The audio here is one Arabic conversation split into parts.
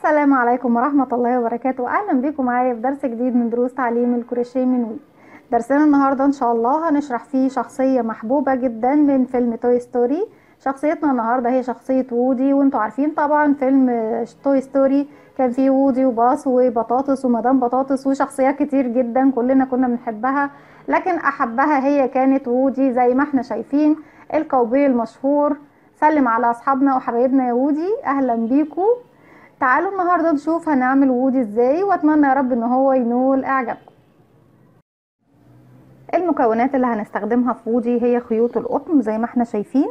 السلام عليكم ورحمة الله وبركاته. أهلا بكم معايا في درس جديد من دروس تعليم الكروشيه من وي. درسنا النهاردة إن شاء الله هنشرح فيه شخصية محبوبة جدا من فيلم توي ستوري. شخصيتنا النهاردة هي شخصية وودي، وانتوا عارفين طبعا فيلم توي ستوري كان فيه وودي وباص وبطاطس ومدام بطاطس وشخصيات كتير جدا كلنا كنا بنحبها، لكن أحبها هي كانت وودي زي ما احنا شايفين الكوبي المشهور. سلم على أصحابنا وحبايبنا يا وودي، أهلا بيكم. تعالوا النهاردة نشوف هنعمل وودي ازاي، واتمنى يا رب ان هو ينول اعجابكم. المكونات اللي هنستخدمها في وودي هي خيوط القطن زي ما احنا شايفين،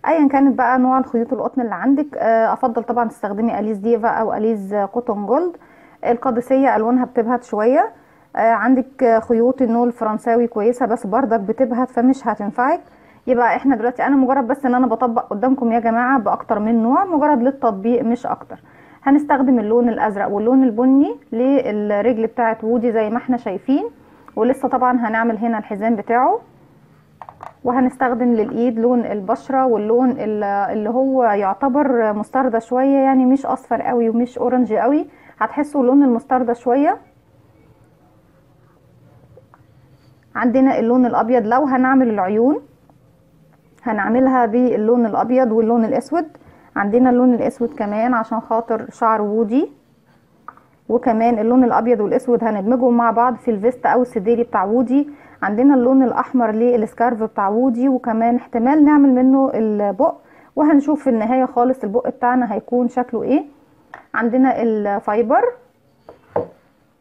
ايا كانت بقى نوع الخيوط القطن اللي عندك. افضل طبعا تستخدمي اليز ديفا او اليز قطن جولد. القادسية الوانها بتبهت شوية. عندك خيوط النول الفرنساوي كويسة بس بردك بتبهت فمش هتنفعك. يبقى احنا دلوقتي انا مجرد بس ان انا بطبق قدامكم يا جماعة باكتر من نوع، مجرد للتطبيق مش اكتر. هنستخدم اللون الازرق واللون البني للرجل بتاعت وودي زي ما احنا شايفين، ولسه طبعا هنعمل هنا الحزام بتاعه. وهنستخدم للايد لون البشرة واللون اللي هو يعتبر مستردة شوية، يعني مش اصفر قوي ومش اورنج قوي، هتحسوا لون المستردة شوية. عندنا اللون الابيض، لو هنعمل العيون هنعملها باللون الابيض واللون الاسود. عندنا اللون الاسود كمان عشان خاطر شعر وودي، وكمان اللون الابيض والاسود هندمجهم مع بعض في الفيست او السديري بتاع وودي. عندنا اللون الاحمر للسكارف بتاع وودي، وكمان احتمال نعمل منه البق، وهنشوف في النهاية خالص البق بتاعنا هيكون شكله ايه. عندنا الفايبر،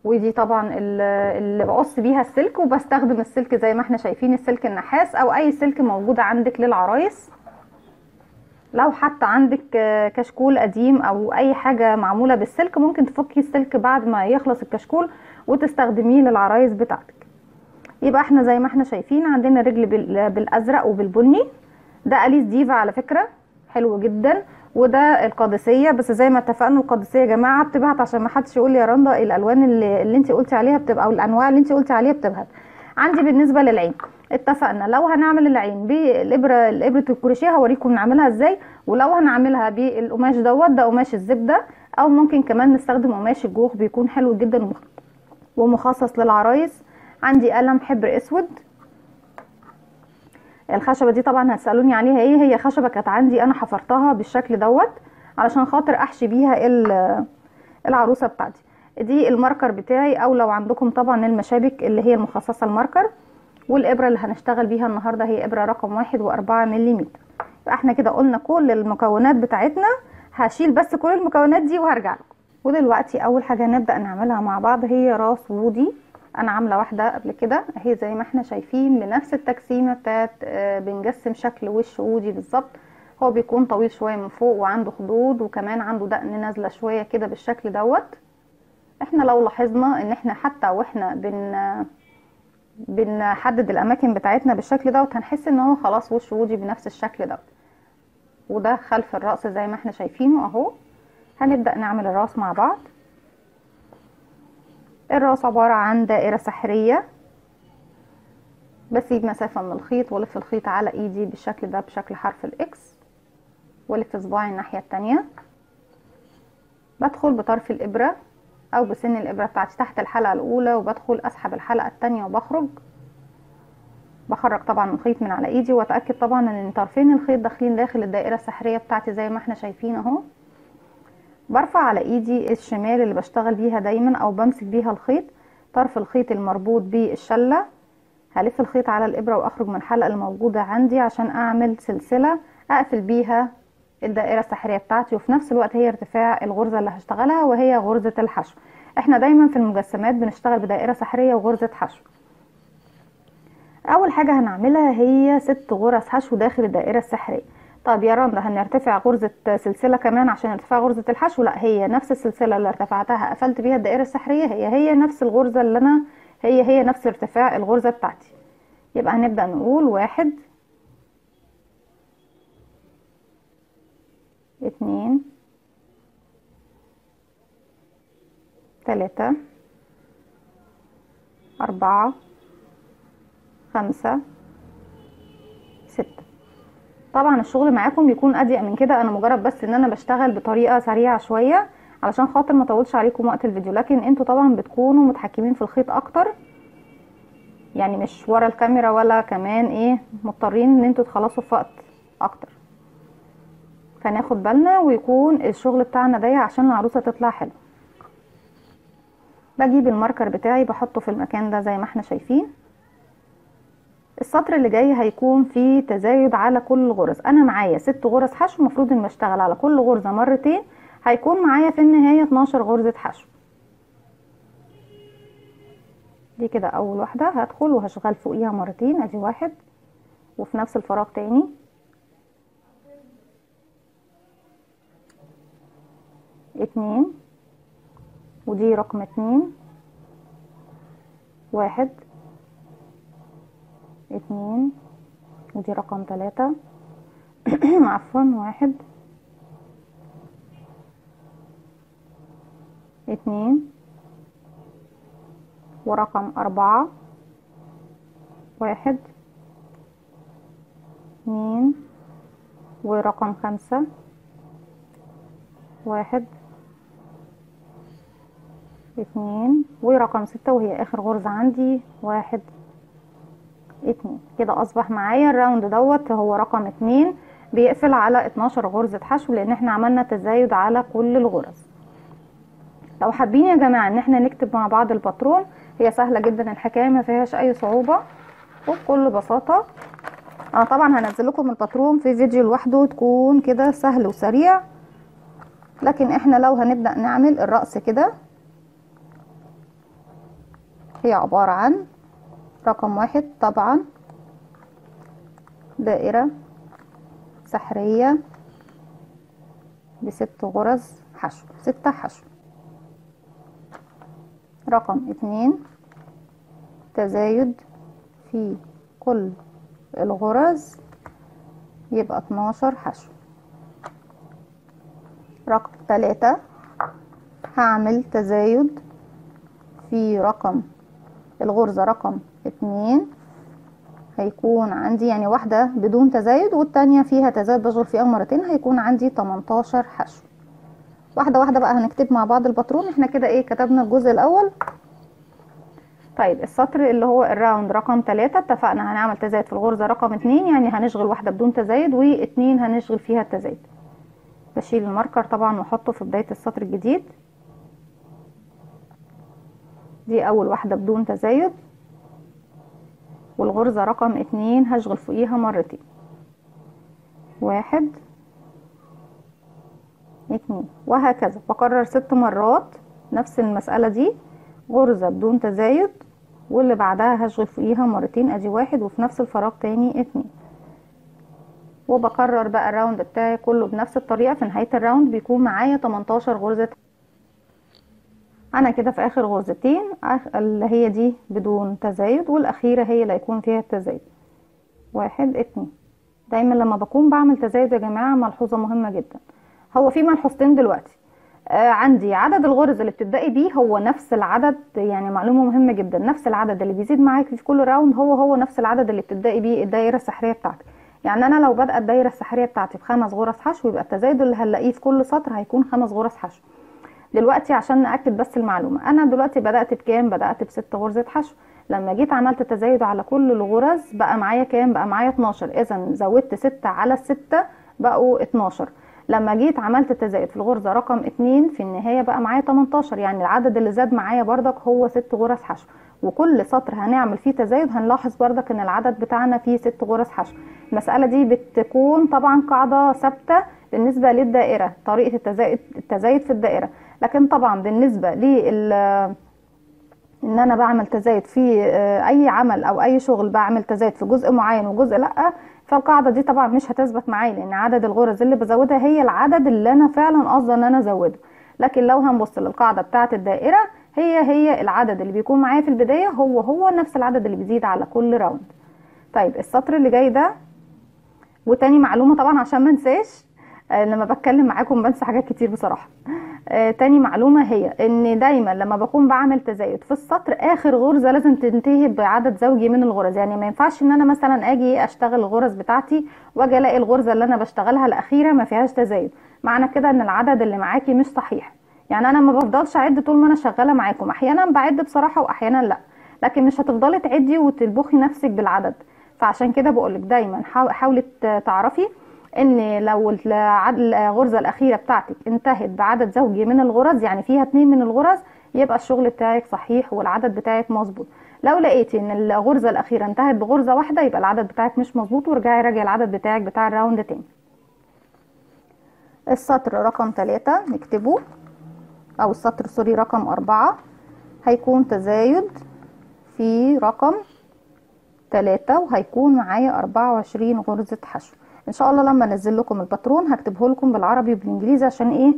ودي طبعا اللي بقص بيها السلك، وبستخدم السلك زي ما احنا شايفين السلك النحاس او اي سلك موجود عندك للعرايس. لو حتى عندك كشكول قديم او اي حاجة معمولة بالسلك ممكن تفكي السلك بعد ما يخلص الكشكول وتستخدميه للعرايس بتاعتك. يبقى احنا زي ما احنا شايفين عندنا رجل بالازرق وبالبني. ده اليس ديفا على فكرة، حلو جدا. وده القادسية، بس زي ما اتفقنا القادسية يا جماعة بتبهت، عشان ما حدش يقول لي يا رندا الالوان اللي انت قلتي عليها بتبقى او الانواع اللي انت قلتي عليها بتبهت. عندي بالنسبة للعين اتفقنا لو هنعمل العين بالابرة الكروشيه هوريكم نعملها ازاي، ولو هنعملها بالقماش ده قماش الزبدة، او ممكن كمان نستخدم قماش الجوخ بيكون حلو جدا ومخصص للعرايس. عندي قلم حبر اسود. الخشبة دي طبعا هتسألوني عليها ايه، هي خشبة كانت عندي انا حفرتها بالشكل دوت علشان خاطر احشي بيها العروسة بتاعتي. دي الماركر بتاعي، او لو عندكم طبعا المشابك اللي هي المخصصة الماركر. والابرة اللي هنشتغل بيها النهاردة هي ابرة رقم 1.4 ملم. فاحنا كده قلنا كل المكونات بتاعتنا، هشيل بس كل المكونات دي وهرجع لكم. ودلوقتي اول حاجة نبدأ نعملها مع بعض هي راس وودي. انا عاملة واحدة قبل كده اهي زي ما احنا شايفين بنفس التقسيمة بتاعت بنجسم شكل وش وودي بالظبط. هو بيكون طويل شوية من فوق وعنده خدود وكمان عنده دقن نازلة شوية كده بالشكل دوت. احنا لو لاحظنا ان احنا حتى واحنا بنحدد الاماكن بتاعتنا بالشكل دوت هنحس ان هو خلاص وش وودي بنفس الشكل دوت. وده خلف الرأس زي ما احنا شايفينه اهو. هنبدأ نعمل الراس مع بعض. الراس عبارة عن دائرة سحرية، بسيب مسافة من الخيط والف الخيط على ايدي بالشكل ده بشكل حرف الاكس، والف صباعي الناحية التانية. بدخل بطرف الابرة او بسن الابرة بتاعتي تحت الحلقة الاولى، وبدخل اسحب الحلقة التانية وبخرج. بخرج طبعا الخيط من على ايدي، واتأكد طبعا ان طرفين الخيط داخلين داخل الدائرة السحرية بتاعتي زي ما احنا شايفين اهو. برفع على ايدي الشمال اللي بشتغل بيها دايما او بمسك بيها الخيط، طرف الخيط المربوط بالشلة. هلف الخيط على الابرة واخرج من الحلقة الموجودة عندي عشان اعمل سلسلة اقفل بيها الدائرة السحرية بتاعتي، وفي نفس الوقت هي ارتفاع الغرزة اللي هشتغلها وهي غرزة الحشو. احنا دايما في المجسمات بنشتغل بدائرة سحرية وغرزة حشو. اول حاجة هنعملها هي 6 غرز حشو داخل الدائرة السحرية. طب يا رندا هنرتفع غرزة سلسلة كمان عشان ارتفاع غرزة الحشو؟ لا، هي نفس السلسلة اللي ارتفعتها قفلت بيها الدائرة السحرية هي نفس الغرزة اللي انا هي نفس ارتفاع الغرزة بتاعتي. يبقى هنبدأ نقول 1 2 3 4 5 6. طبعا الشغل معاكم بيكون اضيق من كده، انا مجرد بس ان انا بشتغل بطريقة سريعة شوية علشان خاطر ما اطولش عليكم وقت الفيديو. لكن انتوا طبعا بتكونوا متحكمين في الخيط اكتر، يعني مش ورا الكاميرا ولا كمان ايه مضطرين ان انتوا تخلصوا في وقت اكتر. فناخد بالنا ويكون الشغل بتاعنا ضيق عشان العروسه تطلع حلو. بجيب الماركر بتاعي بحطه في المكان ده زي ما احنا شايفين. السطر اللي جاي هيكون فيه تزايد على كل غرز. انا معايا 6 غرز حشو، المفروض ان بشتغل على كل غرزه مرتين، هيكون معايا في النهايه 12 غرزه حشو. دي كده اول واحده، هدخل وهشغل فوقيها مرتين، ادي واحد، وفي نفس الفراغ تاني، اتنين، ودي رقم 2، واحد، اتنين، ودي رقم 3 عفوا، واحد، اتنين، ورقم 4، واحد، اتنين، ورقم 5، واحد، اتنين، ورقم 6 وهي اخر غرزة عندي، واحد، اتنين. كده اصبح معايا الراوند دوت هو رقم 2 بيقفل على 12 غرزة حشو، لان احنا عملنا تزايد على كل الغرز. لو حابين يا جماعة ان احنا نكتب مع بعض الباترون، هي سهلة جدا الحكاية، ما فيهاش اي صعوبة وبكل بساطة. انا طبعا هنزل لكم الباترون في فيديو لوحده تكون كده سهل وسريع، لكن احنا لو هنبدأ نعمل الرأس كده، هي عبارة عن رقم 1 طبعا دائرة سحرية ب6 غرز حشو، 6 حشو. رقم 2 تزايد في كل الغرز يبقى 12 حشو. رقم 3 هعمل تزايد في رقم الغرزة رقم 2، هيكون عندي يعني واحدة بدون تزايد والتانية فيها تزايد بشغل فيها مرتين، هيكون عندي 18 حشو. واحدة واحدة بقى هنكتب مع بعض الباترون. احنا كده ايه كتبنا الجزء الاول. طيب السطر اللي هو الراوند رقم 3 اتفقنا هنعمل تزايد في الغرزة رقم 2، يعني هنشغل واحدة بدون تزايد واتنين هنشغل فيها التزايد. بشيل الماركر طبعا واحطه في بداية السطر الجديد. دي اول واحدة بدون تزايد، والغرزة رقم 2 هشغل فوقيها مرتين، 1 2، وهكذا بكرر 6 مرات نفس المسألة دي، غرزة بدون تزايد واللي بعدها هشغل فوقيها مرتين، ادي 1 وفي نفس الفراغ تاني 2، وبكرر بقى الراوند بتاعي كله بنفس الطريقة. في نهاية الراوند بيكون معايا 18 غرزة. انا كده في اخر غرزتين اللي هي دي بدون تزايد، والاخيرة هي اللي هيكون فيها التزايد، 1 2. دايما لما بكون بعمل تزايد يا جماعة ملحوظة مهمة جدا، هو في ملحوظتين دلوقتي. عندي عدد الغرز اللي بتبدأي بيه هو نفس العدد، يعني معلومة مهمة جدا، نفس العدد اللي بيزيد معاكي في كل راوند هو نفس العدد اللي بتبدأي بيه الدايرة السحرية بتاعتك. يعني انا لو بدأت الدايرة السحرية بتاعتي ب5 غرز حشو، يبقى التزايد اللي هنلاقيه في كل سطر هيكون 5 غرز حشو. دلوقتي عشان نأكد بس المعلومة، انا دلوقتي بدأت بكام؟ بدأت ب6 غرزة حشو. لما جيت عملت تزايد على كل الغرز بقى معايا كام؟ بقى معايا 12. اذا زودت 6 على 6 بقوا 12. لما جيت عملت تزايد في الغرزة رقم 2 في النهاية بقى معايا 18، يعني العدد اللي زاد معايا بردك هو 6 غرز حشو. وكل سطر هنعمل فيه تزايد هنلاحظ بردك ان العدد بتاعنا فيه 6 غرز حشو. المسألة دي بتكون طبعا قاعدة ثابتة بالنسبة للدائرة، طريقة التزايد في الدائرة. لكن طبعا بالنسبة لل ان انا بعمل تزايد في اي عمل او اي شغل، بعمل تزايد في جزء معين وجزء لا، فالقاعده دي طبعا مش هتثبت معايا، لان عدد الغرز اللي بزودها هي العدد اللي انا فعلا قصدي ان انا ازوده. لكن لو هنبص للقاعده بتاعه الدائره، هي العدد اللي بيكون معايا في البدايه هو نفس العدد اللي بيزيد على كل راوند. طيب السطر اللي جاي ده، وتاني معلومه طبعا عشان ما انساش، لما بتكلم معاكم بنسى حاجات كتير بصراحه. تاني معلومة هي ان دايما لما بكون بعمل تزايد في السطر، اخر غرزة لازم تنتهي بعدد زوجي من الغرز. يعني ما ينفعش ان انا مثلا اجي اشتغل الغرز بتاعتي واجي الاقي الغرزة اللي انا بشتغلها الاخيرة ما فيهاش تزايد، معنى كده ان العدد اللي معاكي مش صحيح. يعني انا ما بفضلش اعد طول ما انا شغاله معاكم، احيانا بعد بصراحه واحيانا لا، لكن مش هتفضلي تعدي وتلبخي نفسك بالعدد. فعشان كده بقولك دايما حاولي تعرفي ان لو الغرزه الاخيره بتاعتك انتهت بعدد زوجي من الغرز، يعني فيها 2 من الغرز، يبقى الشغل بتاعك صحيح والعدد بتاعك مظبوط. لو لقيتي ان الغرزه الاخيره انتهت بغرزه واحده، يبقى العدد بتاعك مش مظبوط، وارجعي راجعي العدد بتاعك بتاع الراوند تاني. السطر رقم 3 نكتبه، او السطر سوري رقم 4 هيكون تزايد في رقم 3، وهيكون معايا 24 غرزة حشو. ان شاء الله لما انزل لكم الباترون هكتبه لكم بالعربي وبالانجليزي عشان ايه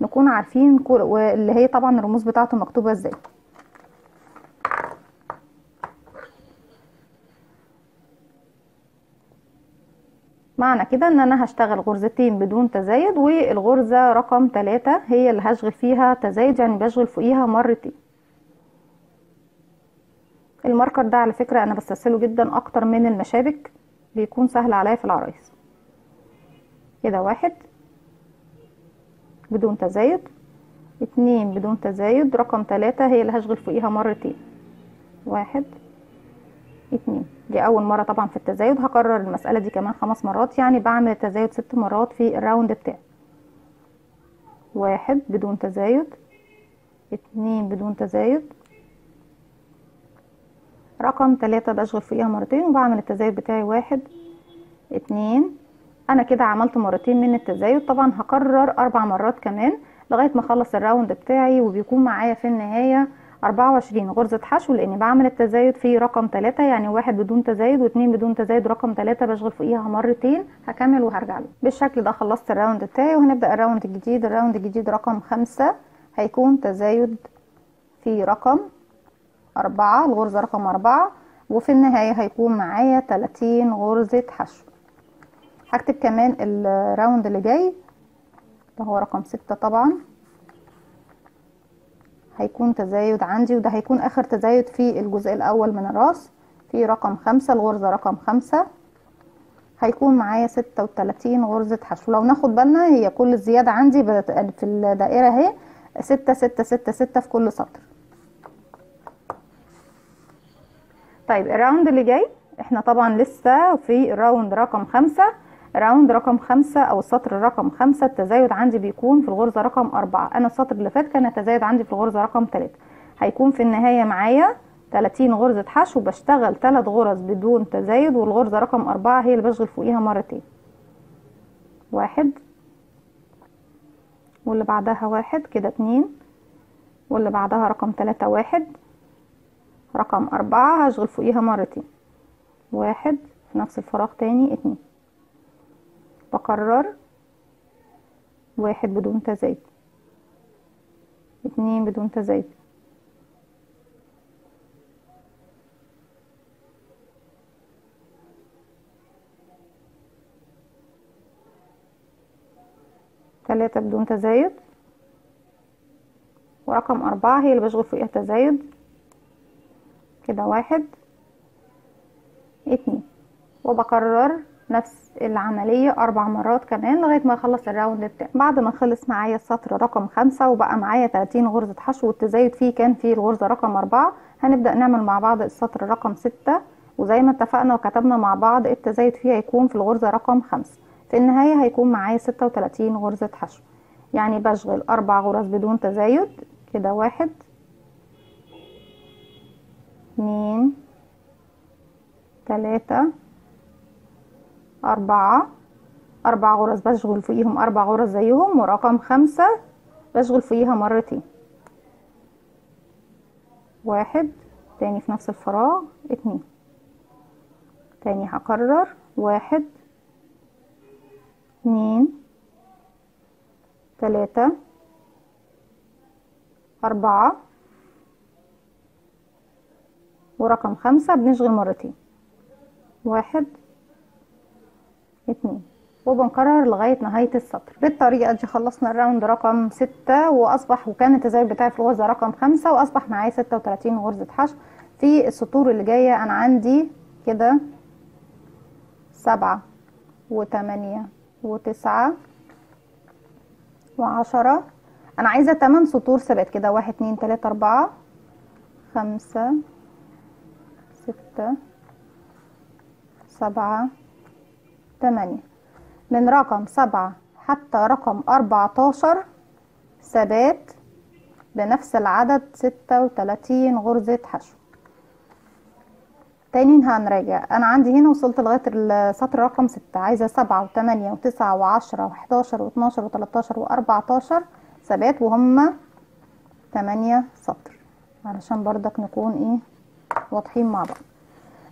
نكون عارفين واللي هي طبعا الرموز بتاعته مكتوبة ازاي. معنى كده ان انا هشتغل غرزتين بدون تزايد، والغرزة رقم 3 هي اللي هشغل فيها تزايد، يعني بشغل فوقيها مرتين. الماركر ده على فكرة انا بستسهله جدا اكتر من المشابك، بيكون سهل عليا في العرايس. كده 1 بدون تزايد، 2 بدون تزايد، رقم 3 هي اللي هشغل فوقيها مرتين. 1 2. دي اول مرة طبعا في التزايد، هكرر المسألة دي كمان 5 مرات، يعني بعمل التزايد 6 مرات في الراوند بتاعي. 1 بدون تزايد، 2 بدون تزايد، رقم 3 بشغل فوقيها مرتين وبعمل التزايد بتاعي 1 2. انا كده عملت مرتين من التزايد، طبعا هكرر 4 مرات كمان لغاية ما اخلص الراوند بتاعي، وبيكون معايا في النهاية 24 غرزة حشو، لاني بعمل التزايد في رقم 3، يعني 1 بدون تزايد و2 بدون تزايد، رقم 3 بشغل فوقيها مرتين. هكمل وهرجع له. بالشكل ده خلصت الراوند بتاعي، وهنبدأ الراوند الجديد. الراوند الجديد رقم 5 هيكون تزايد في رقم 4، الغرزة رقم 4، وفي النهاية هيكون معايا 30 غرزة حشو. هكتب كمان الراوند اللي جاي ده هو رقم 6 طبعا، هيكون تزايد عندي، وده هيكون اخر تزايد في الجزء الاول من الراس. في رقم 5 الغرزة رقم 5 هيكون معايا 36 غرزة حشو. لو ناخد بالنا هي كل الزيادة عندي في الدائرة اهي 6 6 6 6 في كل سطر. طيب الراوند اللي جاي احنا طبعا لسه في الراوند رقم 5. راوند رقم 5 او السطر رقم 5 التزايد عندي بيكون في الغرزة رقم 4. انا السطر اللي فات كان التزايد عندي في الغرزة رقم 3. هيكون في النهاية معايا 30 غرزة حشو، بشتغل 3 غرز بدون تزايد، والغرزة رقم 4 هي اللي بشغل فوقيها مرتين. 1 واللي بعدها 1 كده 2، واللي بعدها رقم 3 1، رقم 4 هشغل فوقيها مرتين. 1 في نفس الفراغ تاني 2، بكرر 1 بدون تزايد، 2 بدون تزايد، 3 بدون تزايد، ورقم 4 هي اللي بشغل فوقيها تزايد. كده 1 2، وبكرر نفس العملية 4 مرات كمان لغاية ما اخلص الراوند بتاعي. بعد ما خلص معايا السطر رقم 5 وبقى معايا 30 غرزة حشو، والتزايد فيه كان في الغرزة رقم 4، هنبدأ نعمل مع بعض السطر رقم 6، وزي ما اتفقنا وكتبنا مع بعض التزايد فيه هيكون في الغرزة رقم 5. في النهاية هيكون معايا 36 غرزة حشو، يعني بشغل 4 غرز بدون تزايد. كده 1 2 3 4 غرز بشغل فوقيهم 4 غرز زيهم، ورقم 5 بشغل فوقيها مرتين. 1 تاني في نفس الفراغ، 2 تاني هكرر 1 2 3 4، ورقم 5 بنشغل مرتين. 1 2، وبنكرر لغاية نهاية السطر. بالطريقة دي خلصنا الراوند رقم 6، وكان التزايد بتاعي في الغرزة رقم 5، واصبح معايا 36 غرزة حشو. في السطور اللي جاية انا عندي كده 7 و8 و9 و10. انا عايزة 8 سطور ثبات كده، 1 2 3 4 5 6 7 8. من رقم 7 حتى رقم 14 ثبات بنفس العدد، 36 غرزة حشو. تاني هنراجع، انا عندي هنا وصلت لغاية السطر رقم 6، عايزة 7 و8 و9 و10 و11 و12 و13 و14 ثبات، وهم 8 سطر، علشان برضك نكون ايه واضحين مع بعض.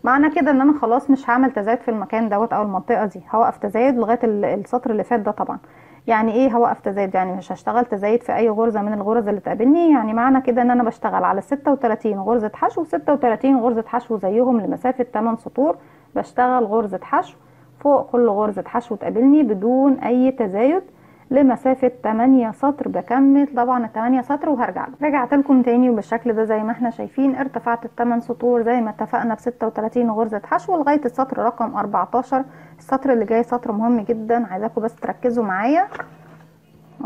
معنى كده ان انا خلاص مش هعمل تزايد في المكان دوت او المنطقة دي، هوقف تزايد لغاية السطر اللي فات ده. طبعا يعني ايه هوقف تزايد؟ يعني مش هشتغل تزايد في اي غرزة من الغرز اللي تقابلني. يعني معنى كده ان انا بشتغل على 36 غرزة حشو، 36 غرزة حشو زيهم لمسافة 8 سطور، بشتغل غرزة حشو فوق كل غرزة حشو تقابلني بدون اي تزايد لمسافة 8 سطر. بكمل طبعا ال8 سطر وهرجع رجعت لكم تاني، وبالشكل ده زي ما احنا شايفين ارتفعت ال8 سطور زي ما اتفقنا ب 36 غرزة حشو لغاية السطر رقم 14. السطر اللي جاي سطر مهم جدا، عايزاكم بس تركزوا معايا.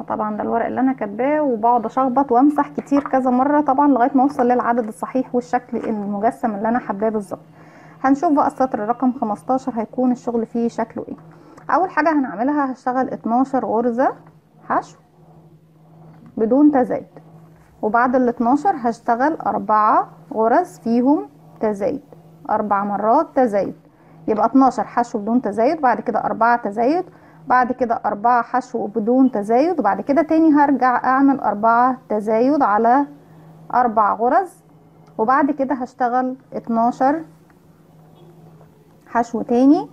طبعا ده الورق اللي انا كاتباه، وبقعد اشخبط وامسح كتير كذا مرة طبعا لغاية ما اوصل للعدد الصحيح والشكل المجسم اللي انا حباه بالظبط. هنشوف بقى السطر رقم 15 هيكون الشغل فيه شكله ايه. اول حاجة هنعملها هشتغل 12 غرزة حشو بدون تزايد، وبعد ال 12 هشتغل 4 غرز فيهم تزايد، 4 مرات تزايد، يبقى 12 حشو بدون تزايد، بعد كده 4 تزايد، بعد كده 4 حشو بدون تزايد، وبعد كده تاني هرجع اعمل 4 تزايد على 4 غرز، وبعد كده هشتغل 12 حشو تاني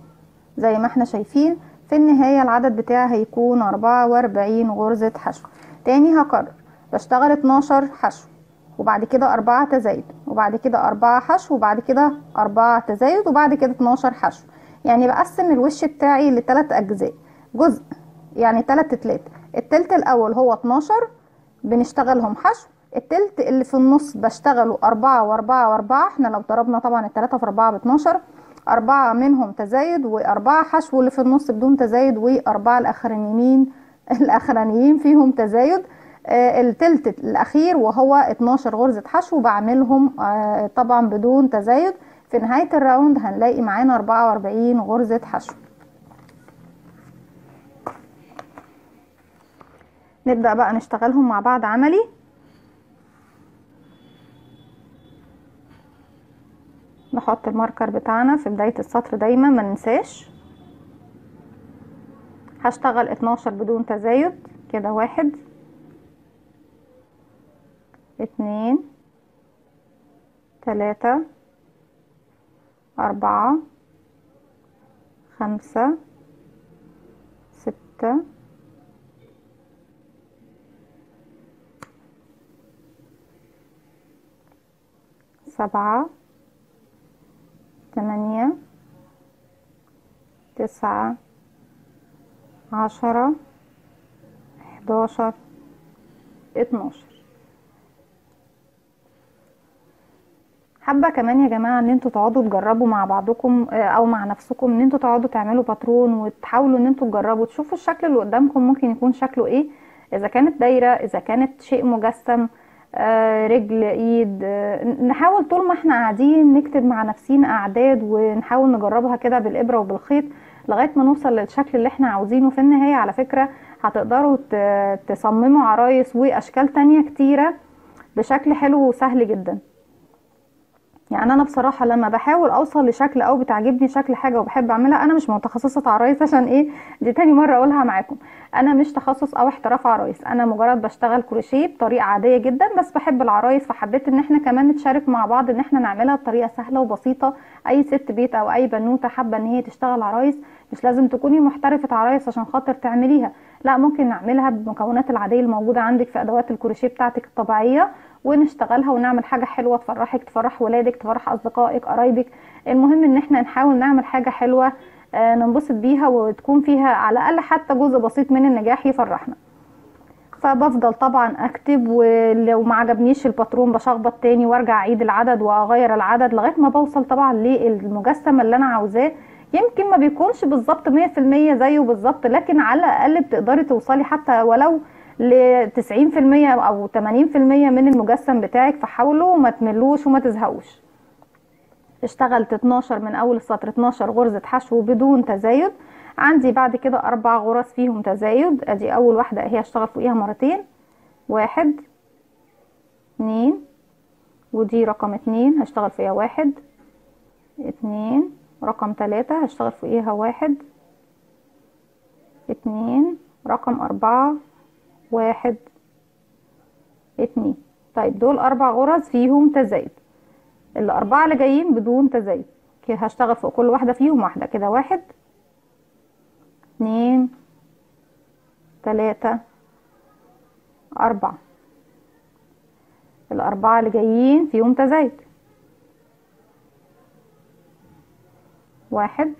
زي ما احنا شايفين. في النهاية العدد بتاعي هيكون 44 غرزة حشو. تاني هكرر، بشتغل 12 حشو وبعد كده 4 تزايد، وبعد كده 4 حشو، وبعد كده 4 تزايد، وبعد كده 12 حشو. يعني بقسم الوش بتاعي لثلاث اجزاء، جزء يعني 3 تلات. التلت الاول هو 12 بنشتغلهم حشو، التلت اللي في النص بشتغله 4 و4 و4، احنا لو ضربنا طبعا التلاتة في 4 ب12، 4 منهم تزايد و4 حشو اللي في النص بدون تزايد، و4 الاخرانيين فيهم تزايد. التلت الاخير وهو 12 غرزة حشو بعملهم طبعا بدون تزايد. في نهاية الراوند هنلاقي معانا 44 غرزة حشو. نبدأ بقى نشتغلهم مع بعض عملي. نحط الماركر بتاعنا في بداية السطر دايما ما ننساش. هشتغل 12 بدون تزايد كده، 1 2 3 4 5 6 7 8 9 10 11 12. حابة كمان يا جماعة ان انتوا تقعدوا تجربوا مع بعضكم او مع نفسكم، ان انتوا تقعدوا تعملوا باترون وتحاولوا ان انتوا تجربوا تشوفوا الشكل اللي قدامكم ممكن يكون شكله ايه، اذا كانت دايرة، اذا كانت شيء مجسم، رجل، ايد. نحاول طول ما احنا قاعدين نكتب مع نفسينا اعداد ونحاول نجربها كده بالابرة وبالخيط لغاية ما نوصل للشكل اللي احنا عاوزينه. في النهاية على فكرة هتقدروا تصمموا عرايس واشكال تانية كتيرة بشكل حلو وسهل جدا. يعني انا بصراحه لما بحاول اوصل لشكل او بتعجبني شكل حاجه وبحب اعملها، انا مش متخصصه عرايس عشان ايه، دي تاني مره اقولها معاكم، انا مش تخصص او احتراف عرايس، انا مجرد بشتغل كروشيه بطريقه عاديه جدا، بس بحب العرايس فحبيت ان احنا كمان نتشارك مع بعض ان احنا نعملها بطريقه سهله وبسيطه. اي ست بيت او اي بنوته حابه ان هي تشتغل عرايس، مش لازم تكوني محترفه عرايس عشان خاطر تعمليها، لا ممكن نعملها بالمكونات العاديه الموجوده عندك في ادوات الكروشيه بتاعتك الطبيعيه، ونشتغلها ونعمل حاجة حلوة تفرحك، تفرح ولادك، تفرح اصدقائك، قرايبك. المهم ان احنا نحاول نعمل حاجة حلوة ننبسط بيها وتكون فيها على الاقل حتى جزء بسيط من النجاح يفرحنا. فبفضل طبعا اكتب، ولو ما عجبنيش الباترون بشخبط تاني وارجع اعيد العدد واغير العدد لغاية ما بوصل طبعا للمجسم اللي انا عاوزاه. يمكن ما بيكونش بالظبط 100% زيه بالظبط، لكن على الاقل بتقدري توصلي حتى ولو ل90% او 80% من المجسم بتاعك، فحاولوا ما تملوش وما تزهقوش. اشتغلت 12 من اول السطر، 12 غرزة حشو بدون تزايد. عندي بعد كده 4 غرز فيهم تزايد. ادي اول واحدة اهي، هشتغل فوقيها مرتين، 1 2، ودي رقم 2 هشتغل فيها 1 2، رقم 3 هشتغل فوقيها 1 2، رقم 4 1 2. طيب دول 4 غرز فيهم تزايد. ال4 اللي جايين بدون تزايد كده هشتغل فوق كل واحدة فيهم واحدة كده، 1 2 3 4. ال4 اللي جايين فيهم تزايد، 1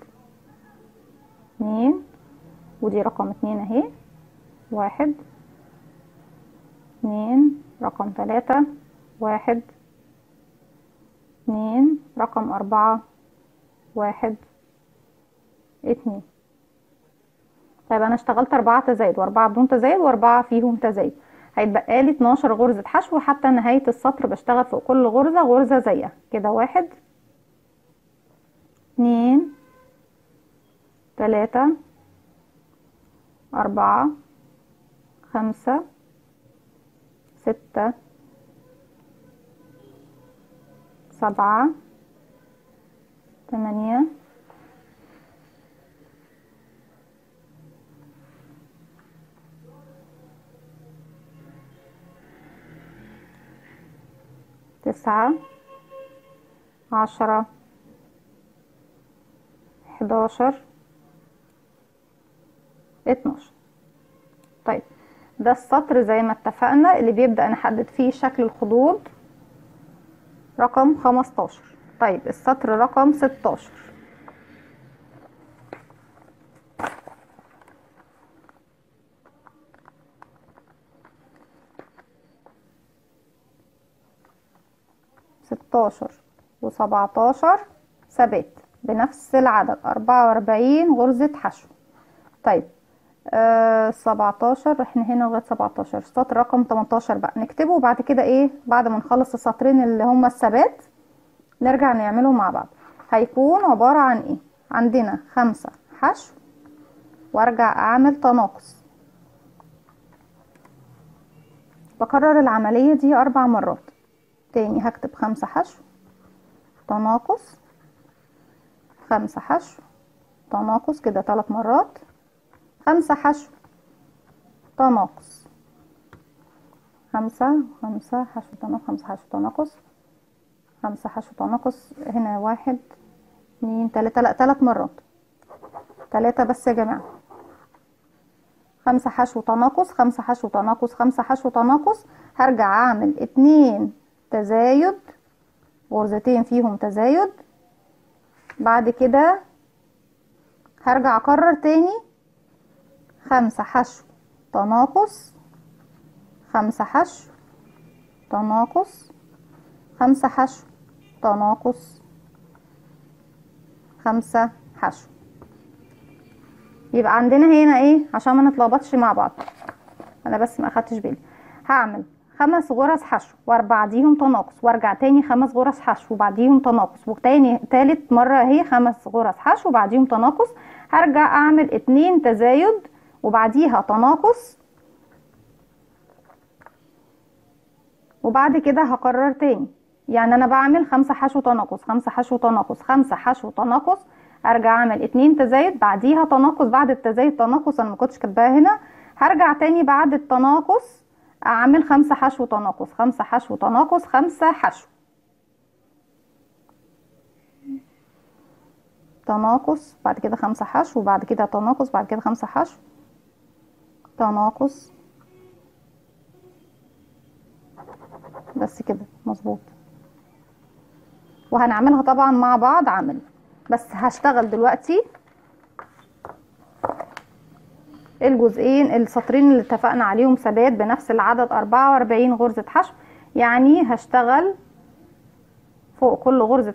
2، ودي رقم 2 اهي، 1 2، رقم 3 1 2، رقم 4 1 2. طيب انا اشتغلت 4 تزايد و4 بدون تزايد و4 فيهم تزايد، هيتبقى لي 12 غرزة حشو حتى نهاية السطر. بشتغل فوق كل غرزة غرزة زيها كده، 1 2 3 4 5 6 7 8 9 10 11 12. طيب ده السطر زي ما اتفقنا اللي بيبدأ نحدد فيه شكل الخدود رقم 15. طيب السطر رقم 16، و17 ثبات بنفس العدد، 44 غرزة حشو. طيب 17 احنا هنا لغاية 17. السطر رقم 18 بقى نكتبه، وبعد كده ايه بعد ما نخلص السطرين اللي هما الثبات نرجع نعملهم مع بعض. هيكون عبارة عن ايه؟ عندنا 5 حشو وارجع اعمل تناقص. بكرر العملية دي 4 مرات. تاني هكتب 5 حشو تناقص، 5 حشو تناقص كده 3 مرات، 5 حشو تناقص، 5 حشو تناقص، 5 حشو تناقص، 5 حشو تناقص. هنا 1 2 3، لا 3 مرات، 3 بس يا جماعة. 5 حشو تناقص، 5 حشو تناقص، 5 حشو تناقص. هرجع اعمل 2 تزايد، غرزتين فيهم تزايد. بعد كده هرجع اكرر تاني 5 حشو تناقص، 5 حشو تناقص، 5 حشو تناقص، 5 حشو. يبقى عندنا هنا ايه عشان ما نتلخبطش مع بعض، انا بس ما اخدتش بالي. هعمل 5 غرز حشو وبعديهم تناقص، وارجع تاني 5 غرز حشو وبعديهم تناقص، وتاني تالت مرة اهي 5 غرز حشو وبعديهم تناقص. هرجع اعمل 2 تزايد وبعديها تناقص، وبعد كده هكرر تاني. يعني انا بعمل 5 حشو تناقص، 5 حشو تناقص، 5 حشو تناقص. ارجع اعمل 2 تزايد بعديها تناقص، بعد التزايد تناقص، انا ما كنتش كاتباها هنا. هرجع تاني بعد التناقص اعمل 5 حشو تناقص، 5 حشو تناقص، 5 حشو تناقص، بعد كده 5 حشو، وبعد كده تناقص، بعد كده 5 حشو تناقص. بس كده مظبوط. وهنعملها طبعا مع بعض عمل، بس هشتغل دلوقتي الجزئين السطرين اللي اتفقنا عليهم ثبات بنفس العدد، 44 غرزة حشو. يعني هشتغل فوق كل غرزة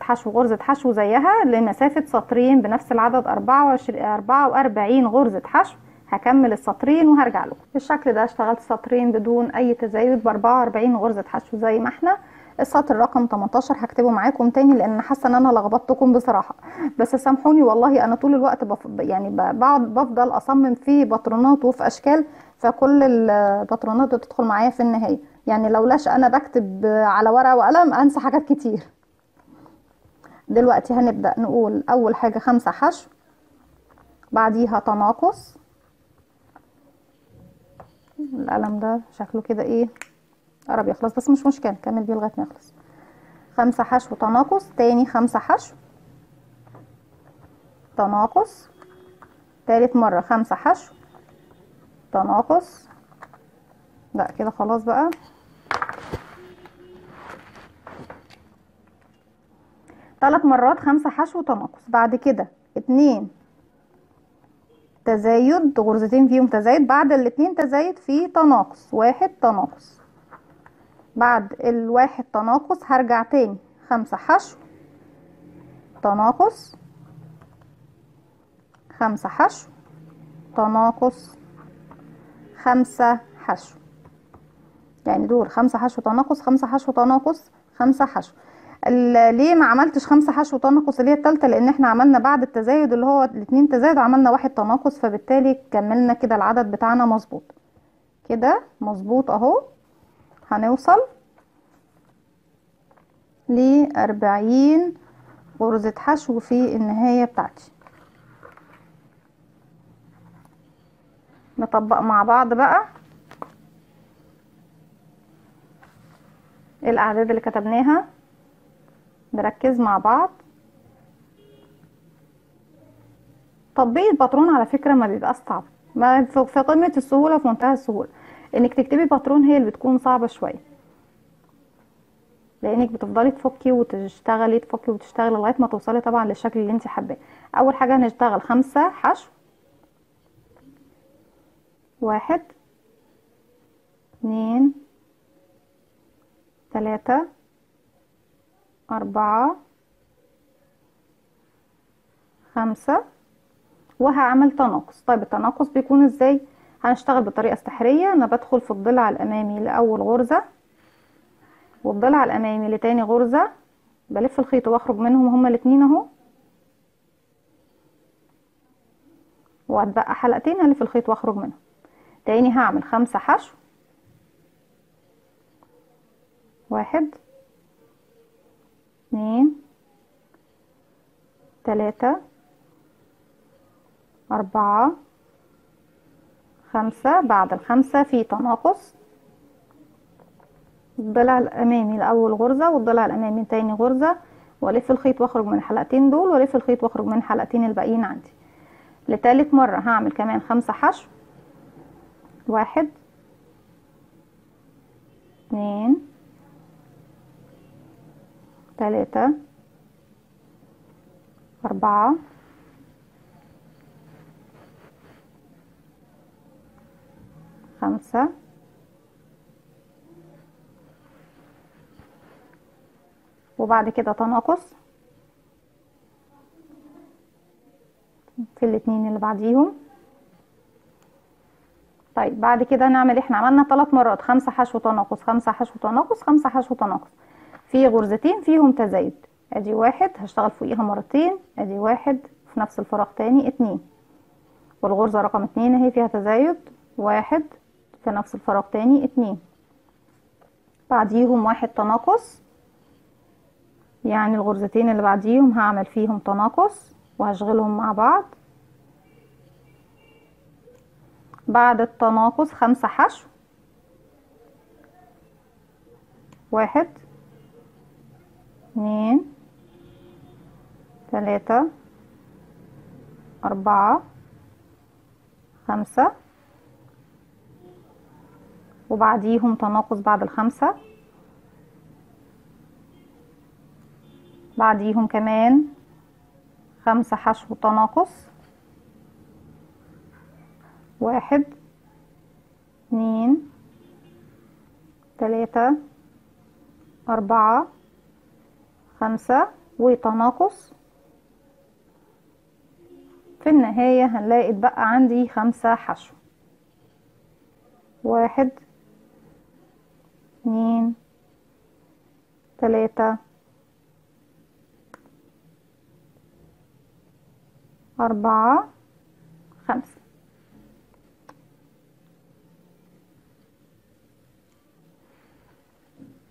حشو زيها لمسافة سطرين بنفس العدد، 44 غرزة حشو. هكمل السطرين وهرجع لكم. بالشكل ده اشتغلت سطرين بدون اي تزايد ب 44 غرزة حشو زي ما احنا. السطر رقم 18 هكتبه معاكم تاني لان حاسه ان انا لخبطتكم بصراحه، بس سامحوني والله. انا طول الوقت يعني بفضل اصمم في باترونات وفي اشكال، فكل الباترونات بتدخل معايا في النهايه. يعني لولاش انا بكتب على ورقه وقلم انسى حاجات كتير. دلوقتي هنبدا نقول اول حاجه 5 حشو، بعديها تناقص. القلم ده شكله كده ايه قرب يخلص، بس مش مشكله نكمل بيه لغايه ما يخلص. 5 حشو تناقص، تاني 5 حشو تناقص، تالت مرة 5 حشو تناقص. لا كده خلاص بقى. 3 مرات 5 حشو تناقص، بعد كده 2 تزايد، غرزتين فيهم تزايد، بعد الاتنين تزايد في تناقص، 1 تناقص. بعد الواحد تناقص هرجع تاني 5 حشو تناقص، 5 حشو تناقص، 5 حشو. يعني دول 5 حشو تناقص، 5 حشو تناقص، 5 حشو. ليه ما عملتش 5 حشو تناقص اللي هي التالتة؟ لان احنا عملنا بعد التزايد اللي هو الاتنين تزايد عملنا 1 تناقص، فبالتالي كملنا كده العدد بتاعنا مظبوط كده، مظبوط اهو. هنوصل ل40 غرزة حشو في النهاية بتاعتي. نطبق مع بعض بقى الاعداد اللي كتبناها، نركز مع بعض. تطبيق الباترون على فكرة ما بيبقاش صعب، ما في قمة السهولة، في منتهى السهولة. انك تكتبي باترون هي اللي بتكون صعبة شوية، لانك بتفضلي تفكي وتشتغلي تفكي وتشتغلي لغاية ما توصلي طبعا للشكل اللي انت حباه. اول حاجة هنشتغل 5 حشو، 1 2 3 4 5، وهعمل تناقص. طيب التناقص بيكون ازاي؟ هنشتغل بطريقة سحرية. انا بدخل في الضلع الامامي لاول غرزة، والضلع الامامي لتاني غرزة، بلف الخيط واخرج منهم هما الاتنين اهو، وهتبقى حلقتين هلف الخيط واخرج منهم. تاني هعمل 5 حشو، 1 2 3 4 5. بعد ال5 في تناقص، الضلع الامامي لاول غرزة والضلع الامامي تاني غرزة، والف الخيط واخرج من الحلقتين دول، والف الخيط واخرج من الحلقتين الباقيين عندي. لتالت مرة هعمل كمان 5 حشو، 1 2 3 4 5. وبعد كده تناقص في الاتنين اللي بعديهم. طيب بعد كده نعمل، احنا عملنا 3 مرات 5 حشو تناقص، 5 حشو تناقص، 5 حشو تناقص، في غرزتين فيهم تزايد. ادي 1 هشتغل فوقيها مرتين، ادي 1 في نفس الفراغ تاني 2، والغرزة رقم 2 اهي فيها تزايد، 1 في نفس الفراغ تاني 2، بعديهم 1 تناقص، يعني الغرزتين اللي بعديهم هعمل فيهم تناقص وهشغلهم مع بعض. بعد التناقص 5 حشو، 1 2 3 4 5، وبعديهم تناقص بعد ال5، بعديهم كمان 5 حشو تناقص، 1 2 3 4 5 وتناقص، في النهاية هنلاقي اتبقى عندي 5 حشو. 1 2 3 4 5.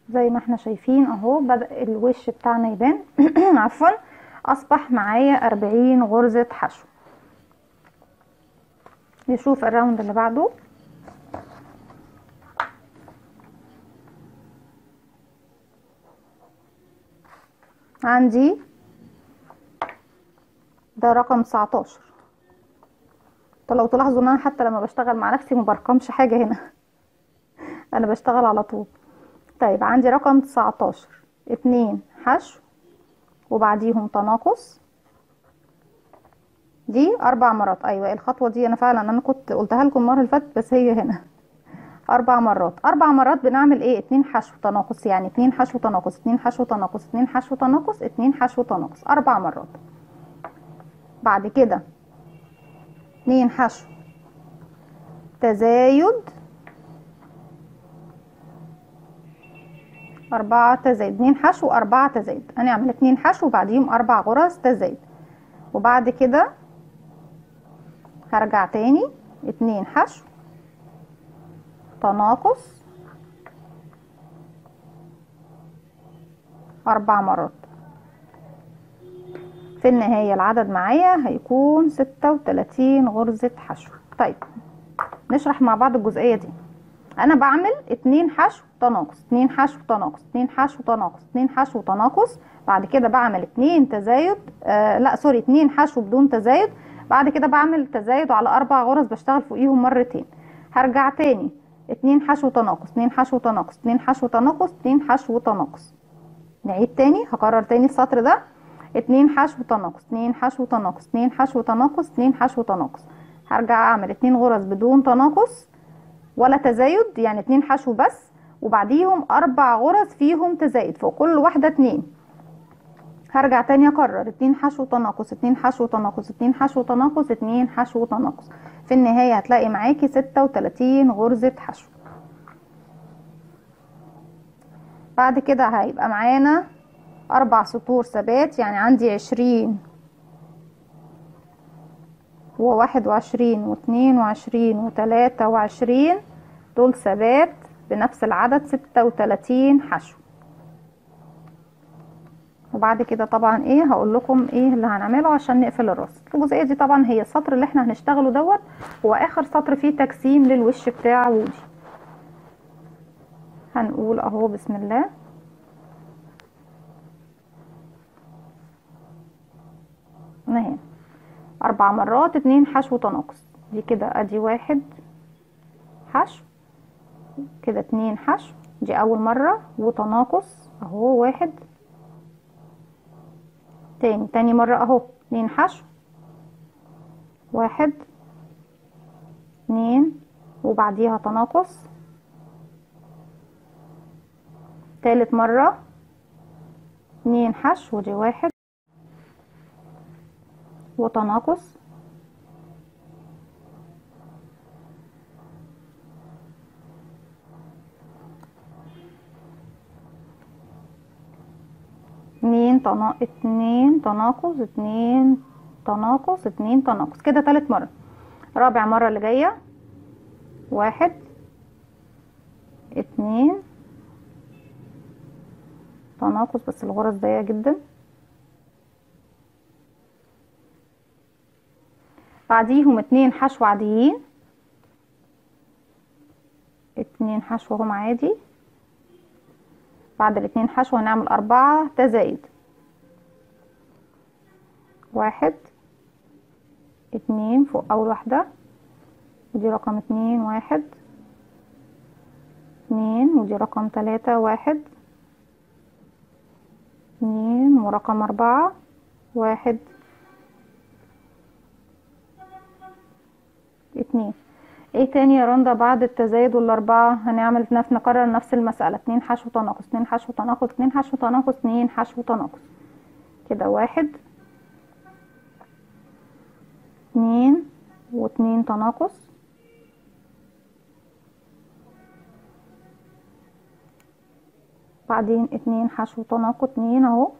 زي ما احنا شايفين اهو بدأ الوش بتاعنا يبان. عفوا. اصبح معايا 40 غرزة حشو. نشوف الراوند اللي بعده. عندي ده رقم 19. لو تلاحظوا ان انا حتى لما بشتغل مع نفسي ما برقمش حاجة هنا. انا بشتغل على طول. طيب عندي رقم 19. 2 حشو وبعديهم تناقص. دي 4 مرات. ايوه الخطوة دي انا كنت قلتها لكم المرة اللي فاتت بس هي هنا. 4 مرات. 4 مرات بنعمل ايه؟ 2 حشو تناقص، يعني 2 حشو تناقص 2 حشو تناقص 2 حشو تناقص 2 حشو تناقص 4 مرات. بعد كده 2 حشو تزايد 4 تزايد. 2 حشو 4 تزايد. هنعمل 2 حشو وبعديهم 4 غرز تزايد. وبعد كده هرجع تاني 2 حشو تناقص 4 مرات. في النهاية العدد معايا هيكون 36 غرزة حشو. طيب نشرح مع بعض الجزئية دي. انا بعمل 2 حشو تناقص 2 حشو تناقص 2 حشو تناقص 2 حشو تناقص. بعد كده بعمل 2 تزايد، لا سوري 2 حشو بدون تزايد. بعد كده بعمل تزايد على 4 غرز بشتغل فوقيهم مرتين. هرجع تاني 2 حشو تناقص 2 حشو تناقص 2 حشو تناقص 2 حشو تناقص. نعيد تاني، هكرر تاني السطر ده. 2 حشو تناقص 2 حشو تناقص 2 حشو تناقص 2 حشو تناقص. هرجع اعمل 2 غرز بدون تناقص ولا تزايد، يعني 2 حشو بس، وبعديهم 4 غرز فيهم تزايد فوق كل واحدة 2. هرجع تاني اكرر 2 حشو تناقص 2 حشو تناقص 2 حشو تناقص 2 حشو تناقص. في النهاية هتلاقي معاكي 36 غرزة حشو. بعد كده هيبقى معانا 4 سطور ثبات، يعني عندي 20 و21 و22 و23 دول ثبات بنفس العدد 36 حشو. وبعد كده طبعا ايه هقول لكم ايه اللي هنعمله عشان نقفل الراس. الجزئيه دي طبعا هي السطر اللي احنا هنشتغله دوت، هو اخر سطر فيه تجسيم للوش بتاع وودي. هنقول اهو بسم الله. اهي 4 مرات 2 حشو تناقص. دي كده ادي 1 حشو كده 2 حشو، دي اول مرة وتناقص اهو 1. تاني مرة اهو 2 حشو 1 2 وبعديها تناقص. تالت مرة 2 حشو ودي 1 وتناقص. اتنين تناقص 2 تناقص 2 تناقص كده تالت مرة. رابع مرة اللي جاية 1 2 تناقص، بس الغرز ضيقة جدا. بعديهم 2 حشو عاديين، 2 حشو هم عادي. بعد ال2 حشو هنعمل 4 تزايد. 1 2 فوق اول واحدة ودي رقم 2 1 2 ودي رقم 3 1 2 ورقم 4 1 2. ايه تاني يا رندا بعد التزايد والاربعة؟ هنعمل نكرر نفس المسألة. 2 حشو تناقص 2 حشو تناقص 2 حشو تناقص 2 حشو تناقص كده 1 واتنين تناقص، بعدين اتنين حشو تناقص، اتنين اهو،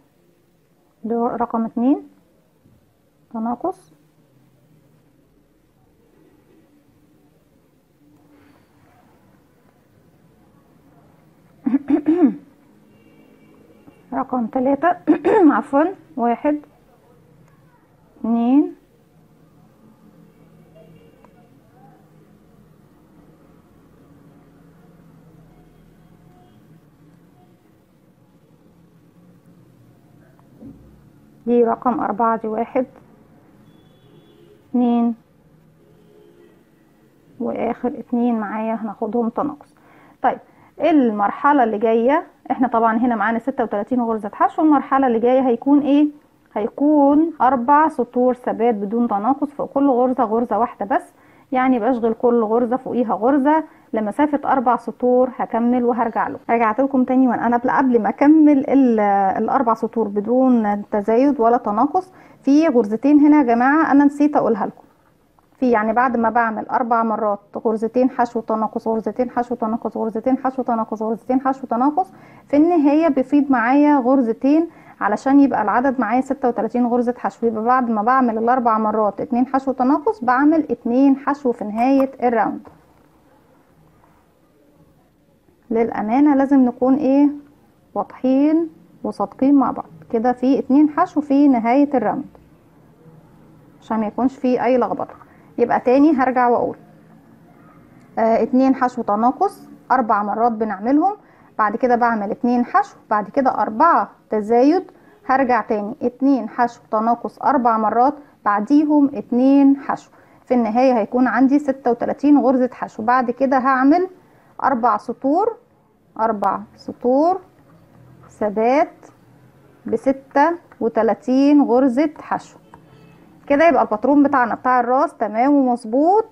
ده رقم اتنين تناقص، رقم تلاتة عفوا، واحد اتنين دي رقم أربعة، دي واحد اتنين واخر اتنين معايا هناخدهم تناقص. طيب المرحلة اللي جاية احنا طبعا هنا معانا 36 غرزة حشو، المرحلة اللي جاية هيكون ايه؟ هيكون 4 سطور ثبات بدون تناقص، فوق كل غرزة غرزة واحدة بس، يعني بشغل كل غرزة فوقيها غرزة لمسافة 4 سطور. هكمل وهرجع له. رجعت لكم تاني وانا قبل ما اكمل الاربع سطور بدون تزايد ولا تناقص، في غرزتين هنا يا جماعة انا نسيت اقولها لكم. في يعني بعد ما بعمل 4 مرات غرزتين حشو تناقص، غرزتين حشو تناقص، غرزتين حشو تناقص، غرزتين حشو تناقص، في النهاية بيفيض معايا غرزتين علشان يبقى العدد معايا 36 غرزة حشو. يبقى بعد ما بعمل الاربع مرات 2 حشو تناقص، بعمل 2 حشو في نهاية الراوند. للأمانة لازم نكون ايه واضحين وصادقين مع بعض كده، في 2 حشو في نهاية الراوند عشان ما يكونش فيه اي لخبطه. يبقى تاني هرجع واقول 2 حشو تناقص 4 مرات بنعملهم، بعد كده بعمل 2 حشو، بعد كده 4 تزايد، هرجع تاني 2 حشو تناقص 4 مرات، بعديهم 2 حشو، في النهاية هيكون عندي 36 غرزة حشو. بعد كده هعمل 4 سطور، 4 سطور ثبات ب36 غرزة حشو. كده يبقى الباترون بتاعنا بتاع الراس تمام ومظبوط.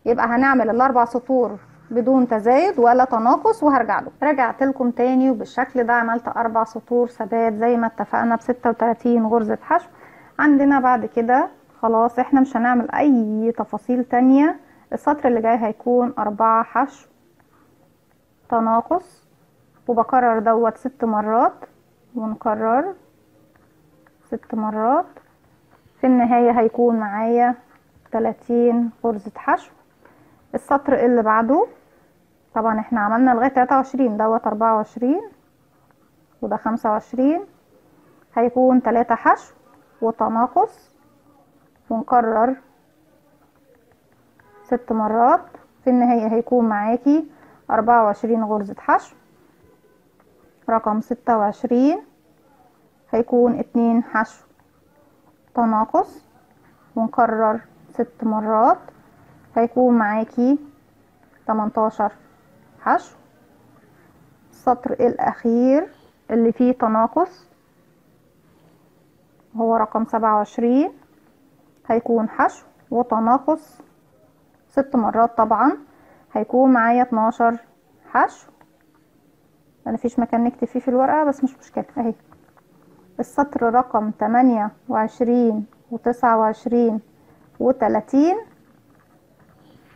يبقى هنعمل الاربع سطور بدون تزايد ولا تناقص وهرجع له. رجعت لكم تاني وبالشكل ده عملت 4 سطور ثبات زي ما اتفقنا ب36 غرزة حشو. عندنا بعد كده خلاص احنا مش هنعمل اي تفاصيل تانية. السطر اللي جاي هيكون 4 حشو تناقص، وبكرر دوت 6 مرات، ونكرر 6 مرات، في النهاية هيكون معايا 30 غرزة حشو. السطر اللي بعده طبعا احنا عملنا لغاية 23، دوت 24 وده 25، هيكون 3 حشو وتناقص، ونكرر 6 مرات، في النهاية هيكون معاكي 24 غرزة حشو. رقم 26 هيكون 2 حشو تناقص، ونكرر 6 مرات، هيكون معاكي 18 حشو. السطر الاخير اللي فيه تناقص هو رقم 27، هيكون حشو وتناقص 6 مرات، طبعا هيكون معايا 12 حشو. انا مفيش مكان نكتب فيه في الورقة بس مش مشكلة اهي. السطر رقم 28 و29 و30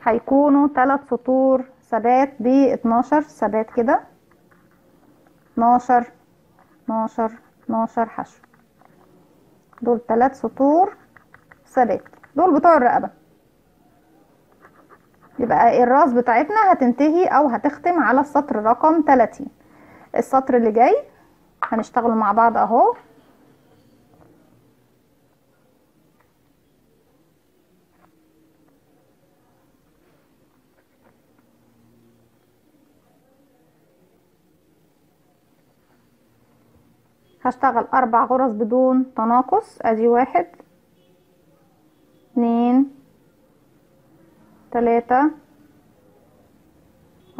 هيكونوا 3 سطور ثبات ب12 ثبات كده، 12 12 12 حشو. دول 3 سطور ثبات، دول بتوع الرقبة. يبقى الراس بتاعتنا هتنتهي او هتختم على السطر رقم 30. السطر اللي جاي هنشتغل مع بعض اهو. هشتغل 4 غرز بدون تناقص، ادي 1 2 3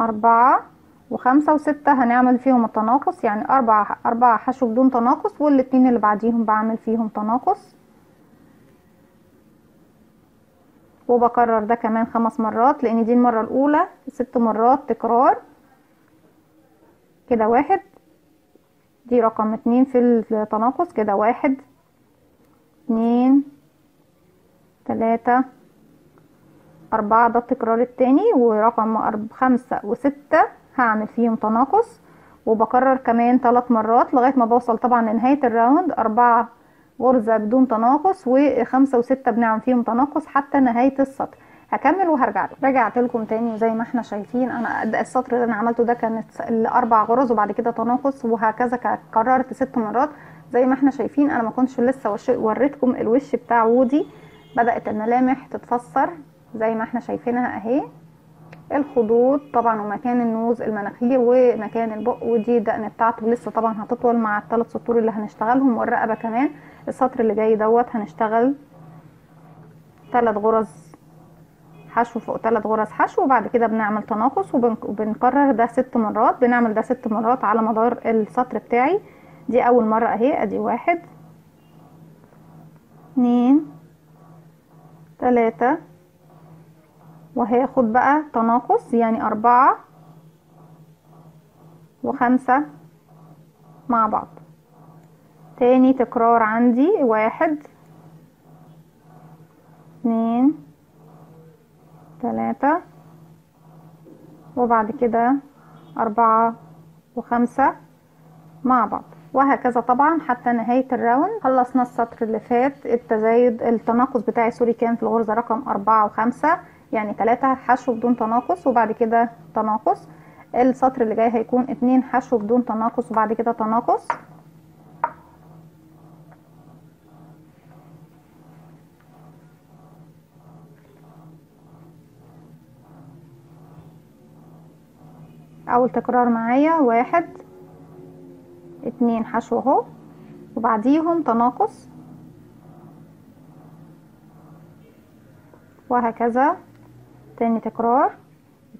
4 و5 و6 هنعمل فيهم التناقص، يعني 4 حشو بدون تناقص، والاتنين اللي بعديهم بعمل فيهم تناقص، وبكرر ده كمان 5 مرات لان دي المرة الاولى، 6 مرات تكرار كده. 1 دي رقم 2 في التناقص كده، 1 2 3 4 ده التكرار التاني، ورقم 5 و6 هعمل فيهم تناقص، وبكرر كمان 3 مرات لغاية ما بوصل طبعا لنهاية الراوند 4 غرزة بدون تناقص، و5 و6 بنعمل فيهم تناقص حتى نهاية السطر. هكمل وهرجع لكم. رجعت لكم تاني، وزي ما احنا شايفين انا السطر اللي انا عملته ده كانت ال4 غرز وبعد كده تناقص، وهكذا كررت 6 مرات. زي ما احنا شايفين انا ما كنتش لسه وريتكم الوش بتاع وودي، بدأت الملامح تتفسر زي ما احنا شايفينها اهي، الخدود طبعا ومكان النوز المناخير ومكان البق، ودي الدقن بتاعته لسه طبعا هتطول مع ال3 سطور اللي هنشتغلهم، والرقبه كمان السطر اللي جاي دوت هنشتغل 3 غرز حشو فوق 3 غرز حشو، وبعد كده بنعمل تناقص وبنكرر ده 6 مرات، بنعمل ده 6 مرات على مدار السطر بتاعي. دي اول مره اهي، ادي 1 2 3، وهاخد بقى تناقص يعني 4 و5 مع بعض. تاني تكرار عندي 1 2 3، وبعد كده 4 و5 مع بعض، وهكذا طبعا حتى نهاية الراوند. خلصنا السطر اللي فات التزايد التناقص بتاعي سوري كان في الغرزة رقم 4 و5، يعني 3 حشو بدون تناقص وبعد كده تناقص. السطر اللي جاي هيكون 2 حشو بدون تناقص وبعد كده تناقص. اول تكرار معايا 1 2 حشو اهو، وبعديهم تناقص، وهكذا تاني تكرار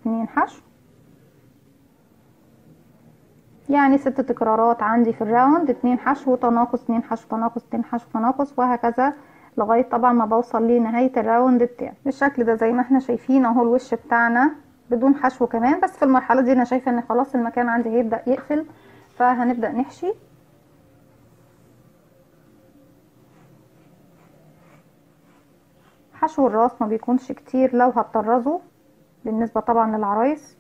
2 حشو، يعني 6 تكرارات عندي في الراوند، 2 حشو تناقص 2 حشو تناقص 2 حشو تناقص، وهكذا لغاية طبعا ما بوصل لنهاية الراوند بتاعي بالشكل ده. زي ما احنا شايفين اهو الوش بتاعنا بدون حشو كمان، بس في المرحلة دي انا شايفة ان خلاص المكان عندي هيبدأ يقفل، فهنبدأ نحشي. حشو الراس ما بيكونش كتير لو هتطرزوا بالنسبة طبعا للعرايس.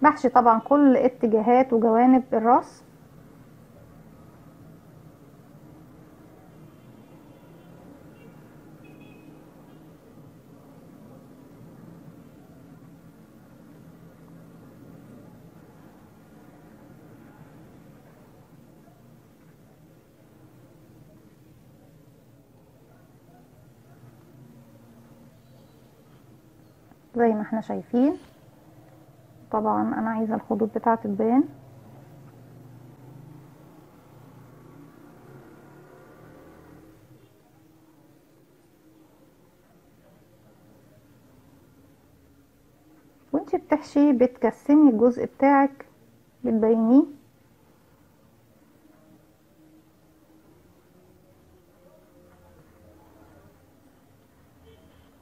بحشي طبعا كل اتجاهات وجوانب الراس. زي ما احنا شايفين طبعا انا عايزة الخدود بتاعتي تبان. وانتي بتحشي بتكسمي الجزء بتاعك بتبينيه،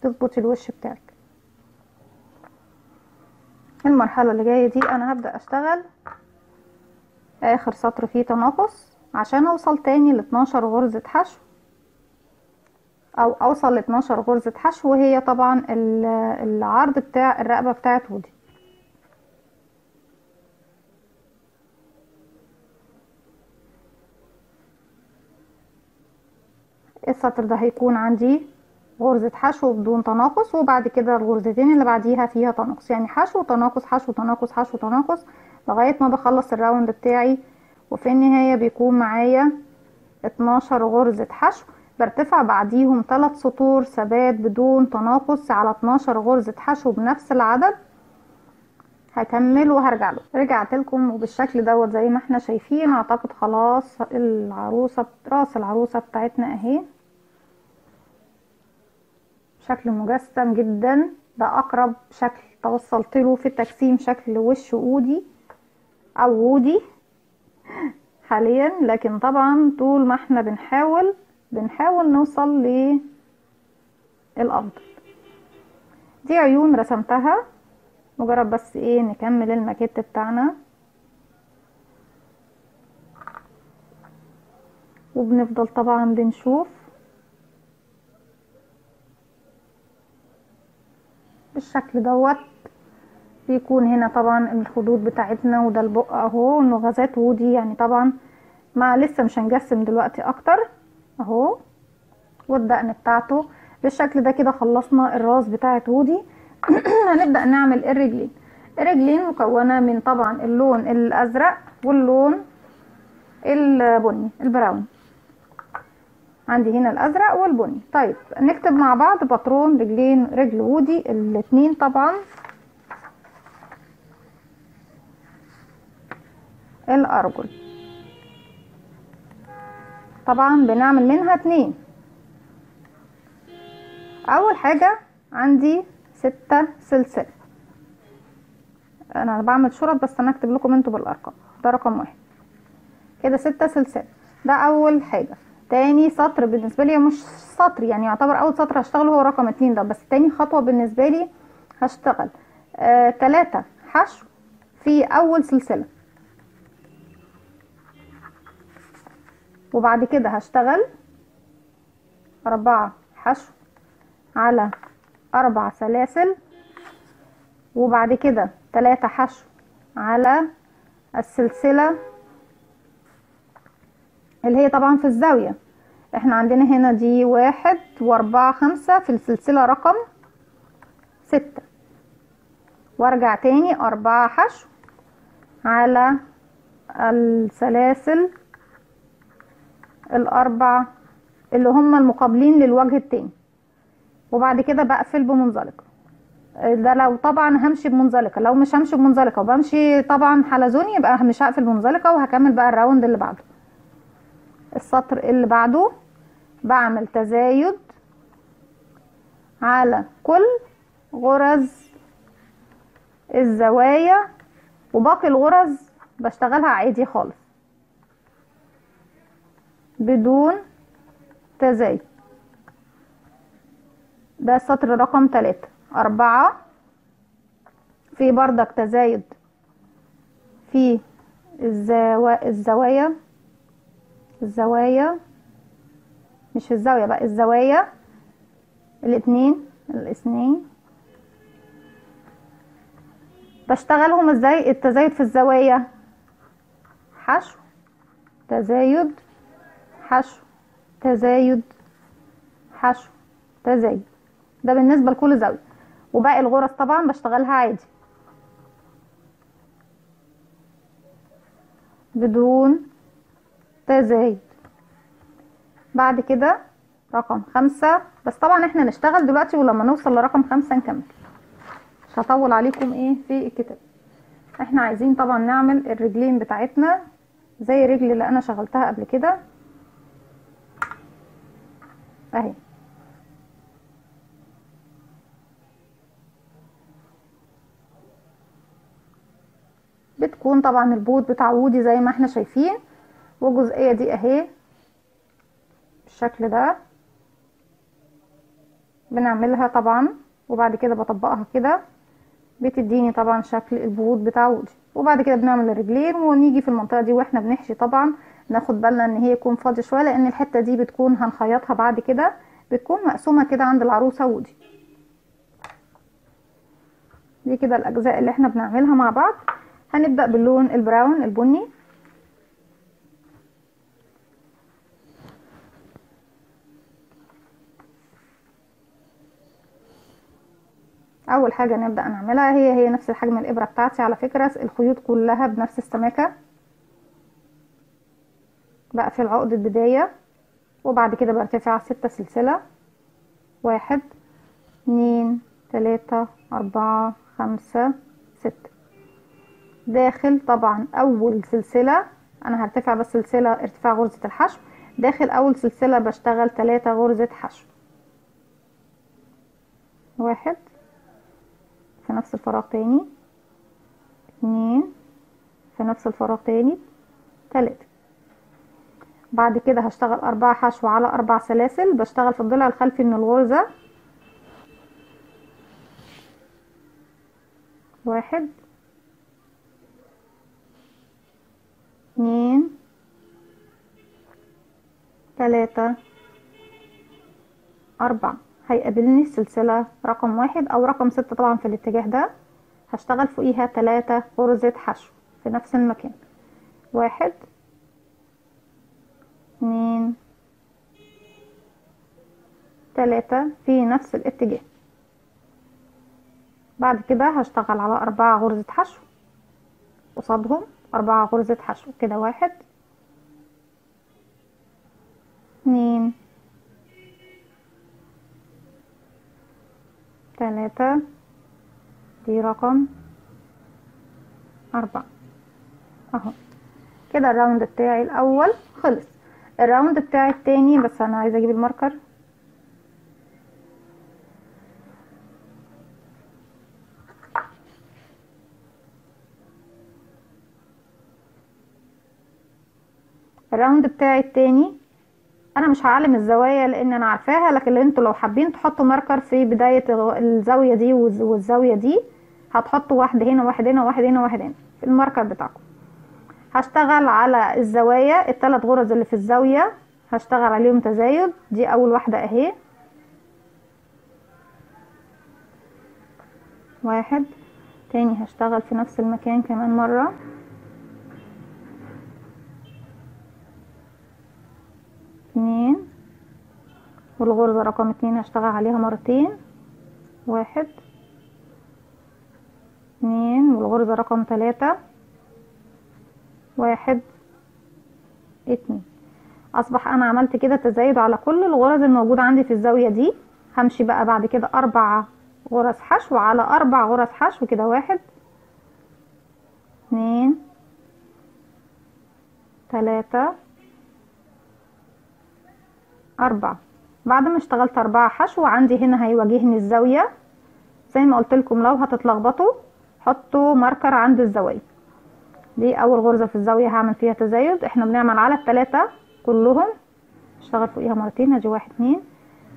تظبطي الوش بتاعك. المرحلة اللي جاية دي انا هبدأ اشتغل اخر سطر فيه تناقص عشان اوصل تاني ل 12 غرزة حشو، او اوصل ل 12 غرزة حشو، وهي طبعا العرض بتاع الرقبة بتاعت ودي. السطر ده هيكون عندي غرزة حشو بدون تناقص، وبعد كده الغرزتين اللي بعديها فيها تناقص، يعني حشو تناقص حشو تناقص حشو تناقص لغاية ما بخلص الراوند بتاعي. وفي النهاية بيكون معايا 12 غرزة حشو، برتفع بعديهم 3 سطور ثبات بدون تناقص على 12 غرزة حشو بنفس العدد. هكمل وهرجع له. رجعت لكم وبالشكل دوت زي ما احنا شايفين. اعتقد خلاص العروسة، راس العروسة بتاعتنا اهي شكل مجسم جدا. ده اقرب شكل توصلت له في التجسيم، شكل وش وودي او وودي حاليا، لكن طبعا طول ما احنا بنحاول نوصل للافضل. دي عيون رسمتها، مجرد بس ايه نكمل الماكيت بتاعنا. وبنفضل طبعا بنشوف بالشكل دوت. بيكون هنا طبعا الخدود بتاعتنا، وده البق اهو، النغزات وودي يعني طبعا ما لسه مش هنجسم دلوقتي اكتر اهو. والدقن بتاعته بالشكل ده. كده خلصنا الراس بتاعت وودي. هنبدأ نعمل الرجلين. الرجلين مكونة من طبعا اللون الازرق واللون البني البراون. عندي هنا الازرق والبني. طيب نكتب مع بعض باترون رجلين رجل وودي الاتنين طبعا. الارجل طبعا بنعمل منها 2. اول حاجة عندي 6 سلسلة. انا بعمل شرط بس انا اكتب لكم انتوا بالارقام. ده رقم 1 كده 6 سلسلة. ده اول حاجة. تاني سطر بالنسبة لي مش سطر يعني، يعتبر اول سطر هشتغله هو رقم 2 ده، بس تاني خطوة بالنسبة لي هشتغل 3 حشو في اول سلسلة، وبعد كده هشتغل 4 حشو على 4 سلاسل، وبعد كده 3 حشو على السلسلة اللي هي طبعا في الزاوية. احنا عندنا هنا دي 1 و4 5 في السلسلة رقم 6، وارجع تاني 4 حشو على السلاسل ال4 اللي هم المقابلين للوجه التاني، وبعد كده بقفل بمنزلقة. ده لو طبعا همشي بمنزلقة. لو مش همشي بمنزلقة وبمشي طبعا حلزوني يبقى مش هقفل بمنزلقة، وهكمل بقى الراوند اللي بعده. السطر اللي بعده بعمل تزايد على كل غرز الزوايا، وباقي الغرز بشتغلها عادي خالص بدون تزايد. ده السطر رقم 3. 4 في بردك تزايد في الزوايا مش في الزاوية بقى، الزوايا الاثنين بشتغلهم ازاي؟ التزايد في الزوايا حشو تزايد حشو تزايد حشو تزايد، ده بالنسبة لكل زاوية. وباقي الغرز طبعا بشتغلها عادي بدون تزايد. بعد كده رقم 5، بس طبعا احنا نشتغل دلوقتي ولما نوصل لرقم 5 نكمل، مش هطول عليكم ايه في الكتاب. احنا عايزين طبعا نعمل الرجلين بتاعتنا زي الرجل اللي انا شغلتها قبل كده اهي. بتكون طبعا البوت بتاع وودي زي ما احنا شايفين، والجزئية دي اهي بالشكل ده بنعملها طبعا، وبعد كده بطبقها كده بتديني طبعا شكل البوت بتاع وودي. وبعد كده بنعمل الرجلين، ونيجي في المنطقة دي واحنا بنحشي طبعا ناخد بالنا ان هي يكون فاضي شوية، لان الحتة دي بتكون هنخيطها بعد كده، بتكون مقسومة كده عند العروسة وودي. دي كده الاجزاء اللي احنا بنعملها مع بعض. هنبدأ باللون البراون البني. اول حاجة نبدأ نعملها هي نفس الحجم الابرة بتاعتي، على فكرة الخيوط كلها بنفس السماكة. بقفل عقدة بداية وبعد كده برتفع 6 سلسلة، 1 2 3 4 5 6. داخل طبعا اول سلسلة انا هرتفع بس سلسلة ارتفاع غرزة الحشو، داخل اول سلسلة بشتغل 3 غرزة حشو، 1 في نفس الفراغ تاني، 2 في نفس الفراغ تاني، 3. بعد كده هشتغل 4 حشو على 4 سلاسل، بشتغل في الضلع الخلفي من الغرزة، 1 2 3 4. هيقابلني السلسلة رقم 1 او رقم 6 طبعا في الاتجاه ده، هشتغل فوقيها 3 غرزة حشو في نفس المكان، 1 2 3 في نفس الاتجاه. بعد كده هشتغل على 4 غرزة حشو قصادهم، 4 غرزة حشو كده، 1 2 3. دي رقم 4 اهو. كده الراوند بتاعي الاول خلص. الراوند بتاعي التاني، بس انا عايزه اجيب الماركر. الراوند بتاعي التاني انا مش هعلم الزوايا لان انا عارفاها، لكن انتوا لو حابين تحطوا ماركر في بدايه الزاويه دي والزاويه دي، هتحطوا واحد هنا واحد هنا واحد هنا واحد هنا في الماركر بتاعكم. هشتغل على الزوايا ال3 غرز اللي في الزاويه، هشتغل عليهم تزايد. دي اول واحده اهي، 1. تاني هشتغل في نفس المكان كمان مره، 2. والغرزة رقم 2 هشتغل عليها مرتين، 1 2. والغرزة رقم 3 1 2. اصبح انا عملت كده تزايد على كل الغرز الموجودة عندي في الزاوية دي. همشي بقى بعد كده 4 غرز حشو على 4 غرز حشو كده، 1 2 3 4. بعد ما اشتغلت 4 حشو عندي هنا هيواجهني الزاوية. زي ما قلت لكم لو هتتلخبطوا حطوا ماركر عند الزوايا. دي اول غرزة في الزاوية هعمل فيها تزايد. احنا بنعمل على ال3 كلهم، اشتغل فوقيها مرتين، ادي 1 2.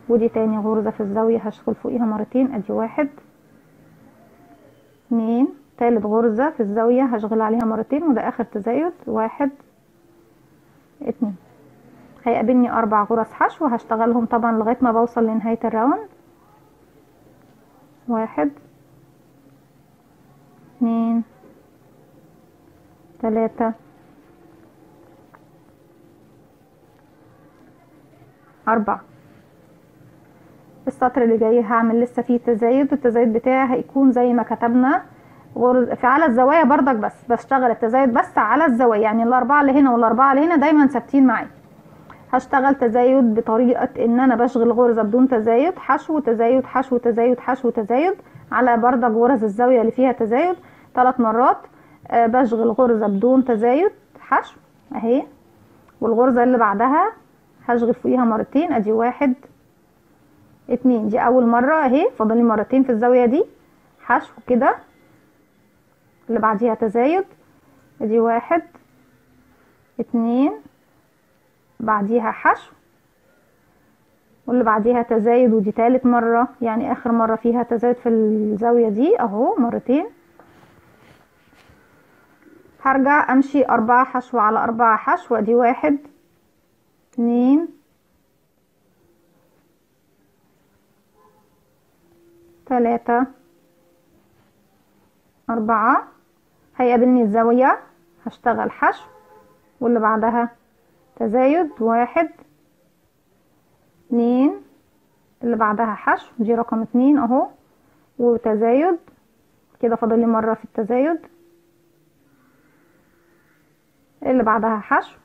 ودي تاني غرزة في الزاوية هشتغل فوقيها مرتين، ادي 1 2. تالت غرزة في الزاوية هشغل عليها مرتين، وده اخر تزايد، 1 2. هيقابلني 4 غرز حشو هشتغلهم طبعا لغاية ما بوصل لنهاية الراوند، 1 2 3 4. السطر اللي جاي هعمل لسه فيه تزايد، والتزايد بتاعي هيكون زي ما كتبنا غرز في على الزوايا بردك، بس بشتغل التزايد بس على الزوايا، يعني ال4 اللي هنا وال4 اللي هنا دايما ثابتين معايا. هشتغل تزايد بطريقة ان انا بشغل غرزة بدون تزايد، حشو تزايد حشو تزايد حشو تزايد على بردك غرز الزاوية اللي فيها تزايد 3 مرات. بشغل غرزة بدون تزايد حشو اهي، والغرزة اللي بعدها هشغل فوقيها مرتين، ادي 1 2. دي اول مرة اهي، فاضلي مرتين في الزاوية دي حشو كده، اللي بعديها تزايد، ادي 1 2. بعديها حشو، واللي بعديها تزايد، ودي تالت مرة يعني اخر مرة فيها تزايد في الزاوية دي اهو مرتين. هرجع امشي 4 حشو على 4 حشو، ادي 1 2 3 4. هيقابلني الزاوية هشتغل حشو، واللي بعدها تزايد، 1 2. اللي بعدها حشو، دي رقم 2 اهو، وتزايد كده، فاضل لي مرة في التزايد، اللي بعدها حشو،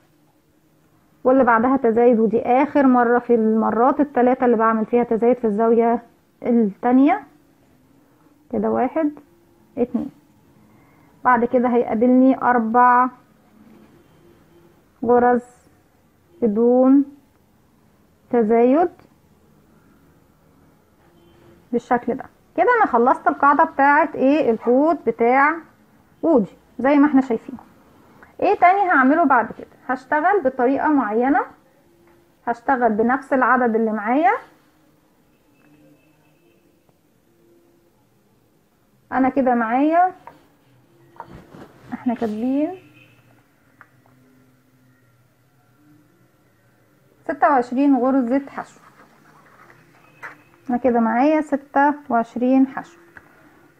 واللي بعدها تزايد، ودي اخر مرة في المرات الثلاثة اللي بعمل فيها تزايد في الزاوية التانية. كده 1 2. بعد كده هيقابلني 4 غرز بدون تزايد بالشكل ده. كده انا خلصت القاعدة بتاعت ايه الكود بتاع وودي زي ما احنا شايفين. ايه تاني هعمله بعد كده؟ هشتغل بطريقة معينة، هشتغل بنفس العدد اللي معايا. انا كده معايا، احنا كاتبين 26 غرزة حشو. انا كده معايا 26 حشو.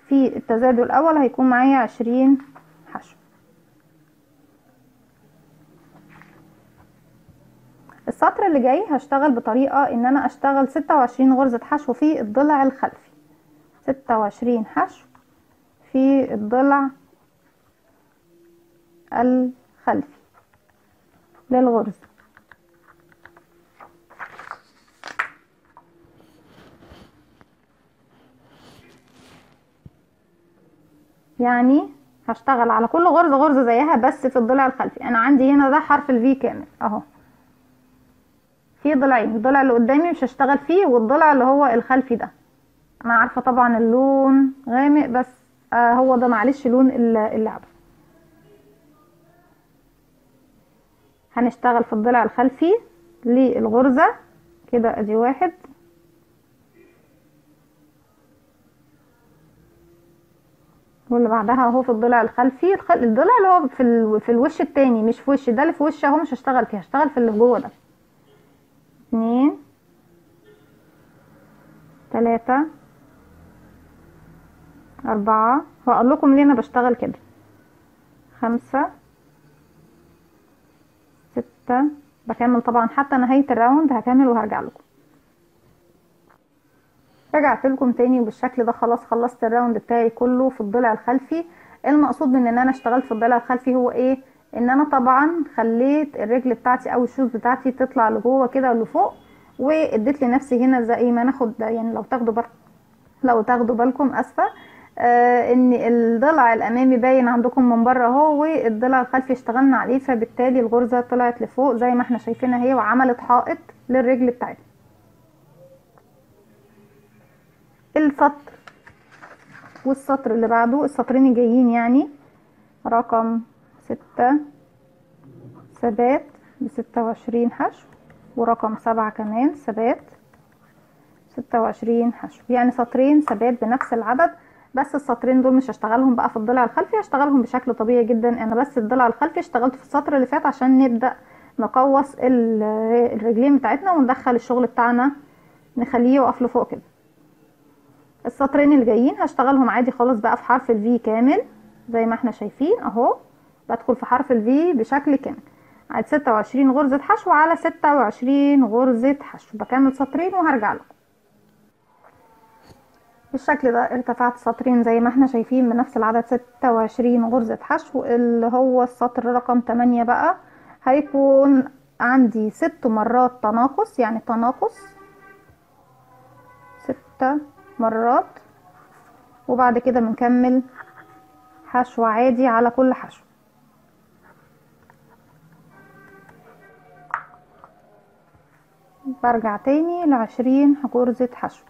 في التزايد الاول هيكون معايا 20 حشو. السطر اللي جاي هشتغل بطريقة ان انا اشتغل 26 غرزة حشو في الضلع الخلفي. 26 حشو في الضلع الخلفي للغرزة. يعني هشتغل على كل غرزة غرزة زيها بس في الضلع الخلفي. انا عندي هنا ده حرف الفي كامل اهو، في ضلعين، الضلع اللي قدامي مش هشتغل فيه، والضلع اللي هو الخلفي ده. انا عارفة طبعا اللون غامق بس هو ده معلش لون اللعبة. هنشتغل في الضلع الخلفي للغرزة كده، ادي 1 واللي بعدها اهو في الضلع الخلفي، الضلع اللي هو في الوش التاني، مش في وش ده، اللي في وش اهو مش هشتغل فيه، هشتغل في اللي جوه ده. 2 3 4. هقول لكم ليه انا بشتغل كده. 5 6. بكمل طبعا حتى نهاية الراوند، هكمل وهرجع لكم. رجعت لكم تاني وبالشكل ده خلاص خلصت الراوند بتاعي كله في الضلع الخلفي. المقصود من ان انا اشتغلت في الضلع الخلفي هو ايه؟ ان انا طبعا خليت الرجل بتاعتي او الشوز بتاعتي تطلع لجوه كده لفوق، واديت لنفسي هنا زي ما ناخد يعني لو تاخدوا بالكم اسفه ان الضلع الامامي باين عندكم من بره اهو، والضلع الخلفي اشتغلنا عليه، فبالتالي الغرزه طلعت لفوق زي ما احنا شايفينها اهي، وعملت حائط للرجل بتاعتنا. السطر والسطر اللي بعده، السطرين الجايين يعني رقم 6 ثبات ب26 حشو، ورقم 7 كمان ثبات 26 حشو، يعني سطرين ثبات بنفس العدد. بس السطرين دول مش هشتغلهم بقى في الضلع الخلفي، هشتغلهم بشكل طبيعي جدا. انا بس الضلع الخلفي اشتغلت في السطر اللي فات عشان نبدأ نقوس الرجلين بتاعتنا وندخل الشغل بتاعنا نخليه يقف لفوق كده. السطرين اللي جايين هشتغلهم عادي خالص بقى في حرف الفي كامل زي ما احنا شايفين اهو، بدخل في حرف الفي بشكل كامل. عاد 26 غرزة حشو على 26 غرزة حشو، بكمل سطرين وهرجع لكم. بالشكل ده ارتفعت سطرين زي ما احنا شايفين بنفس العدد 26 غرزة حشو. اللي هو السطر رقم 8 بقى هيكون عندي 6 مرات تناقص، يعني تناقص 6 مرات، وبعد كده بنكمل حشو عادي على كل حشو. برجع تاني ل20 غرزة حشو.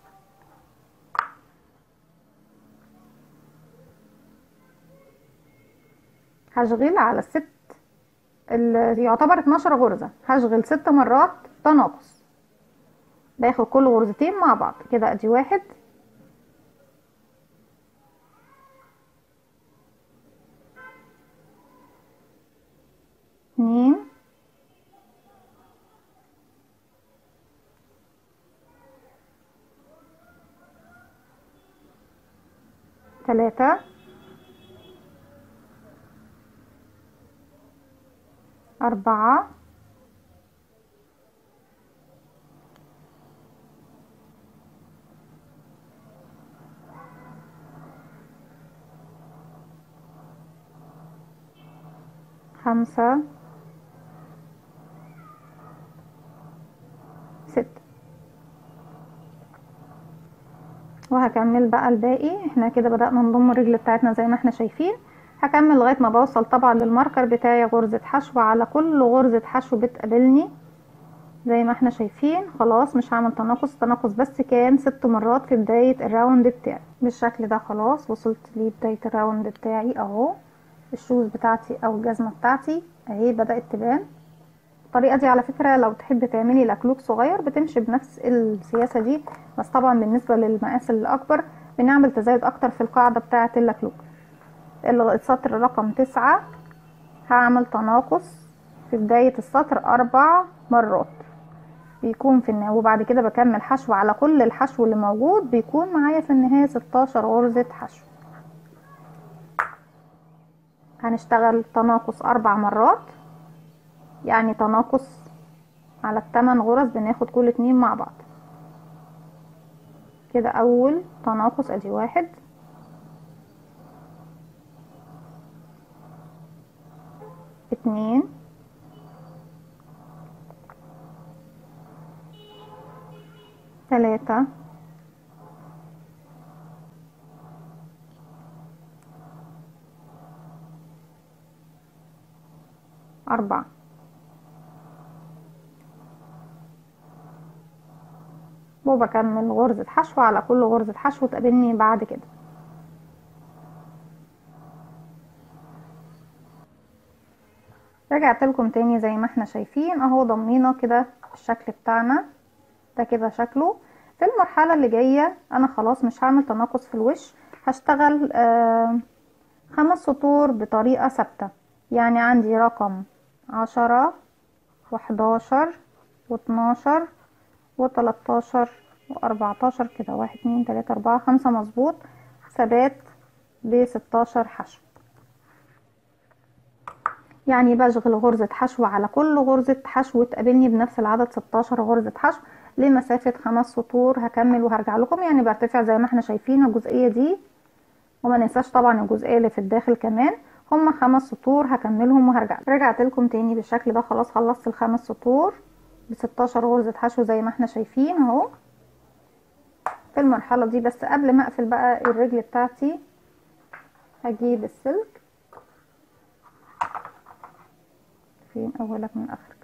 هشغل على اللي يعتبر 12 غرزة، هشغل 6 مرات تناقص، باخد كل غرزتين مع بعض كده، ادي 1 2 3 4 5 5 6. وهكمل بقى الباقي. احنا كده بدأنا نضم الرجل بتاعتنا زي ما احنا شايفين. هكمل لغاية ما بوصل طبعا للماركر بتاعي غرزة حشو على كل غرزة حشو بتقابلني زي ما احنا شايفين. خلاص مش هعمل تناقص بس كان 6 مرات في بداية الراوند بتاعي بالشكل ده. خلاص وصلت لبداية الراوند بتاعي اهو. الشوز بتاعتي او الجزمة بتاعتي اهي بدأت تبان. الطريقة دي على فكرة لو تحب تعملي لكلوك صغير بتمشي بنفس السياسة دي، بس طبعا بالنسبة للمقاس الأكبر بنعمل تزايد أكتر في القاعدة بتاعة اللكلوك. السطر رقم 9 هعمل تناقص في بداية السطر 4 مرات بيكون في النهاية، وبعد كده بكمل حشو على كل الحشو اللي موجود بيكون معايا في النهاية 16 غرزة حشو. هنشتغل تناقص 4 مرات، يعني تناقص على ال8 غرز بناخد كل 2 مع بعض كده. اول تناقص ادي 1 2 3 4. وبكمل غرزة حشو على كل غرزة حشو تقابلني بعد كده. رجعت لكم تاني زي ما احنا شايفين اهو ضمينا كده الشكل بتاعنا ده كده شكله. في المرحلة اللي جاية انا خلاص مش هعمل تناقص في الوش، هشتغل 5 سطور بطريقة ثابتة. يعني عندي رقم 10 و11 و12 و13 و14 كده 1 2 3 4 5 مظبوط، ثبات ب16 حشو. يعني بشغل غرزة حشو على كل غرزة حشو تقابلني بنفس العدد 16 غرزة حشو لمسافة 5 سطور. هكمل وهرجع لكم. يعني برتفع زي ما احنا شايفين الجزئية دي، وما ننساش طبعا الجزئية اللي في الداخل كمان. هما 5 سطور هكملهم وهرجع. رجعت لكم تاني بالشكل ده. خلاص خلصت ال5 سطور ب16 غرزة حشو زي ما احنا شايفين اهو في المرحلة دي. بس قبل ما اقفل بقى الرجل بتاعتي هجيب السلك فين اولك من اخرك.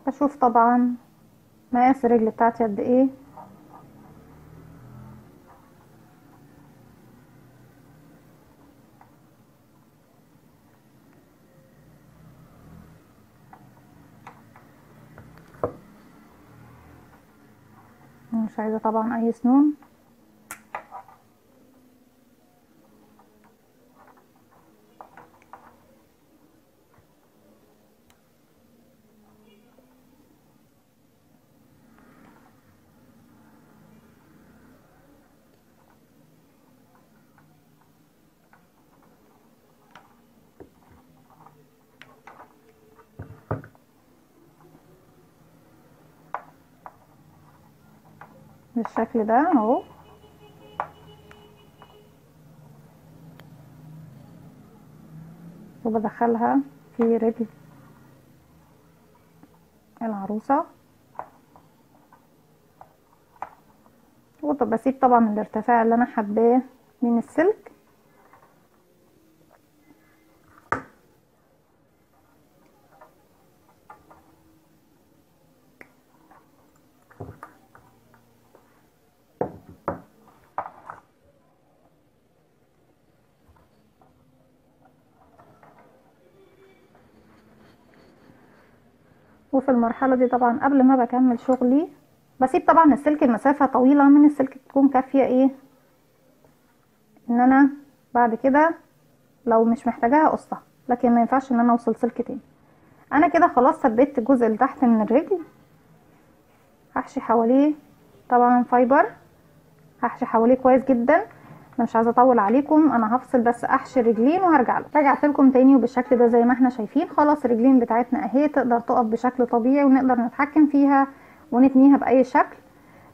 بشوف طبعا مقاس الرجل بتاعتي قد ايه. مش عايزة طبعا اي سنون. بالشكل ده اهو. وبدخلها في رجل العروسة وبسيب طبعا الارتفاع اللي انا حباه من السلك. وفي المرحلة دي طبعا قبل ما بكمل شغلي بسيب طبعا السلك المسافة طويلة من السلك تكون كافية ايه ان انا بعد كده لو مش محتاجاها اقصها، لكن ما ينفعش ان انا اوصل سلك تاني. انا كده خلاص ثبت الجزء اللي تحت من الرجل. هحشي حواليه طبعا فايبر، هحشي حواليه كويس جدا انا مش عايزه اطول عليكم، انا هفصل بس احشي الرجلين وهرجع له. رجعت لكم تاني وبالشكل ده زي ما احنا شايفين. خلاص الرجلين بتاعتنا اهي تقدر تقف بشكل طبيعي ونقدر نتحكم فيها ونتنيها باي شكل.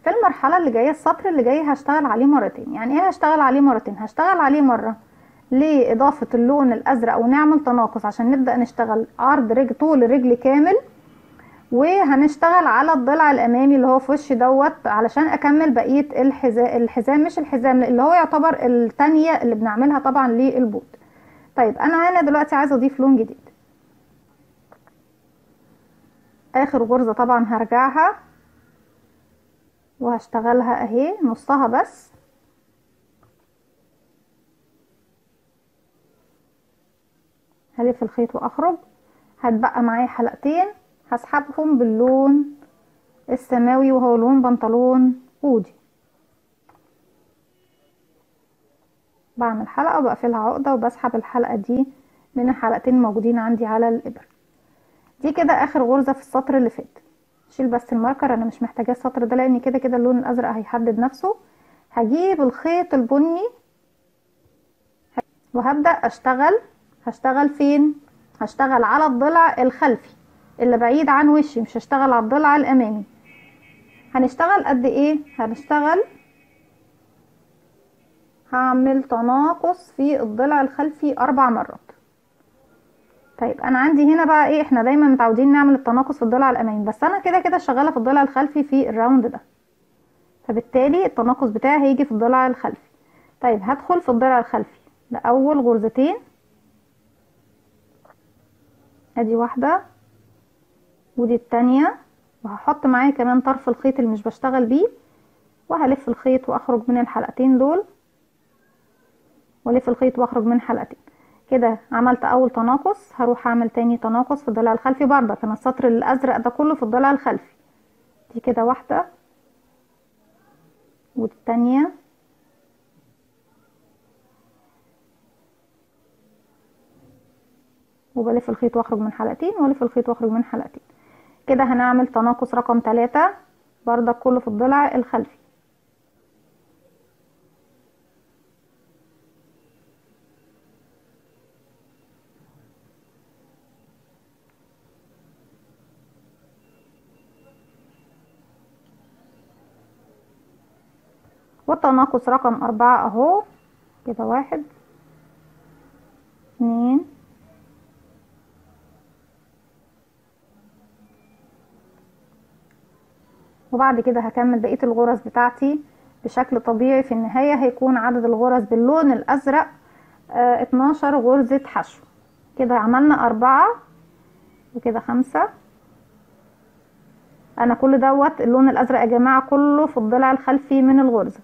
في المرحله اللي جايه، السطر اللي جاي هشتغل عليه مرتين. يعني ايه هشتغل عليه مرتين؟ هشتغل عليه مره لاضافه اللون الازرق ونعمل تناقص عشان نبدا نشتغل عرض رجل، طول الرجل كامل، وهنشتغل على الضلع الامامي اللي هو في وش دوت علشان اكمل بقيه الحزام مش الحزام اللي هو يعتبر التانية اللي بنعملها طبعا للبوت. طيب انا هنا دلوقتي عايزه اضيف لون جديد. اخر غرزه طبعا هرجعها وهشتغلها اهي نصها بس، هلف الخيط واخرج. هتبقى معايا حلقتين هسحبهم باللون السماوي وهو لون بنطلون اودي. بعمل حلقة وبقفلها عقدة وبسحب الحلقة دي من الحلقتين الموجودين عندي على الابر. دي كده اخر غرزة في السطر اللي فات. شيل بس الماركر، انا مش محتاجاه السطر ده لان كده كده اللون الازرق هيحدد نفسه. هجيب الخيط البني وهبدأ هشتغل فين؟ هشتغل على الضلع الخلفي اللي بعيد عن وشي، مش هشتغل على الضلع الامامي. هنشتغل قد ايه؟ هعمل تناقص في الضلع الخلفي 4 مرات. طيب انا عندي هنا بقى ايه، احنا دايما متعودين نعمل التناقص في الضلع الامامي، بس انا كده كده شغاله في الضلع الخلفي في الراوند ده، فبالتالي التناقص بتاعي هيجي في الضلع الخلفي. طيب هدخل في الضلع الخلفي لاول غرزتين، ادي واحده ودي التانية، وهحط معايا كمان طرف الخيط اللي مش بشتغل بيه، وهلف الخيط واخرج من الحلقتين دول، والف الخيط واخرج من حلقتين. كده عملت اول تناقص. هروح اعمل تاني تناقص في الضلع الخلفي برضه، كان السطر الازرق ده كله في الضلع الخلفي. دي كده واحده والتانية، وبلف الخيط واخرج من حلقتين والف الخيط واخرج من حلقتين. كده هنعمل تناقص رقم 3 برضه كله في الضلع الخلفي. والتناقص رقم 4 اهو كده، 1 2 وبعد كده هكمل بقية الغرز بتاعتي بشكل طبيعي. في النهاية هيكون عدد الغرز باللون الازرق 12 غرزة حشو. كده عملنا 4 وكده 5. انا كل دوت اللون الازرق يا جماعة كله في الضلع الخلفي من الغرزة.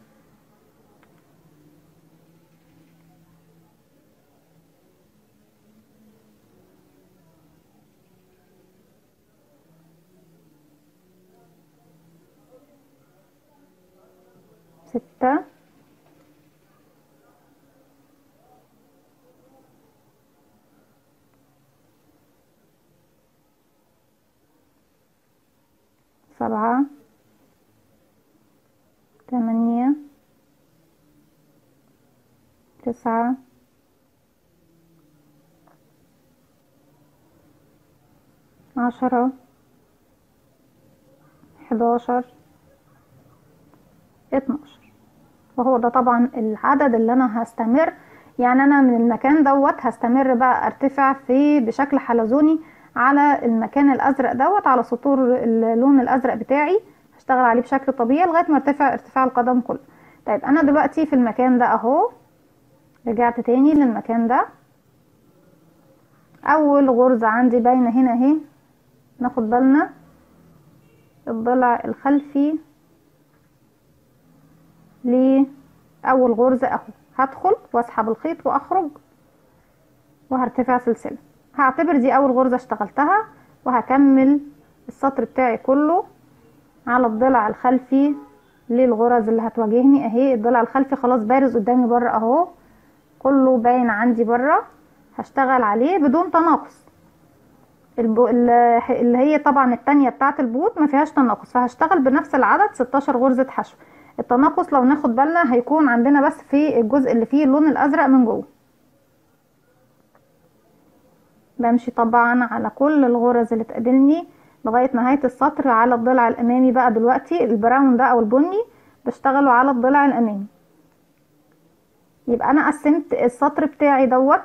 ستة 7 8 9 10 11 12. وهو ده طبعا العدد اللي انا هستمر، يعني انا من المكان دوت هستمر بقى ارتفع فيه بشكل حلزوني على المكان الازرق دوت، على سطور اللون الازرق بتاعي هشتغل عليه بشكل طبيعي لغايه ما ارتفع ارتفاع القدم كله. طيب انا دلوقتي في المكان ده اهو، رجعت تاني للمكان ده. اول غرزه عندي باينه هنا اهي، ناخد بالنا الضلع الخلفي لأول غرزة اهو. هدخل واسحب الخيط واخرج وهرتفع سلسلة. هعتبر دي اول غرزة اشتغلتها، وهكمل السطر بتاعي كله على الضلع الخلفي للغرز اللي هتواجهني اهي. الضلع الخلفي خلاص بارز قدامي بره اهو، كله باين عندي بره. هشتغل عليه بدون تناقص. اللي هي طبعا التانية بتاعت البوت ما فيهاش تناقص، فهشتغل بنفس العدد 16 غرزة حشو. التناقص لو ناخد بالنا هيكون عندنا بس في الجزء اللي فيه اللون الازرق من جوه. بمشي طبعا على كل الغرز اللي تقابلني لغاية نهاية السطر على الضلع الامامي. بقى دلوقتي البراون ده او البني بشتغله على الضلع الامامي. يبقى انا قسمت السطر بتاعي دوت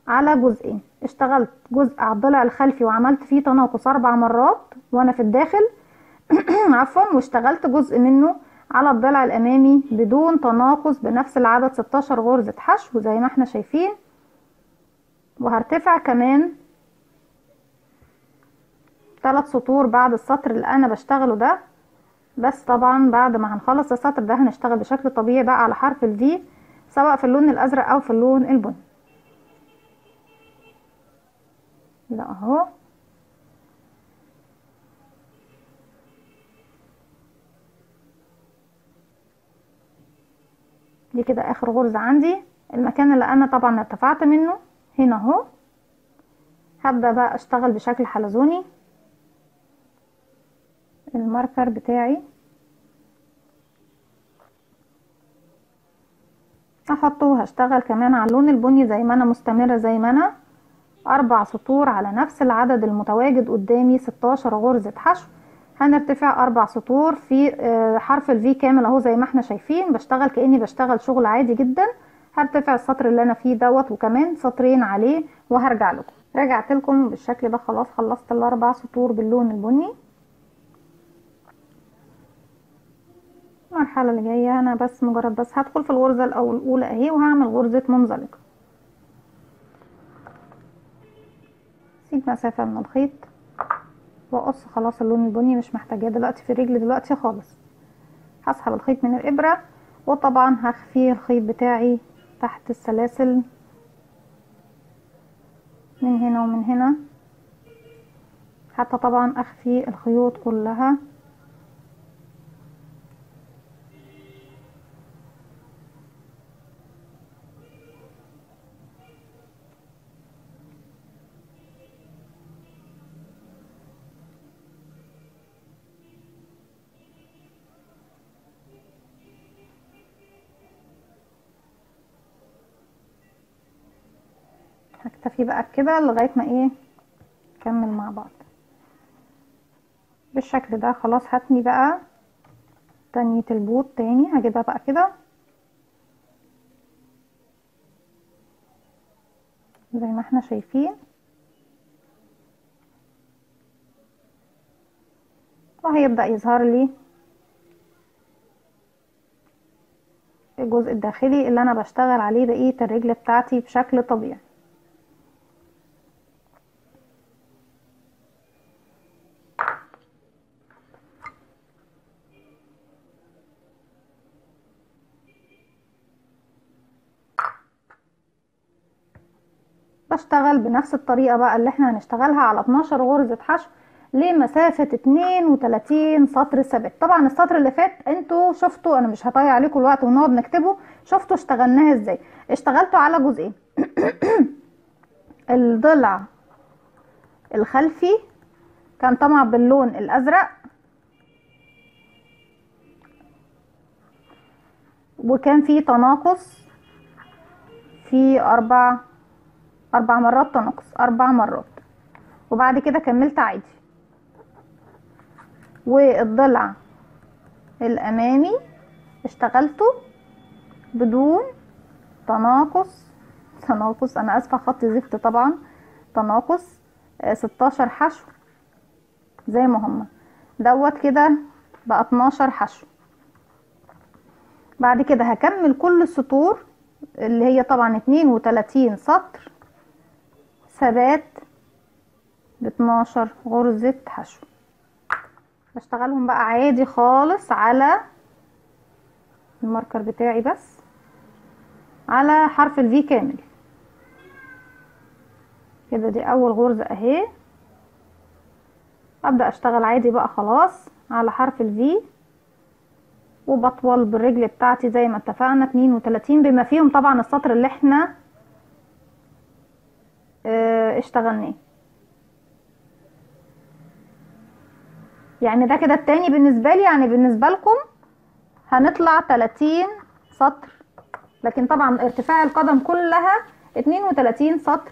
على جزئين، اشتغلت جزء على الضلع الخلفي وعملت فيه تناقص 4 مرات وانا في الداخل عفوا، واشتغلت جزء منه على الضلع الامامي بدون تناقص بنفس العدد 16 غرزة حشو زي ما احنا شايفين. وهرتفع كمان 3 سطور بعد السطر اللي انا بشتغله ده. بس طبعا بعد ما هنخلص السطر ده هنشتغل بشكل طبيعي بقى على حرف الفي، سواء في اللون الازرق او في اللون البني. ده اهو. دي كده اخر غرزة عندي. المكان اللي انا طبعا ارتفعت منه هنا اهو. هبدأ بقى اشتغل بشكل حلزوني. الماركر بتاعي احطه وهشتغل كمان على اللون البني زي ما انا مستمرة زي ما انا 4 سطور على نفس العدد المتواجد قدامي 16 غرزة حشو. هنرتفع 4 سطور في حرف الفي كامل اهو زي ما احنا شايفين. بشتغل كأني بشتغل شغل عادي جدا. هرتفع السطر اللي انا فيه دوت وكمان سطرين عليه وهرجع لكم. رجعت لكم بالشكل ده. خلاص خلصت ال4 سطور باللون البني. المرحلة اللي جاية انا بس مجرد بس هدخل في الغرزة الاولى اهي وهعمل غرزة منزلقة. سيب مسافة من الخيط واقص. خلاص اللون البني مش محتاجاه دلوقتي في الرجل دلوقتي خالص. هسحب الخيط من الابرة وطبعا هخفي الخيط بتاعي تحت السلاسل من هنا ومن هنا، حتى طبعا اخفي الخيوط كلها. هكتفي بقى بكده لغاية ما ايه نكمل مع بعض بالشكل ده. خلاص هتني بقى تانية البوت تاني. هجيبها بقى كده زي ما احنا شايفين، وهيبدأ يظهر لي الجزء الداخلي اللي انا بشتغل عليه بقية الرجل بتاعتي بشكل طبيعي. بشتغل بنفس الطريقة بقى اللي احنا هنشتغلها على 12 غرزة حشو لمسافة 32 سطر ثابت. طبعا السطر اللي فات انتوا شفتوا، انا مش هضيع عليكم الوقت ونقعد نكتبه، شفتوا اشتغلناها ازاي. اشتغلتوا على جزئين الضلع الخلفي كان طبعا باللون الازرق، وكان فيه تناقص في اربع مرات، تناقص 4 مرات، وبعد كده كملت عادي. والضلع الامامي اشتغلته بدون تناقص انا اسفه خط زفت طبعا، تناقص 16 حشو زي ما هما دوت كده بقى 12 حشو. بعد كده هكمل كل السطور اللي هي طبعا 32 سطر ثبات ب 12 غرزة حشو. بشتغلهم بقى عادي خالص على الماركر بتاعي بس على حرف الفي كامل كده. دي اول غرزة اهي. ابدأ اشتغل عادي بقى خلاص على حرف الفي، وبطول بالرجل بتاعتي زي ما اتفقنا 32 بما فيهم طبعا السطر اللي احنا اشتغلناه. يعني ده كده التاني بالنسبة لي، يعني بالنسبة لكم هنطلع 30 سطر، لكن طبعا ارتفاع القدم كلها 32 سطر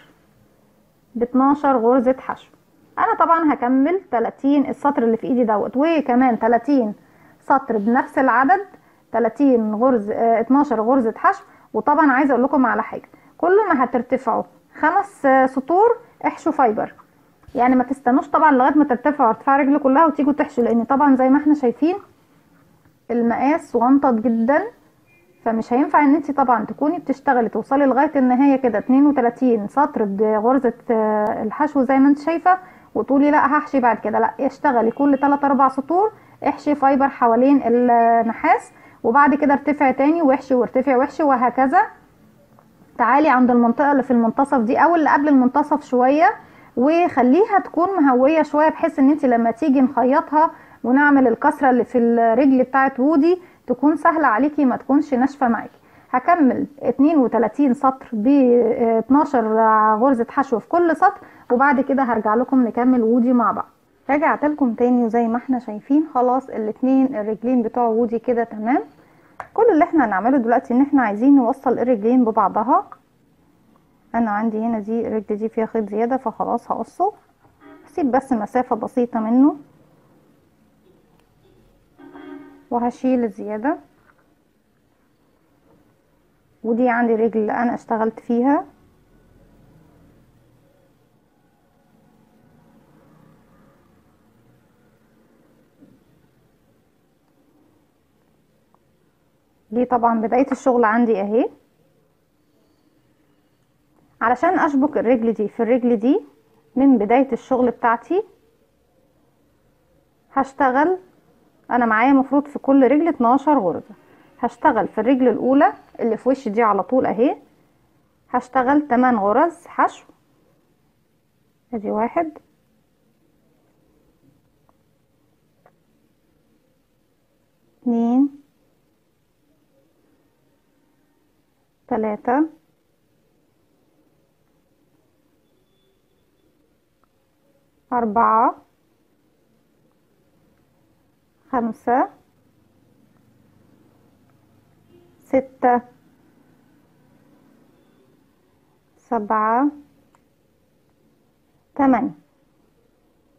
ب 12 غرزة حشو. انا طبعا هكمل 30 السطر اللي في ايدي دوت، وكمان 30 سطر بنفس العدد، 30 غرز 12 غرزة حشو. وطبعا عايزه اقول لكم على حاجه، كل ما هترتفعوا 5 سطور احشوا فايبر، يعني ما تستنوش طبعا لغايه ما ترتفعوا ارتفاع رجل كلها وتيجوا تحشوا، لان طبعا زي ما احنا شايفين المقاس صغنطط جدا، فمش هينفع ان انت طبعا تكوني بتشتغلي توصلي لغايه النهايه كده 32 سطر بغرزه الحشو زي ما انت شايفه وتقولي لا هحشي بعد كده. لا، اشتغلي كل 3 4 سطور احشي فايبر حوالين النحاس، وبعد كده ارتفعي تاني واحشي وارتفعي واحشي وهكذا. تعالي عند المنطقه اللي في المنتصف دي او اللي قبل المنتصف شويه، وخليها تكون مهويه شويه، بحيث ان انت لما تيجي نخيطها ونعمل الكسره اللي في الرجل بتاعت وودي تكون سهله عليكي، ما تكونش ناشفه معاكي. هكمل 32 سطر ب 12 غرزه حشو في كل سطر، وبعد كده هرجع لكم نكمل وودي مع بعض. رجعت لكم تاني، وزي ما احنا شايفين خلاص الاتنين الرجلين بتوع وودي كده تمام. كل اللي احنا هنعمله دلوقتي ان احنا عايزين نوصل الرجلين ببعضها. انا عندي هنا دي الرجل دي فيها خيط زياده، فخلاص هقصه، هسيب بس مسافه بسيطه منه وهشيل الزياده. ودي عندي الرجل اللي انا اشتغلت فيها، دي طبعا بدايه الشغل عندي اهي. علشان اشبك الرجل دي في الرجل دي من بدايه الشغل بتاعتي هشتغل، انا معايا مفروض في كل رجل 12 غرزه. هشتغل في الرجل الاولى اللي في وش دي على طول اهي، هشتغل 8 غرز حشو. ادي 1 2 3 4 5 6 7 8.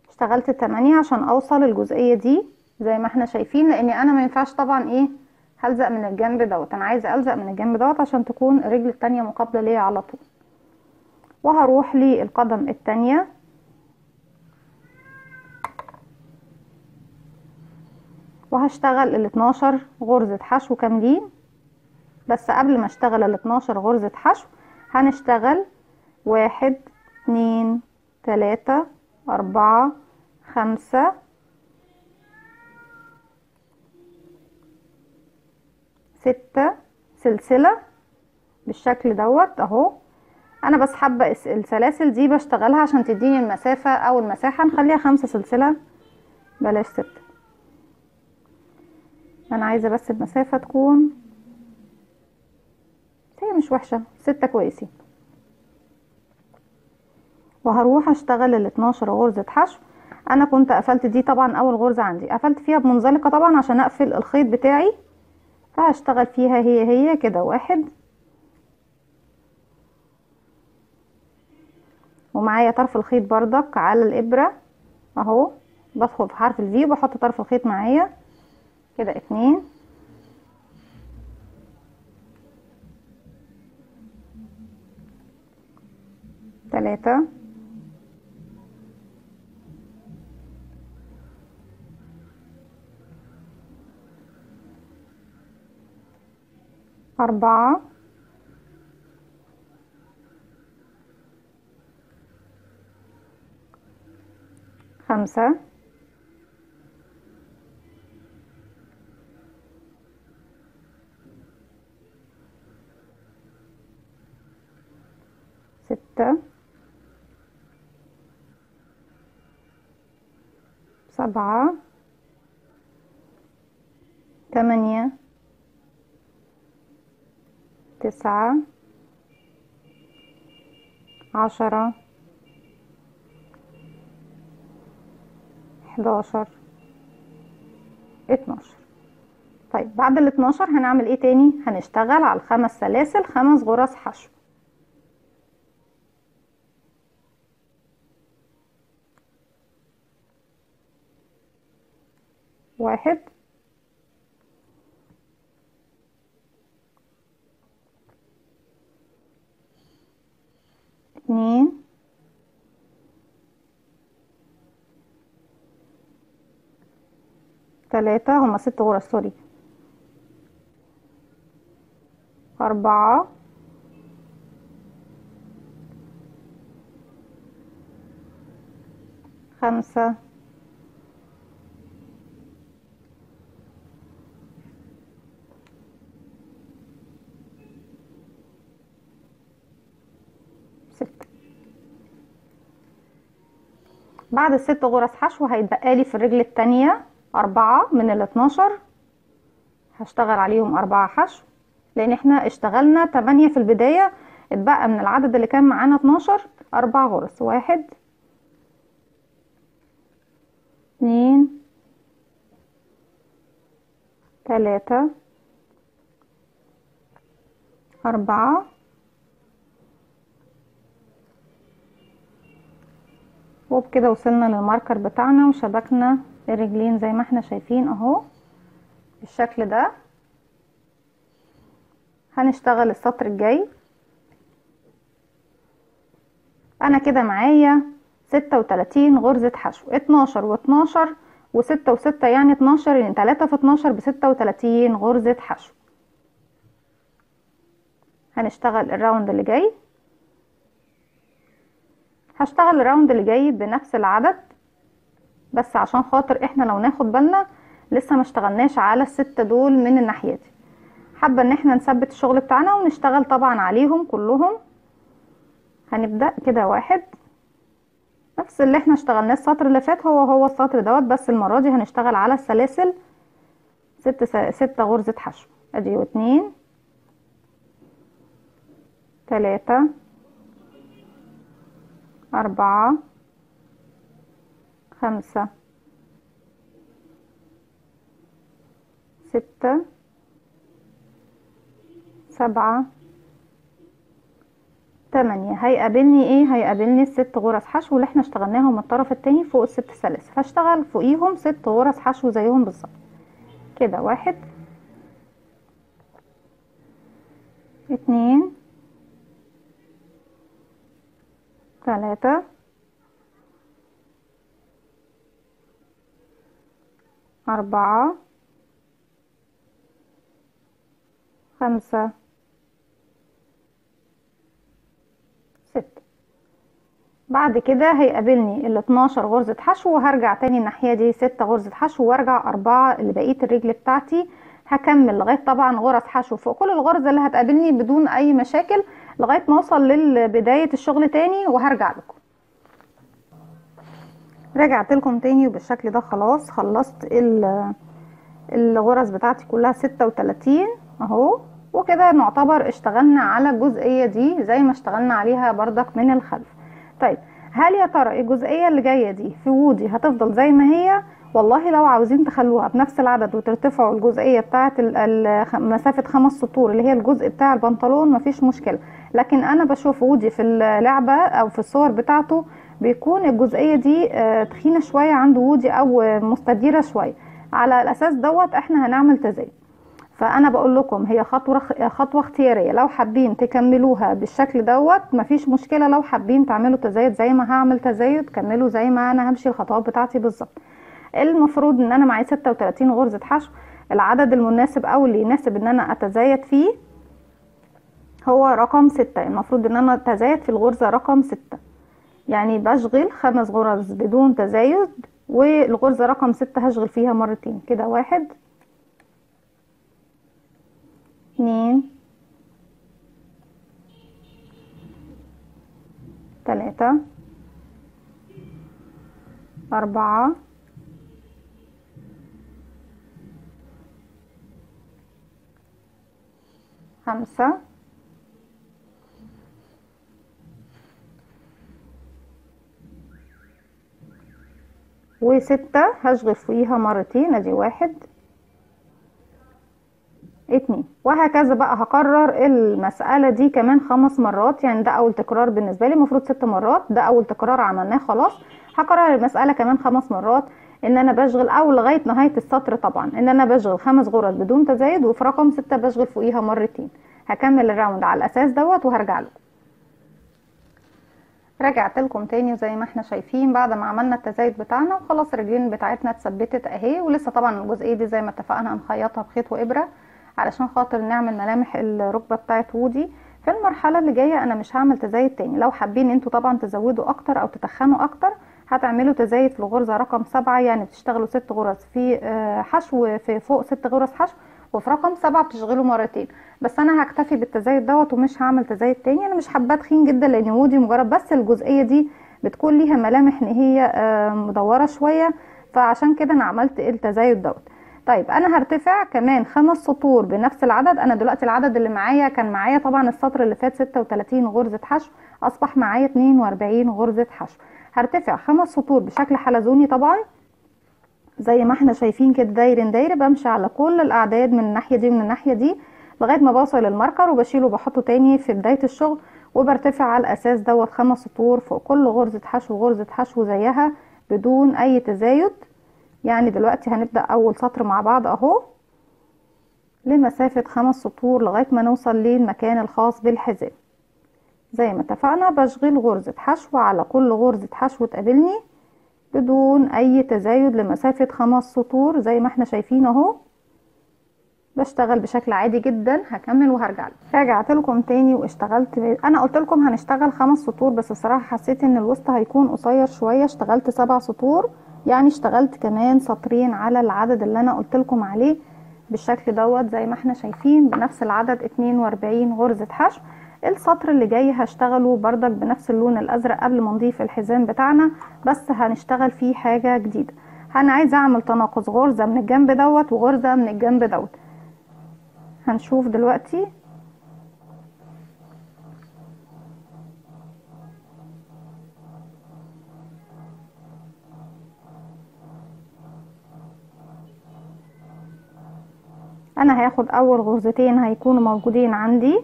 اشتغلت 8 عشان اوصل الجزئية دي زي ما احنا شايفين، لاني انا ما ينفعش طبعا ايه هلزق من الجنب دوت، انا عايزة الزق من الجنب دوت عشان تكون الرجل التانية مقابلة ليا على طول. وهروح للقدم التانية وهشتغل ال 12 غرزة حشو كاملين. بس قبل ما اشتغل ال 12 غرزة حشو هنشتغل 1 2 3 4 5 6 سلسلة بالشكل دوت اهو. انا بس حابة السلاسل دي بشتغلها عشان تديني المسافة او المساحة، نخليها 5 سلسلة بلاش 6. انا عايزة بس المسافة تكون هي مش وحشة، 6 كويسين. وهروح اشتغل ال 12 غرزة حشو. انا كنت قفلت دي طبعا اول غرزة عندي قفلت فيها بمنزلقة طبعا عشان اقفل الخيط بتاعي، فهشتغل فيها هي كده 1 ومعايا طرف الخيط بردك على الابرة اهو، بدخل في حرف الفي وبحط طرف الخيط معايا كده 2 3 4 5 6 7 8 9 10 11 12. طيب بعد ال 12 هنعمل ايه تاني؟ هنشتغل على الخمس سلاسل 5 غرز حشو. واحد، اتنين، تلاتة، هما 6 غرز سوري، 4، 5، 6. بعد ال6 غرز حشو هيتبقى لي في الرجل التانية 4 من ال 12، هشتغل عليهم 4 حشو لان احنا اشتغلنا 8 في البداية، اتبقى من العدد اللي كان معانا 12 4 غرز. 1، 2، 3، 4، وبكده وصلنا للماركر بتاعنا وشبكنا الرجلين زي ما احنا شايفين اهو بالشكل ده. هنشتغل السطر الجاي. انا كده معايا 36 غرزة حشو، 12 و12 و6 و6 يعني 12، يعني 3 في 12 ب36 غرزة حشو. هنشتغل الراوند اللي جاي. هشتغل الراوند اللي جاي بنفس العدد، بس عشان خاطر احنا لو ناخد بالنا لسه ما اشتغلناش على ال6 دول من الناحية دي، حابة ان احنا نثبت الشغل بتاعنا ونشتغل طبعا عليهم كلهم. هنبدأ كده 1، نفس اللي احنا اشتغلناه السطر اللي فات هو السطر دوت، بس المرة دي هنشتغل على السلاسل 6 غرزة حشو. ادي 2، 3، 4، 5، 6، 7، 8. هيقابلني ايه؟ هيقابلني ال6 غرز حشو اللي احنا اشتغلناهم الطرف التاني فوق ال6 سلاسل، هشتغل فوقيهم 6 غرز حشو زيهم بالظبط كده. 1، 2، 3، 4، 5، 6. بعد كده هيقابلني ال 12 غرزة حشو وهرجع تاني الناحية دي 6 غرزة حشو وارجع 4 اللي بقية الرجل بتاعتي. هكمل لغاية طبعا غرز حشو فوق كل الغرز اللي هتقابلني بدون اي مشاكل لغاية ما اوصل لبداية الشغل تاني وهرجع لكم. رجعت لكم تاني وبالشكل ده خلاص خلصت الغرز بتاعتي كلها 36 اهو، وكده نعتبر اشتغلنا على الجزئية دي زي ما اشتغلنا عليها بردك من الخلف. طيب هل يا ترى الجزئية اللي جاية دي في وودي هتفضل زي ما هي؟ والله لو عاوزين تخلوها بنفس العدد وترتفعوا الجزئية بتاعة مسافة 5 سطور اللي هي الجزء بتاع البنطلون مفيش مشكلة، لكن انا بشوف وودي في اللعبة او في الصور بتاعته بيكون الجزئية دي تخينة شوية عند وودي او مستديرة شوية، على الاساس دوت احنا هنعمل تزايد. فانا بقول لكم هي خطوه اختياريه، لو حابين تكملوها بالشكل دوت مفيش مشكله، لو حابين تعملوا تزايد زي ما هعمل تزايد كملوا زي ما انا همشي الخطوات بتاعتي بالظبط. المفروض ان انا معايا 36 غرزه حشو، العدد المناسب او اللي يناسب ان انا اتزايد فيه هو رقم 6. المفروض ان انا اتزايد في الغرزه رقم 6، يعني بشغل 5 غرز بدون تزايد، والغرزه رقم 6 هشغل فيها مرتين كده. 1، 2، 3، 4، 5، 6 هشغل فيها مرتين. ادي 1، وهكذا بقى هكرر المسألة دي كمان 5 مرات. يعني ده اول تكرار بالنسبة لي، المفروض 6 مرات، ده اول تكرار عملناه خلاص. هكرر المسألة كمان 5 مرات، ان انا بشغل او لغاية نهاية السطر طبعا ان انا بشغل 5 غرز بدون تزايد، وفي رقم 6 بشغل فوقيها مرتين. هكمل الراوند على الاساس دوت وهرجع لكم. رجعت لكم تاني زي ما احنا شايفين بعد ما عملنا التزايد بتاعنا وخلاص الرجلين بتاعتنا اتثبتت اهي. ولسه طبعا الجزئيه دي زي ما اتفقنا هنخيطها بخيط وابره علشان خاطر نعمل ملامح الركبه بتاعت وودي. في المرحله اللي جايه انا مش هعمل تزايد تاني. لو حابين انتوا طبعا تزودوا اكتر او تتخنوا اكتر هتعملوا تزايد في الغرزه رقم 7، يعني بتشتغلوا 6 غرز في حشو، في فوق 6 غرز حشو، وفي رقم 7 بتشغلوا مرتين. بس انا هكتفي بالتزايد دوت ومش هعمل تزايد تاني. انا مش حابه تخين جدا لان وودي مجرد بس الجزئيه دي بتكون ليها ملامح ان هي مدوره شويه، فعشان كده انا عملت التزايد دوت. طيب انا هرتفع كمان 5 سطور بنفس العدد. انا دلوقتي العدد اللي معايا كان معايا طبعا السطر اللي فات 36 غرزه حشو، اصبح معايا 42 غرزه حشو. هرتفع 5 سطور بشكل حلزوني طبعا زي ما احنا شايفين كده، داير داير، بمشي على كل الاعداد من الناحيه دي ومن الناحيه دي لغايه ما بوصل للماركر وبشيله وبحطه تاني في بدايه الشغل، وبرتفع على الاساس دوت 5 سطور فوق كل غرزه حشو غرزه حشو زيها بدون اي تزايد. يعني دلوقتي هنبدا اول سطر مع بعض اهو لمسافه 5 سطور لغايه ما نوصل للمكان الخاص بالحزام. زي ما اتفقنا بشغل غرزه حشو على كل غرزه حشو تقابلني بدون اي تزايد لمسافة 5 سطور زي ما احنا شايفين اهو. بشتغل بشكل عادي جدا. هكمل وهرجع لكم. رجعت لكم تاني واشتغلت. انا قلت لكم هنشتغل 5 سطور بس الصراحة حسيت ان الوسط هيكون قصير شوية، اشتغلت 7 سطور، يعني اشتغلت كمان سطرين على العدد اللي انا قلت لكم عليه بالشكل دوت زي ما احنا شايفين بنفس العدد 42 غرزة حشو. السطر اللي جاي هشتغله بردك بنفس اللون الازرق قبل ما نضيف الحزام بتاعنا، بس هنشتغل فيه حاجة جديدة. انا عايزة اعمل تناقص غرزة من الجنب دوت وغرزة من الجنب دوت. هنشوف دلوقتي. انا هاخد اول غرزتين هيكونوا موجودين عندي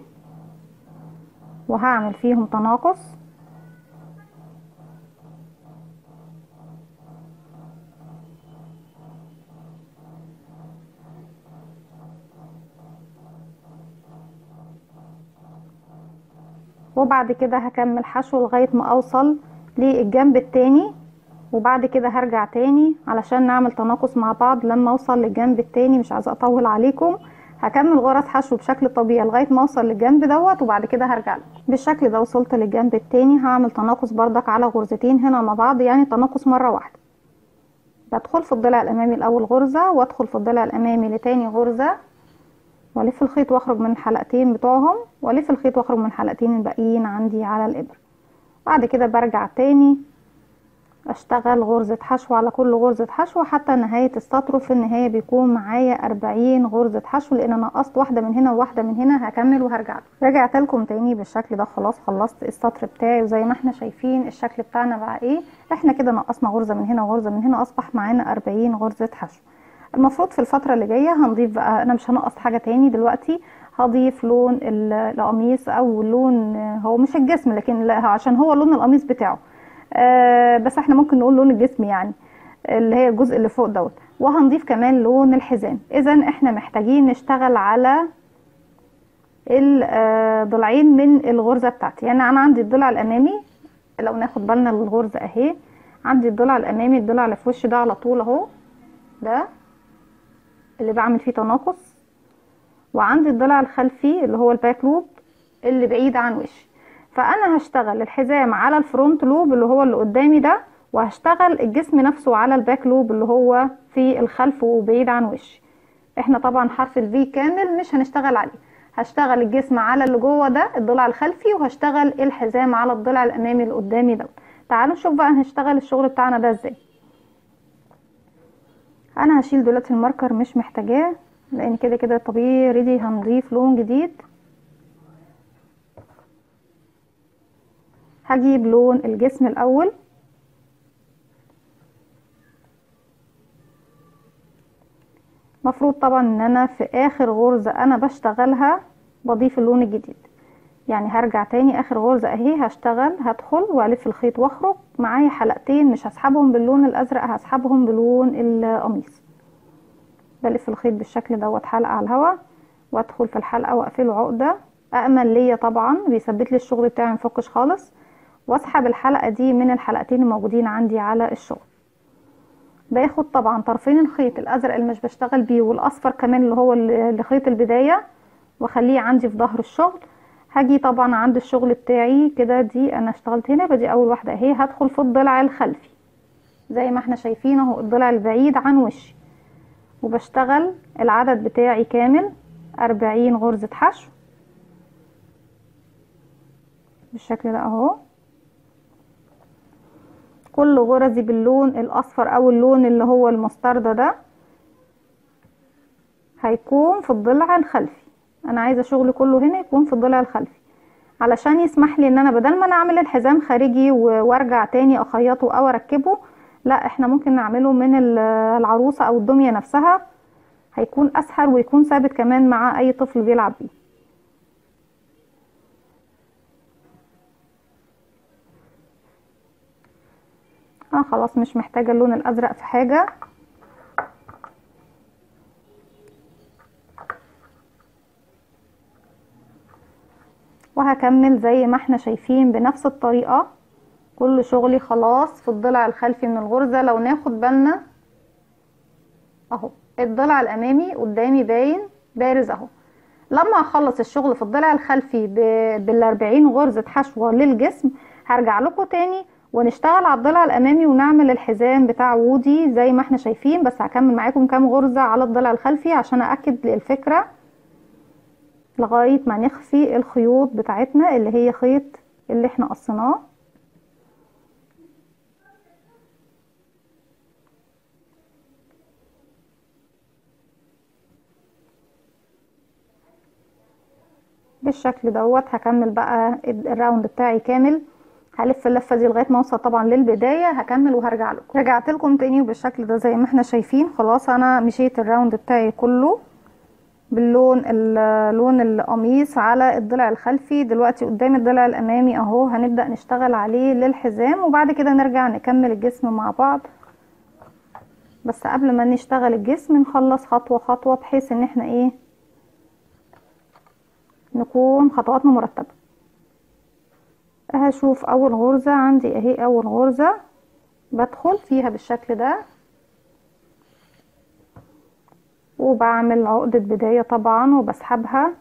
وهعمل فيهم تناقص، وبعد كده هكمل حشو لغاية ما اوصل للجنب التاني، وبعد كده هرجع تاني علشان نعمل تناقص مع بعض لما اوصل للجنب التاني. مش عايزه اطول عليكم، هكمل غرز حشو بشكل طبيعي لغايه ما اوصل للجنب دوت وبعد كده هرجع لكم. بالشكل ده وصلت للجنب التاني. هعمل تناقص بردك على غرزتين هنا مع بعض، يعني تناقص مره واحده. بدخل في الضلع الامامي الاول غرزه، وادخل في الضلع الامامي لتاني غرزه، والف الخيط واخرج من الحلقتين بتوعهم، والف الخيط واخرج من الحلقتين الباقيين عندي على الابره. بعد كده برجع تاني اشتغل غرزة حشو على كل غرزة حشو حتى نهاية السطر. وفي النهاية بيكون معايا 40 غرزة حشو لان انا نقصت واحدة من هنا وواحدة من هنا. هكمل وهرجع لكم. رجعت لكم تاني بالشكل ده. خلاص خلصت السطر بتاعي وزي ما احنا شايفين الشكل بتاعنا بقى ايه. احنا كده نقصنا غرزة من هنا وغرزة من هنا، اصبح معانا 40 غرزة حشو. المفروض في الفترة اللي جاية هنضيف بقى، انا مش هنقص حاجة تاني دلوقتي، هضيف لون القميص او لون، هو مش الجسم لكن لا عشان هو لون القميص بتاعه، بس احنا ممكن نقول لون الجسم يعني اللي هي الجزء اللي فوق دوت. وهنضيف كمان لون الحزام. اذا احنا محتاجين نشتغل على الضلعين من الغرزة بتاعتي. يعني انا عندي الضلع الامامي، لو ناخد بالنا للغرزة اهي، عندي الضلع الامامي، الضلع اللي في وشي ده على طول اهو، ده اللي بعمل فيه تناقص، وعندي الضلع الخلفي اللي هو الباك لوب اللي بعيد عن وشي. فانا هشتغل الحزام على الفرونت لوب اللي هو اللي قدامي ده، وهشتغل الجسم نفسه على الباك لوب اللي هو في الخلف وبعيد عن وشي. احنا طبعا حرف الفي كامل مش هنشتغل عليه، هشتغل الجسم على اللي جوه ده الضلع الخلفي، وهشتغل الحزام على الضلع الامامي اللي قدامي ده. تعالوا نشوف بقى هنشتغل الشغل بتاعنا ده ازاي. انا هشيل دلوقتي الماركر مش محتاجاه لان كده كده طبيعي ريدي. هنضيف لون جديد. هجيب لون الجسم الاول، مفروض طبعا ان انا في اخر غرزة انا بشتغلها بضيف اللون الجديد. يعني هرجع تاني اخر غرزة اهي، هشتغل هدخل والف الخيط واخرج، معايا حلقتين مش هسحبهم باللون الازرق، هسحبهم بلون القميص. بلف الخيط بالشكل دوت حلقة على الهوا، وادخل في الحلقة واقفله عقدة أأمن ليا طبعا، بيثبت لي الشغل بتاعي مفكش خالص، واسحب الحلقة دي من الحلقتين الموجودين عندي على الشغل. باخد طبعا طرفين الخيط الازرق اللي مش بشتغل بيه والاصفر كمان اللي هو لخيط البداية، واخليه عندي في ظهر الشغل. هاجي طبعا عند الشغل بتاعي كده، دي انا اشتغلت هنا، بدي اول واحدة اهي، هدخل في الضلع الخلفي زي ما احنا شايفين اهو، الضلع البعيد عن وشي، وبشتغل العدد بتاعي كامل 40 غرزة حشو بالشكل ده اهو. كل غرزي باللون الاصفر او اللون اللي هو المستردة ده هيكون في الضلع الخلفي. انا عايزة شغلي كله هنا يكون في الضلع الخلفي، علشان يسمح لي ان انا بدل ما انا اعمل الحزام خارجي وارجع تاني اخيطه او اركبه، لا احنا ممكن نعمله من العروسة او الدمية نفسها، هيكون اسهل ويكون ثابت كمان مع اي طفل بيلعب بيه. خلاص مش محتاجة اللون الازرق في حاجة. وهكمل زي ما احنا شايفين بنفس الطريقة كل شغلي خلاص في الضلع الخلفي من الغرزة. لو ناخد بالنا اهو الضلع الامامي قدامي باين بارز اهو. لما اخلص الشغل في الضلع الخلفي بال40 غرزة حشوة للجسم، هرجع لكم تاني ونشتغل على الضلع الامامي ونعمل الحزام بتاع وودي زي ما احنا شايفين. بس هكمل معاكم كام غرزة على الضلع الخلفي عشان ااكد الفكرة لغاية ما نخفي الخيوط بتاعتنا اللي هي خيط اللي احنا قصيناه. بالشكل دوت. هكمل بقى الراوند بتاعي كامل، هلف اللفه دي لغايه ما اوصل طبعا للبدايه، هكمل وهرجع لكم. رجعت لكم تاني وبالشكل ده زي ما احنا شايفين. خلاص انا مشيت الراوند بتاعي كله باللون لون القميص على الضلع الخلفي. دلوقتي قدام الضلع الامامي اهو، هنبدا نشتغل عليه للحزام وبعد كده نرجع نكمل الجسم مع بعض. بس قبل ما نشتغل الجسم نخلص خطوه خطوه بحيث ان احنا ايه نكون خطواتنا مرتبه. هشوف اول غرزة عندي اهي، اول غرزة بدخل فيها بالشكل ده وبعمل عقدة بداية طبعا وبسحبها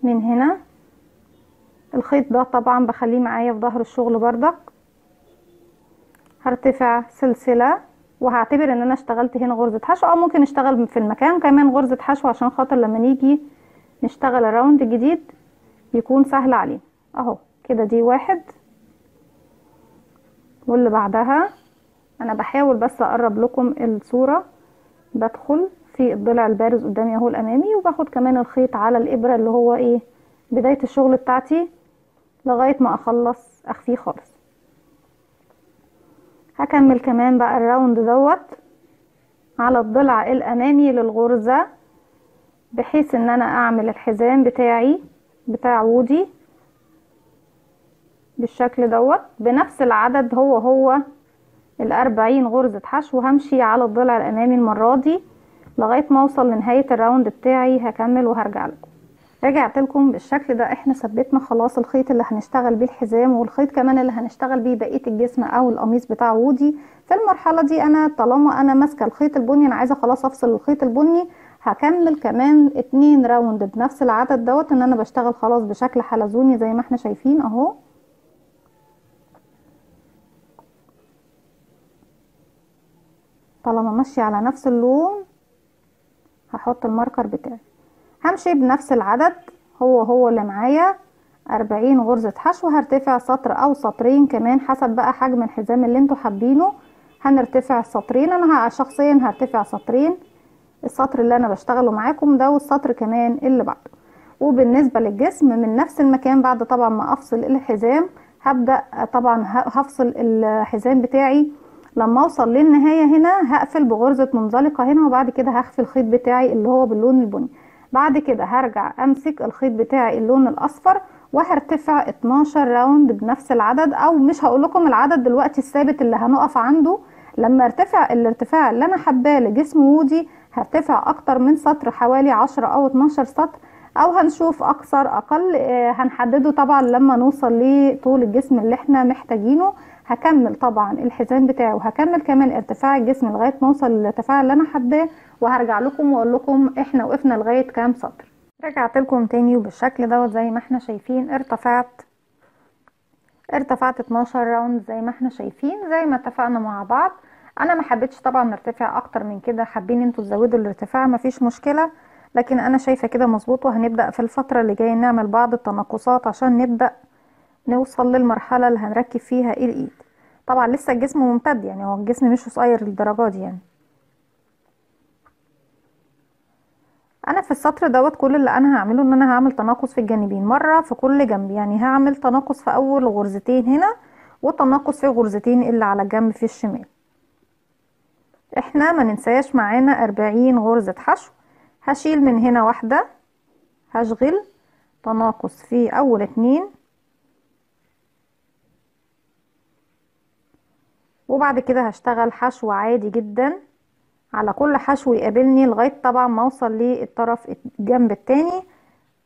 من هنا. الخيط ده طبعا بخليه معايا في ظهر الشغل بردك. هرتفع سلسلة وهعتبر ان انا اشتغلت هنا غرزة حشو، او ممكن اشتغل في المكان كمان غرزة حشو عشان خاطر لما نيجي نشتغل الراوند الجديد يكون سهل علينا اهو كده. دي واحد، واللي بعدها انا بحاول بس اقرب لكم الصورة. بدخل في الضلع البارز قدامي اهو الامامي، وباخد كمان الخيط على الابرة اللي هو ايه بداية الشغل بتاعتي لغاية ما اخلص اخفيه خالص. هكمل كمان بقى الراوند دوت على الضلع الامامي للغرزة بحيث ان انا اعمل الحزام بتاعي بتاع وودي بالشكل دوت بنفس العدد هو 40 غرزة حشو. همشي على الضلع الامامي المرة دي لغاية ما اوصل لنهاية الراوند بتاعي. هكمل وهرجع لكم. رجعت لكم بالشكل ده. احنا ثبتنا خلاص الخيط اللي هنشتغل بيه الحزام والخيط كمان اللي هنشتغل بيه بقية الجسم او القميص بتاع وودي. في المرحلة دي انا طالما انا ماسكة الخيط البني، انا عايزة خلاص افصل الخيط البني، هكمل كمان 2 راوند بنفس العدد دوت ان انا بشتغل خلاص بشكل حلزوني زي ما احنا شايفين اهو. طالما ماشية على نفس اللون هحط الماركر بتاعي. همشي بنفس العدد هو اللي معايا 40 غرزة حشو. هرتفع سطر او سطرين كمان حسب بقى حجم الحزام اللي انتوا حابينه. هنرتفع سطرين، انا شخصيا هرتفع سطرين، السطر اللي انا بشتغله معاكم ده والسطر كمان اللي بعده. وبالنسبة للجسم من نفس المكان بعد طبعا ما افصل الحزام هبدأ طبعا هفصل الحزام بتاعي لما اوصل للنهاية هنا هقفل بغرزة منزلقة هنا، وبعد كده هخفي الخيط بتاعي اللي هو باللون البني. بعد كده هرجع امسك الخيط بتاعي اللون الاصفر وهرتفع 12 راوند بنفس العدد، او مش هقول لكم العدد دلوقتي الثابت اللي هنقف عنده. لما ارتفع الارتفاع اللي انا حباه لجسم وودي هرتفع اكتر من سطر، حوالي 10 او 12 سطر، او هنشوف اكثر اقل، هنحدده طبعا لما نوصل لطول الجسم اللي احنا محتاجينه. هكمل طبعا الحزام بتاعي وهكمل كمان ارتفاع الجسم لغايه ما اوصل للارتفاع اللي انا حباه، وهرجع لكم واقول لكم احنا وقفنا لغايه كام سطر. رجعت لكم تاني وبالشكل دوت زي ما احنا شايفين ارتفعت 12 راوند زي ما احنا شايفين زي ما اتفقنا مع بعض. انا ما حبيتش طبعا نرتفع اكتر من كده، حابين انتوا تزودوا الارتفاع مفيش مشكله، لكن انا شايفه كده مظبوط. وهنبدا في الفتره اللي جايه نعمل بعض التناقصات عشان نبدا نوصل للمرحله اللي هنركب فيها الايد. طبعا لسه الجسم ممتد، يعني هو الجسم مش قصير للدرجه دي يعني. انا في السطر دوت كل اللي انا هعمله ان انا هعمل تناقص في الجانبين مره في كل جنب، يعني هعمل تناقص في اول غرزتين هنا وتناقص في غرزتين اللي على الجنب في الشمال. احنا ما ننساش معانا 40 غرزة حشو. هشيل من هنا واحدة، هشغل تناقص في اول اتنين، وبعد كده هشتغل حشو عادي جدا على كل حشو يقابلني لغاية طبعا ما اوصل للطرف الجنب التاني.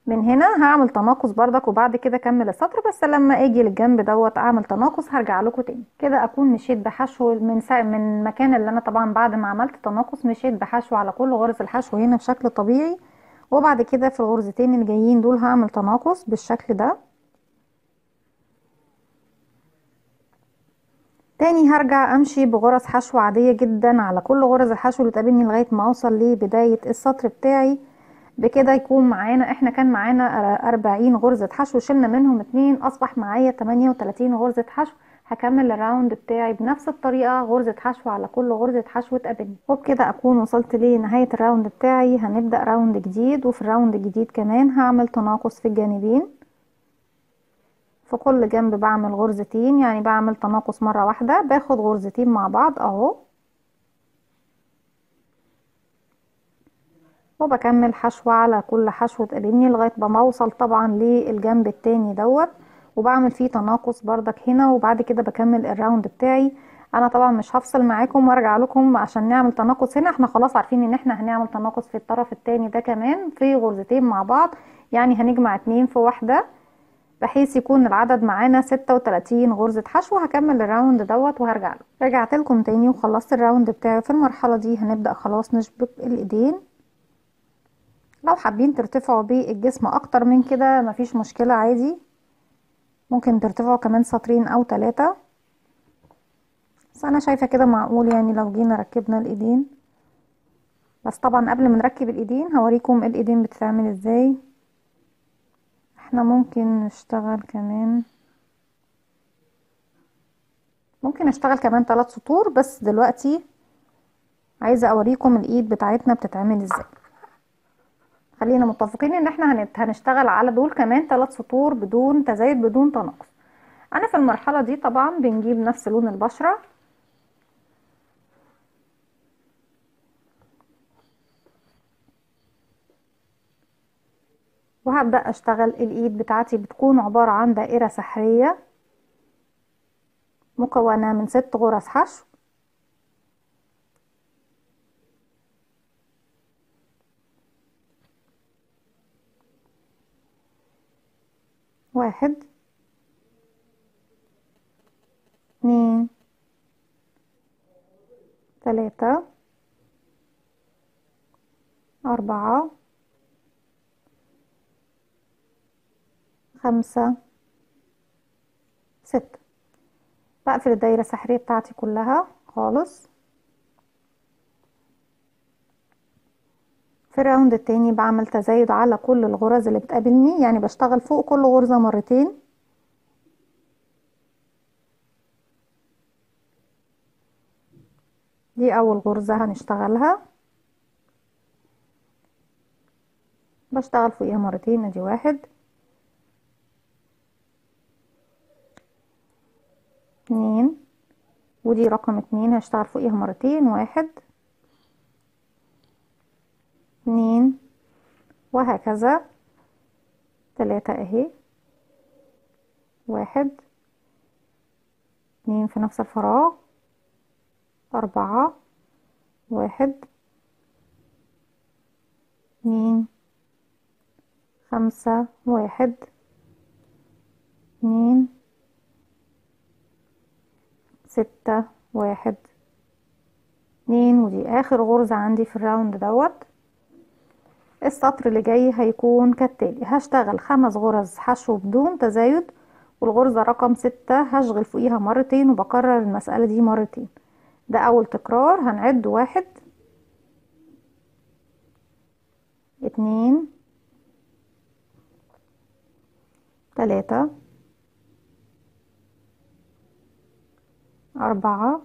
من هنا هعمل تناقص بردك وبعد كده اكمل السطر، بس لما اجي للجنب دوت اعمل تناقص هرجع لكم تاني. كده اكون مشيت بحشو من مكان اللي انا طبعا بعد ما عملت تناقص مشيت بحشو على كل غرز الحشو هنا بشكل طبيعي، وبعد كده في الغرزتين اللي جايين دول هعمل تناقص بالشكل ده. تاني هرجع امشي بغرز حشو عادية جدا على كل غرز الحشو اللي تقابلني لغاية ما اوصل لبداية السطر بتاعي. بكده يكون معانا، احنا كان معانا 40 غرزة حشو، شلنا منهم 2، اصبح معايا 38 غرزة حشو. هكمل الراوند بتاعي بنفس الطريقة، غرزة حشو على كل غرزة حشو تقابلني، وبكده اكون وصلت لنهاية الراوند بتاعي. هنبدأ راوند جديد، وفي الراوند الجديد كمان هعمل تناقص في الجانبين. في كل جنب بعمل غرزتين، يعني بعمل تناقص مرة واحدة، باخد غرزتين مع بعض اهو، وبكمل حشو على كل حشو تقابلني لغاية ما اوصل طبعا للجنب التاني دوت، وبعمل فيه تناقص بردك هنا، وبعد كده بكمل الراوند بتاعي. انا طبعا مش هفصل معاكم وارجع لكم عشان نعمل تناقص هنا، احنا خلاص عارفين ان احنا هنعمل تناقص في الطرف التاني ده كمان في غرزتين مع بعض، يعني هنجمع 2 في واحدة بحيث يكون العدد معانا 36 غرزة حشو. هكمل الراوند دوت وهرجع له. رجعت لكم تاني وخلصت الراوند بتاعي. في المرحلة دي هنبدأ خلاص نشبك الايدين. لو حابين ترتفعوا بالجسم اكتر من كده مفيش مشكلة عادي، ممكن ترتفعوا كمان سطرين او 3، بس انا شايفة كده معقول يعني لو جينا ركبنا الايدين. بس طبعا قبل ما نركب الايدين هوريكم الايدين بتتعمل ازاي. احنا ممكن نشتغل كمان، ممكن نشتغل كمان 3 سطور، بس دلوقتي عايزة اوريكم الايد بتاعتنا بتتعمل ازاي. خلينا متفقين ان احنا هنشتغل على دول كمان 3 سطور بدون تزايد بدون تناقص. انا في المرحلة دي طبعا بنجيب نفس لون البشرة، وهبدأ اشتغل الايد بتاعتي. بتكون عبارة عن دائرة سحرية مكونة من 6 غرز حشو. واحد، اتنين، تلاتة، أربعة، خمسة، ستة. بقفل الدايرة السحرية بتاعتي كلها خالص. في الراوند التاني بعمل تزايد على كل الغرز اللي بتقابلني، يعني بشتغل فوق كل غرزة مرتين. دي اول غرزة هنشتغلها، بشتغل فوقيها مرتين. ادي واحد، اتنين، ودي رقم 2 هشتغل فوقيها مرتين، 1 2 وهكذا. 3 اهي، 1 2 في نفس الفراغ، 4 1 2 5 1 2 6 1 2. ودي اخر غرزة عندي في الراوند دوت. السطر اللي جاي هيكون كالتالي: هشتغل 5 غرز حشو بدون تزايد، والغرزة رقم 6 هشغل فوقيها مرتين، وبكرر المسألة دي مرتين. ده اول تكرار. هنعد 1 2 3 4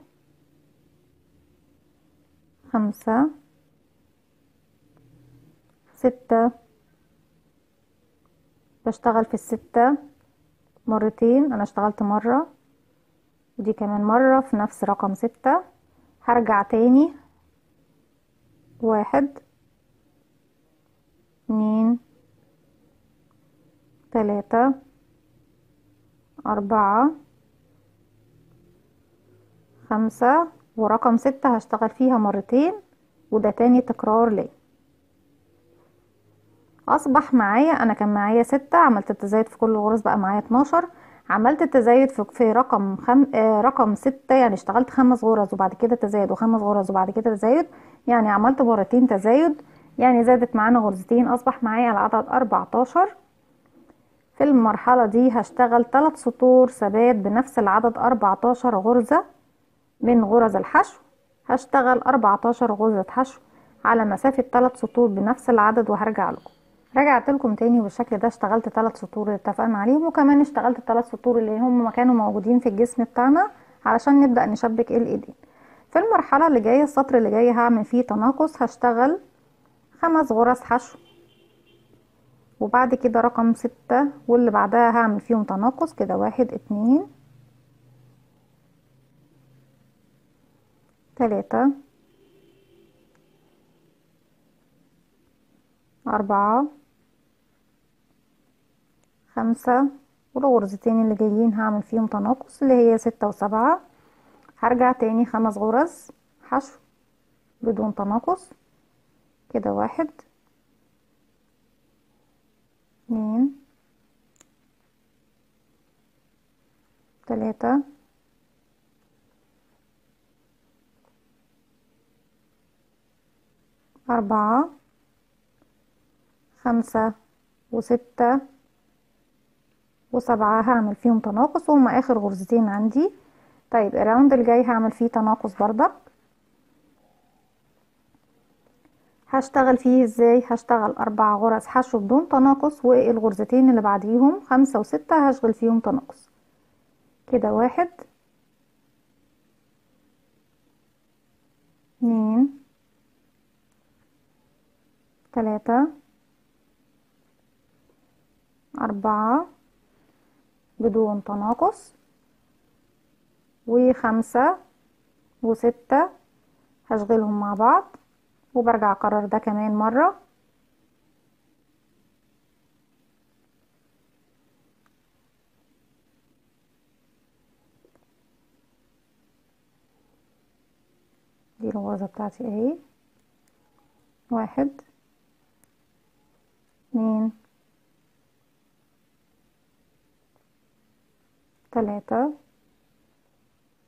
5 6. بشتغل في ال6 مرتين، انا اشتغلت مرة ودي كمان مرة في نفس رقم 6. هرجع تاني 1 2 3 4 5. ورقم 6 هشتغل فيها مرتين، وده تاني تكرار ليه. اصبح معايا، انا كان معايا 6، عملت التزايد في كل غرز بقى معايا 12. عملت التزايد في رقم 6، يعني اشتغلت 5 غرز وبعد كده تزايد، و5 غرز وبعد كده تزايد، يعني عملت مرتين تزايد، يعني زادت معانا غرزتين، اصبح معايا العدد 14. في المرحلة دي هشتغل 3 سطور ثبات بنفس العدد 14 غرزة من غرز الحشو. هشتغل 14 غرزة حشو على مسافة 3 سطور بنفس العدد، وهرجع لكم. رجعت لكم تاني بالشكل ده. اشتغلت 3 سطور اللي اتفقنا عليهم، وكمان اشتغلت 3 سطور اللي هم كانوا موجودين في الجسم بتاعنا علشان نبدأ نشبك الايدين. في المرحلة اللي جاية، السطر اللي جاي هعمل فيه تناقص، هشتغل 5 غرز حشو، وبعد كده رقم 6 واللي بعدها هعمل فيهم تناقص كده، 1 2 3 4 5. والغرزتين اللي جايين هعمل فيهم تناقص اللي هي 6 و7. هرجع تاني 5 غرز حشو بدون تناقص كده، 1 2 3 4 5 و6 و7. هعمل فيهم تناقص وهما اخر غرزتين عندي. طيب الراوند اللي جاي هعمل فيه تناقص بردك. هشتغل فيه ازاي؟ هشتغل 4 غرز حشو بدون تناقص، والغرزتين اللي بعديهم 5 و6 هشغل فيهم تناقص كده، 1 2 3 4 بدون تناقص، و5 و6 هشغلهم مع بعض، وبرجع اكرر ده كمان مرة. دي الغرزة بتاعتي اهي، 1 2 3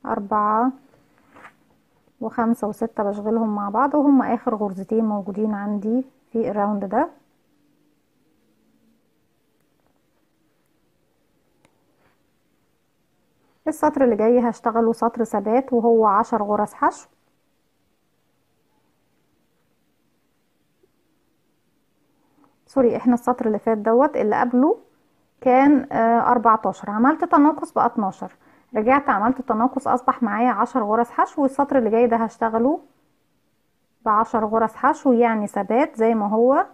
4 و5 و6 بشغلهم مع بعض، وهم اخر غرزتين موجودين عندي في الراوند ده. السطر اللي جاي هشتغله سطر ثبات وهو 10 غرز حشو. سوري، احنا السطر اللي فات دوت اللي قبله كان 14، عملت تناقص بقى 12، رجعت عملت تناقص اصبح معايا 10 غرز حشو. والسطر اللي جاي ده هشتغله ب10 غرز حشو، يعني ثبات زي ما هو.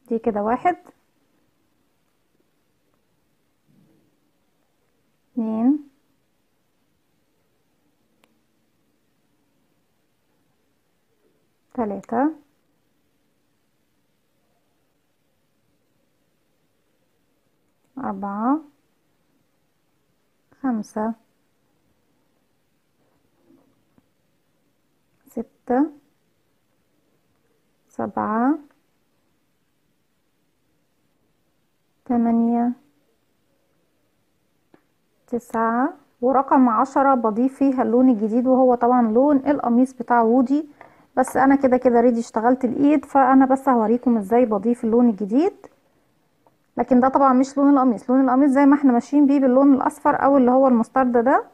دي كده 1 2 3 4 5 6 7 8 9 ورقم 10 بضيف فيها اللون الجديد، وهو طبعا لون القميص بتاع وودي. بس انا كده كده ريدي اشتغلت الايد، فانا بس هوريكم ازاي بضيف اللون الجديد. لكن ده طبعا مش لون القميص، لون القميص زي ما احنا ماشيين بيه باللون الاصفر او اللي هو المسترد ده،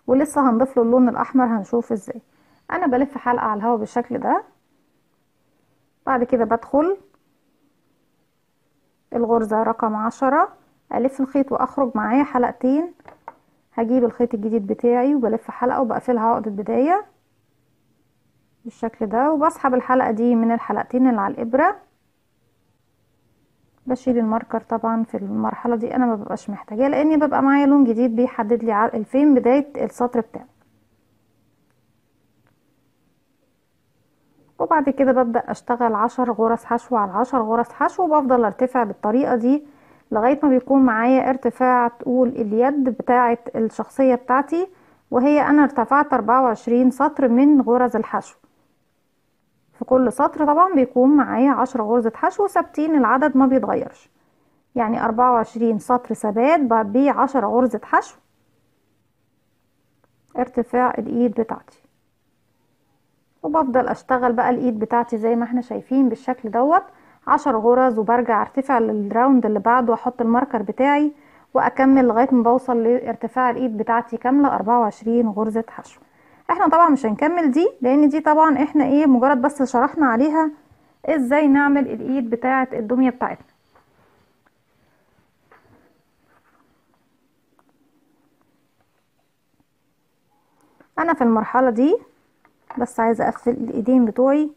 ولسه هنضيف له اللون الاحمر، هنشوف ازاي. انا بلف حلقة على الهوا بالشكل ده. بعد كده بدخل الغرزة رقم 10، الف الخيط واخرج معايا حلقتين. هجيب الخيط الجديد بتاعي وبلف حلقة وبقفلها عقدة بداية بالشكل ده، وبسحب الحلقة دي من الحلقتين اللي على الابرة. بشيل الماركر طبعا في المرحلة دي، انا ما ببقاش محتاجاه لاني ببقى معايا لون جديد بيحدد لي فين بداية السطر بتاعي. وبعد كده ببدأ اشتغل 10 غرز حشو على 10 غرز حشو، وبفضل ارتفع بالطريقة دي لغاية ما بيكون معايا ارتفاع طول اليد بتاعة الشخصية بتاعتي، وهي انا ارتفعت 24 سطر من غرز الحشو. في كل سطر طبعا بيكون معايا 10 غرزة حشو ثابتين، العدد ما بيتغيرش، يعني 24 سطر ثبات ب 10 غرزة حشو ارتفاع الايد بتاعتي. وبفضل اشتغل بقى الايد بتاعتي زي ما احنا شايفين بالشكل دوت 10 غرز، وبرجع ارتفع للراوند اللي بعده واحط الماركر بتاعي واكمل لغايه ما بوصل لارتفاع الايد بتاعتي كامله 24 غرزه حشو. احنا طبعا مش هنكمل دي لان دي طبعا احنا مجرد بس شرحنا عليها ازاي نعمل الايد بتاعه الدميه بتاعتنا. انا في المرحله دي بس عايزه اقفل الايدين بتوعي.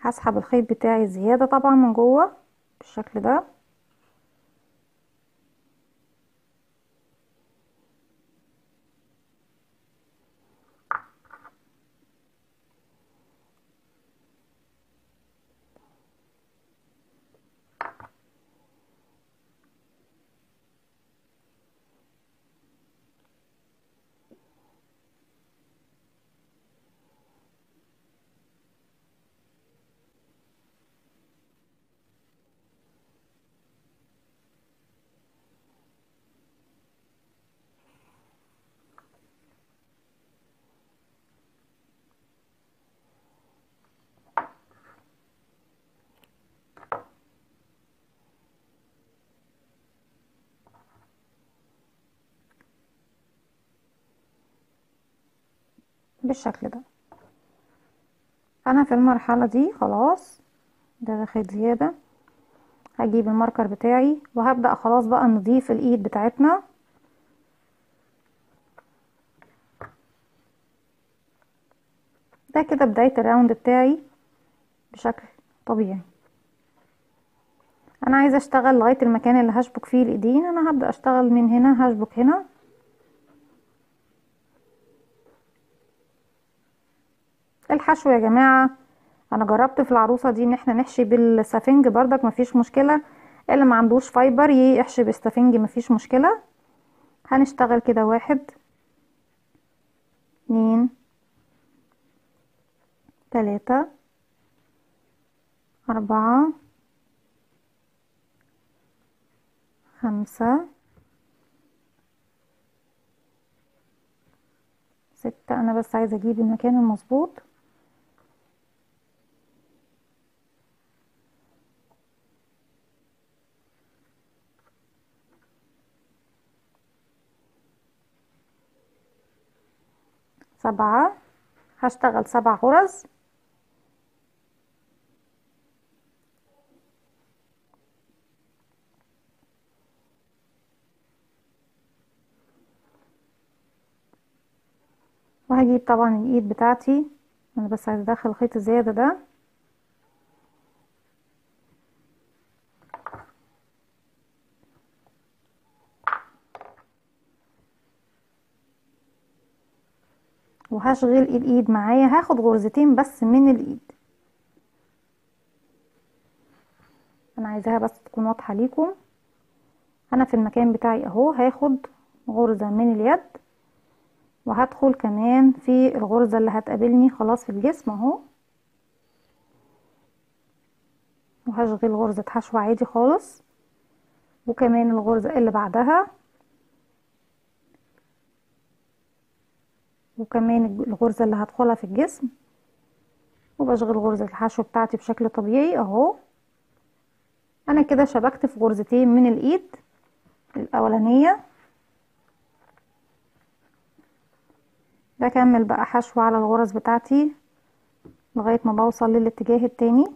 هسحب الخيط بتاعي زياده طبعا من جوه بالشكل ده. بالشكل ده انا في المرحله دي خلاص ده خيط زياده. هجيب الماركر بتاعي وهبدأ خلاص بقى نضيف الايد بتاعتنا. ده كده بداية الراوند بتاعي بشكل طبيعي. انا عايزة اشتغل لغاية المكان اللي هشبك فيه الايدين، انا هبدأ اشتغل من هنا، هشبك هنا. الحشو يا جماعة انا جربت في العروسة دي ان احنا نحشي بالسفنج بردك مفيش مشكلة، اللي ما عندوش فايبر يحشي بالسفنج مفيش مشكلة. هنشتغل كده 1 2 3 4 5 6. انا بس عايزة اجيب المكان المظبوط. 7. هشتغل 7 غرز. وهجيب طبعا الايد بتاعتي، انا بس عايزه ادخل الخيط الزياده ده، وهشغل الايد معايا، هاخد غرزتين بس من الايد. انا عايزاها بس تكون واضحه ليكم. انا في المكان بتاعي اهو هاخد غرزه من اليد، وهدخل كمان في الغرزه اللي هتقابلني خلاص في الجسم اهو، وهشغل غرزه حشو عادي خالص، وكمان الغرزه اللي بعدها، وكمان الغرزه اللي هدخلها في الجسم، وبشغل غرزه الحشو بتاعتي بشكل طبيعي اهو. انا كده شبكت في غرزتين من الايد الاولانيه. بكمل بقى حشو على الغرز بتاعتي لغايه ما بوصل للاتجاه التاني،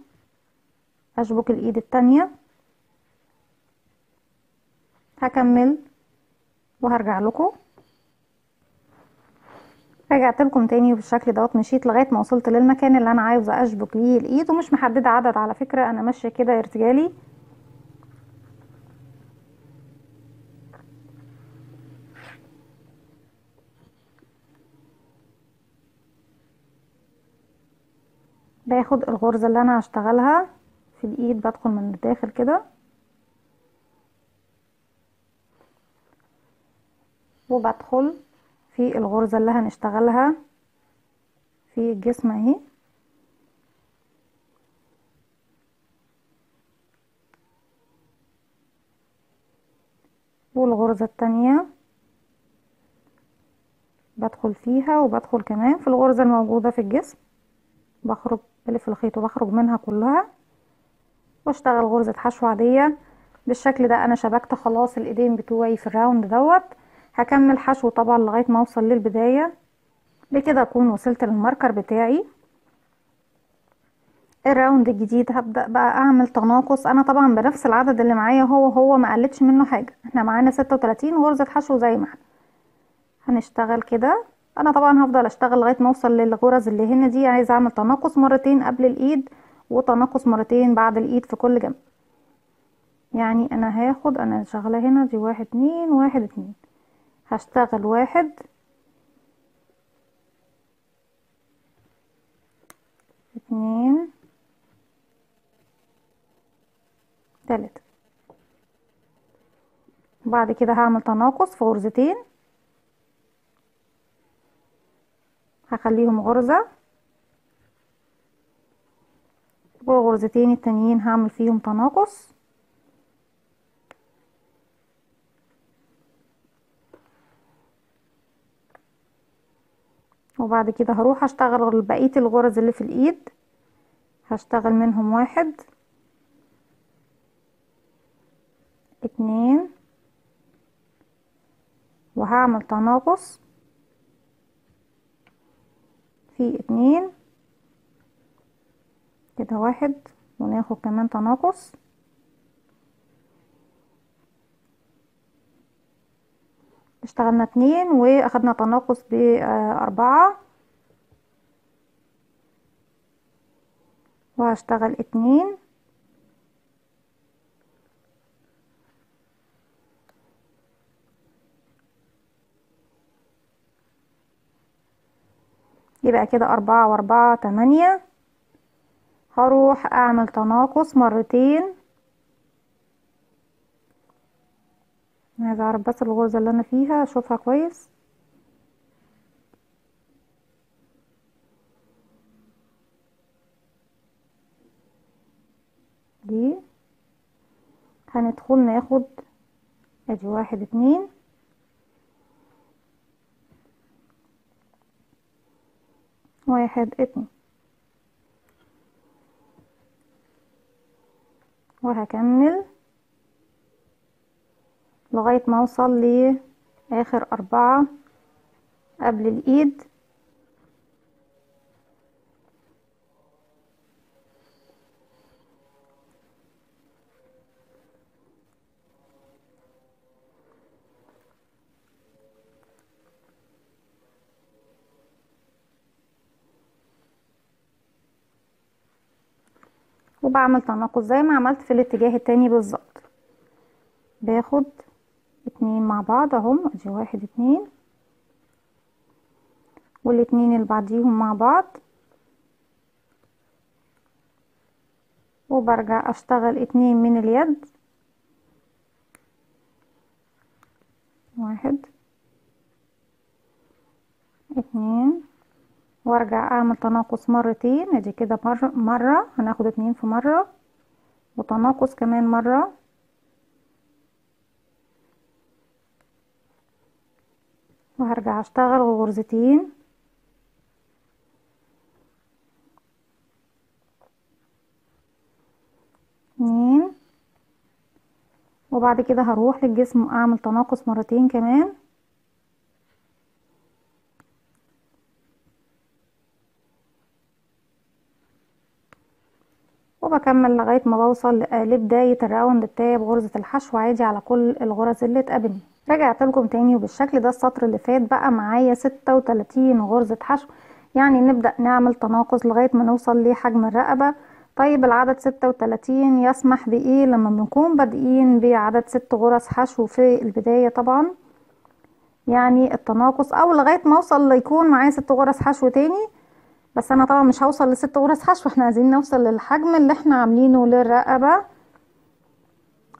اشبك الايد التانية، هكمل وهرجع لكم. رجعت لكم تاني بالشكل دوت، مشيت لغايه ما وصلت للمكان اللي انا عايزه اشبك ليه الايد، ومش محدده عدد على فكره، انا ماشيه كده ارتجالي. باخد الغرزه اللي انا هشتغلها في الايد، بدخل من الداخل كده، وبدخل في الغرزه اللي هنشتغلها في الجسم اهي، والغرزه التانية بدخل فيها، وبدخل كمان في الغرزه الموجوده في الجسم، بخرج بلف الخيط وبخرج منها كلها، واشتغل غرزه حشو عاديه. بالشكل ده انا شبكت خلاص الايدين بتوعي في الراوند دوت. هكمل حشو طبعا لغايه ما اوصل للبدايه. بكده اكون وصلت للماركر بتاعي. الراوند الجديد هبدأ بقى اعمل تناقص، انا طبعا بنفس العدد اللي معايا هو ما قلتش منه حاجة، احنا معانا 36 غرزة حشو زي ما احنا هنشتغل كده. انا طبعا هفضل اشتغل لغاية ما اوصل للغرز اللي هنا دي. عايزة اعمل تناقص مرتين قبل الايد، وتناقص مرتين بعد الايد في كل جنب. يعني انا شغالة هنا دي 1 2 1 2، هشتغل 1 2 3، وبعد كده هعمل تناقص في غرزتين، هخليهم غرزة، والغرزتين التانيين هعمل فيهم تناقص، وبعد كده هروح اشتغل بقية الغرز اللي في الايد، هشتغل منهم 1 2، وهعمل تناقص في 2 كده 1، وناخد كمان تناقص، اشتغلنا 2 واخدنا تناقص ب4، وهشتغل 2، يبقى كده 4 و4 8. هروح اعمل تناقص مرتين. عايزة اعرف بس الغرزة اللي انا فيها اشوفها كويس. دي هندخل ناخد ادي 1 2، 1 2، وهكمل لغاية ما اوصل لاخر 4 قبل الايد. وبعمل تناقص زي ما عملت في الاتجاه التاني بالظبط. باخد 2 مع بعض اهم، ادي 1 2، والاتنين اللي بعديهم مع بعض، وبرجع اشتغل 2 من اليد، 1 2، وارجع اعمل تناقص مرتين، ادي كده مرة هناخد 2 في مرة، وتناقص كمان مرة، وهرجع اشتغل غرزتين، 2، وبعد كده هروح للجسم اعمل تناقص مرتين كمان، وبكمل لغاية ما بوصل لبداية الراوند بتاعي بغرزة الحشو عادي على كل الغرز اللي تقابلني. رجعت لكم تاني وبالشكل ده. السطر اللي فات بقى معايا 36 غرزة حشو، يعني نبدأ نعمل تناقص لغاية ما نوصل لحجم الرقبة. طيب العدد 36 يسمح بإيه لما بنكون بادئين بعدد 6 غرز حشو في البداية طبعا، يعني التناقص، او لغاية ما اوصل ليكون معايا 6 غرز حشو تاني. بس انا طبعا مش هوصل ل6 غرز حشو، احنا عايزين نوصل للحجم اللي احنا عاملينه للرقبة.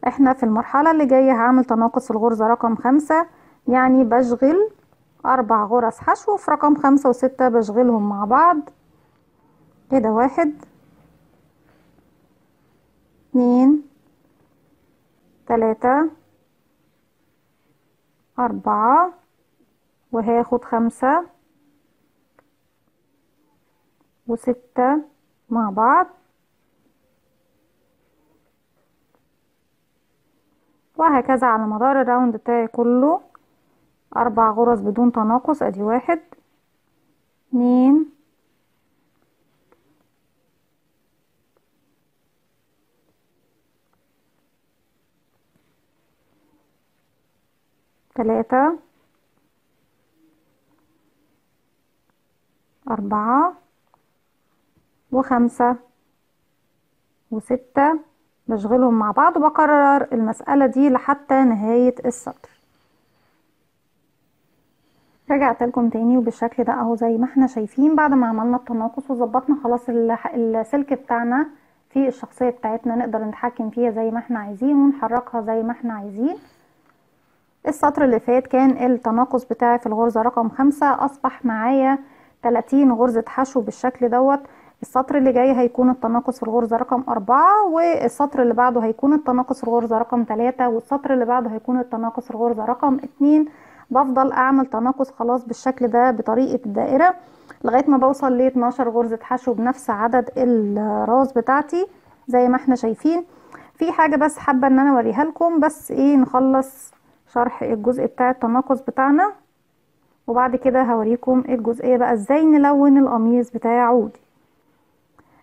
احنا في المرحلة اللي جاية هعمل تناقص في الغرزة رقم 5، يعني بشغل 4 غرز حشو في رقم 5 و6، بشغلهم مع بعض كده، 1 2 3 4، وهاخد 5 و6 مع بعض، وهكذا على مدار الراوند بتاعي كله 4 غرز بدون تناقص، ادي 1 2 3 4 و5 و6، بشغلهم مع بعض، وبكرر المسألة دي لحتى نهاية السطر. رجعت لكم تاني وبالشكل ده اهو زي ما احنا شايفين. بعد ما عملنا التناقص وظبطنا خلاص السلك بتاعنا في الشخصية بتاعتنا، نقدر نتحكم فيها زي ما احنا عايزين ونحركها زي ما احنا عايزين. السطر اللي فات كان التناقص بتاعي في الغرزة رقم 5، اصبح معايا 30 غرزة حشو بالشكل دوت. السطر اللي جاي هيكون التناقص في الغرزة رقم 4، والسطر اللي بعده هيكون التناقص في الغرزة رقم 3، والسطر اللي بعده هيكون التناقص في الغرزة رقم 2. بفضل اعمل تناقص خلاص بالشكل ده بطريقة الدائرة لغاية ما بوصل ل 12 غرزة حشو بنفس عدد الراس بتاعتي زي ما احنا شايفين. في حاجة بس حابة ان انا اوريها لكم، بس ايه، نخلص شرح الجزء بتاع التناقص بتاعنا وبعد كده هوريكم الجزئية بقى ازاي نلون القميص بتاع عودي.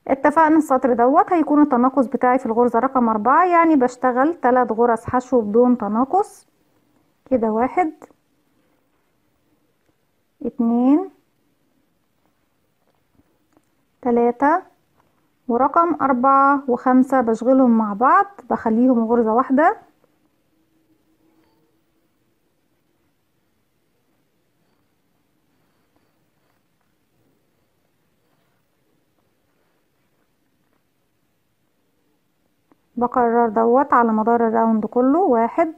اتفقنا السطر دوت هيكون التناقص بتاعي في الغرزة رقم 4، يعني بشتغل 3 غرز حشو بدون تناقص كده، 1 2 3، ورقم 4 و5 بشغلهم مع بعض، بخليهم غرزة واحدة، بكرر دوت على مدار الراوند كله، 1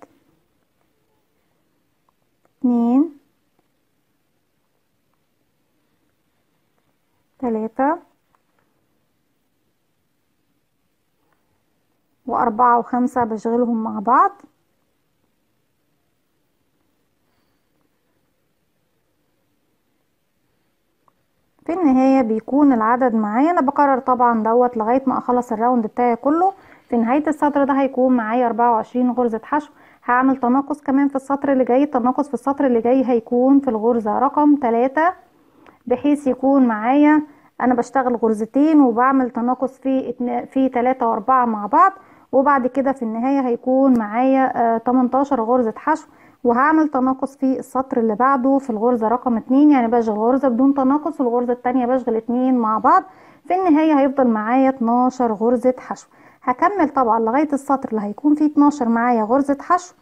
2 3 و4 و5 بشغلهم مع بعض، في النهاية بيكون العدد معايا، انا بكرر طبعا دوت لغاية ما اخلص الراوند بتاعي كله. في نهاية السطر ده هيكون معايا 24 غرزة حشو. هعمل تناقص كمان في السطر اللي جاي. التناقص في السطر اللي جاي هيكون في الغرزة رقم 3، بحيث يكون معايا انا بشتغل غرزتين وبعمل تناقص في 3 و4 مع بعض، وبعد كده في النهاية هيكون معايا 18 غرزة حشو. وهعمل تناقص في السطر اللي بعده في الغرزة رقم 2، يعني بشغل غرزة بدون تناقص والغرزة التانية بشغل 2 مع بعض. في النهاية هيفضل معايا 12 غرزة حشو. هكمل طبعا لغاية السطر اللي هيكون فيه 12 معايا غرزة حشو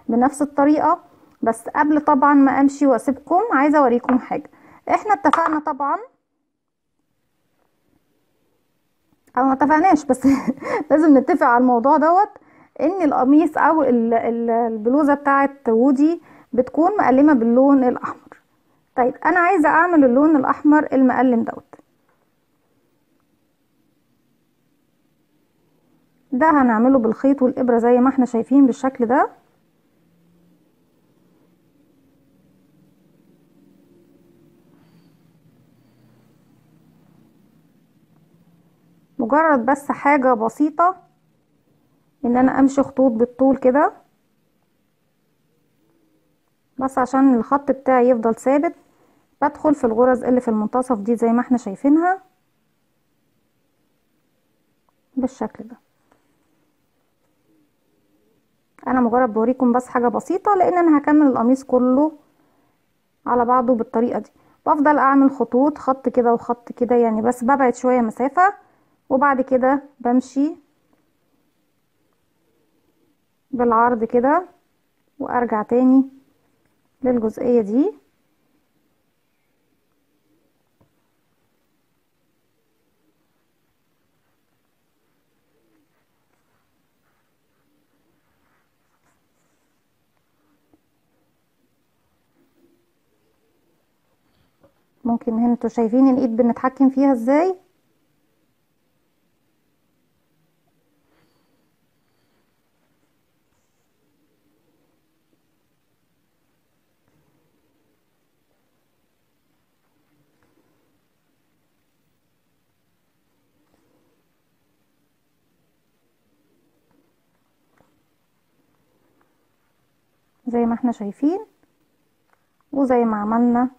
بنفس الطريقة. بس قبل طبعا ما امشي واسيبكم عايزة اوريكم حاجة. احنا اتفقنا طبعا او ما اتفقناش بس لازم نتفق على الموضوع دوت، ان القميص او البلوزة بتاعت وودي بتكون مقلمة باللون الاحمر. طيب انا عايزة اعمل اللون الاحمر المقلم دوت. ده هنعمله بالخيط والابرة زي ما احنا شايفين بالشكل ده. مجرد بس حاجة بسيطة ان انا امشي خطوط بالطول كده بس عشان الخط بتاعي يفضل ثابت. بدخل في الغرز اللي في المنتصف دي زي ما احنا شايفينها بالشكل ده. انا مجرد بوريكم بس حاجة بسيطة لان انا هكمل القميص كله على بعضه بالطريقة دي. بفضل اعمل خطوط، خط كده وخط كده يعني، بس ببعد شوية مسافة وبعد كده بمشي بالعرض كده وارجع تاني للجزئية دي. ممكن هنا انتوا شايفين الايد بنتحكم فيها ازاي. زي ما احنا شايفين وزي ما عملنا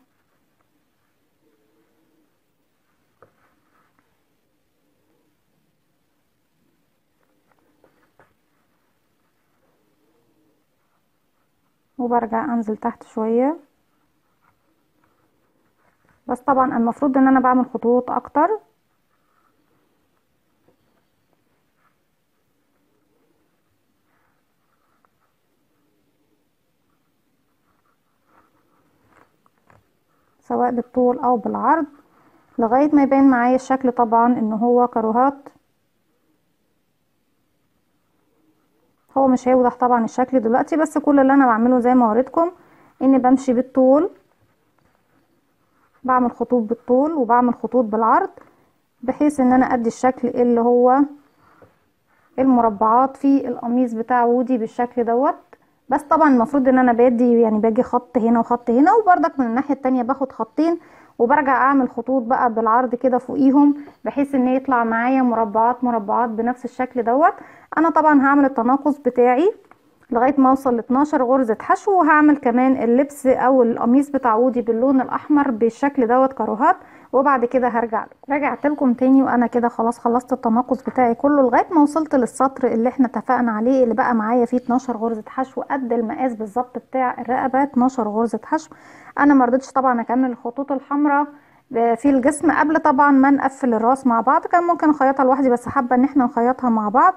وبرجع انزل تحت شوية. بس طبعا المفروض ان انا بعمل خطوط اكتر. سواء بالطول او بالعرض لغاية ما يبان معايا الشكل طبعا ان هو كاروهات. هو مش هيوضح طبعا الشكل دلوقتي، بس كل اللي انا بعمله زي ما وريتكم اني بمشي بالطول، بعمل خطوط بالطول وبعمل خطوط بالعرض بحيث ان انا ادي الشكل اللي هو المربعات في القميص بتاع وودي بالشكل دوت. بس طبعا المفروض ان انا بدي يعني باجي خط هنا وخط هنا، وبرضك من الناحية التانية باخد خطين وبرجع اعمل خطوط بقى بالعرض كده فوقيهم بحيث ان يطلع معايا مربعات مربعات بنفس الشكل دوت. انا طبعا هعمل التناقص بتاعي لغاية ما اوصل ل 12 غرزة حشو، وهعمل كمان اللبس او القميص بتاع وودي باللون الاحمر بالشكل دوت كاروهات، وبعد كده هرجع لكم. رجعت لكم تاني وانا كده خلاص خلصت التناقص بتاعي كله لغاية ما وصلت للسطر اللي احنا اتفقنا عليه اللي بقى معايا فيه 12 غرزة حشو قد المقاس بالظبط بتاع الرقبة 12 غرزة حشو. انا مرضتش طبعا اكمل الخطوط الحمراء في الجسم قبل طبعا ما نقفل الراس مع بعض، كان ممكن اخيطها لوحدي بس حابة ان احنا نخيطها مع بعض.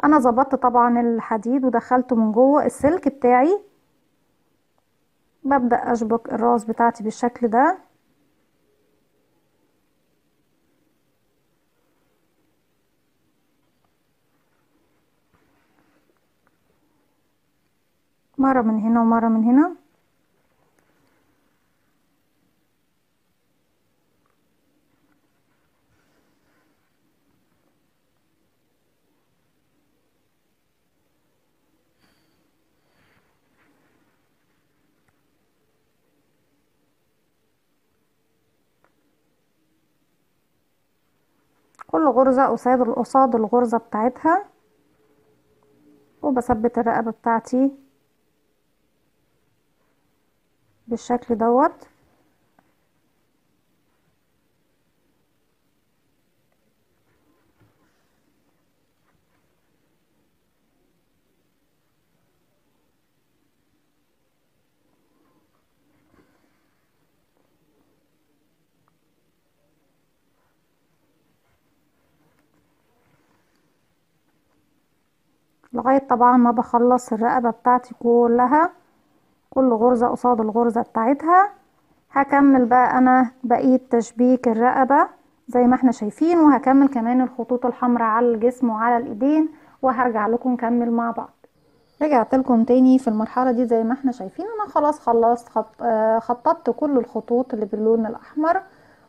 انا ظبطت طبعا الحديد ودخلته من جوه السلك بتاعي. ببدأ اشبك الراس بتاعتي بالشكل ده مرة من هنا ومرة من هنا. كل غرزة قصاد الغرزة بتاعتها، وبثبت الرقبة بتاعتي بالشكل دوت. لغاية طبعا ما بخلص الرقبة بتاعتي كلها، كل غرزة قصاد الغرزة بتاعتها. هكمل بقى انا بقية تشبيك الرقبة زي ما احنا شايفين، وهكمل كمان الخطوط الحمراء على الجسم وعلى الايدين، وهرجع لكم نكمل مع بعض. رجعت لكم تاني في المرحلة دي. زي ما احنا شايفين انا خلاص خلصت خططت كل الخطوط اللي باللون الاحمر،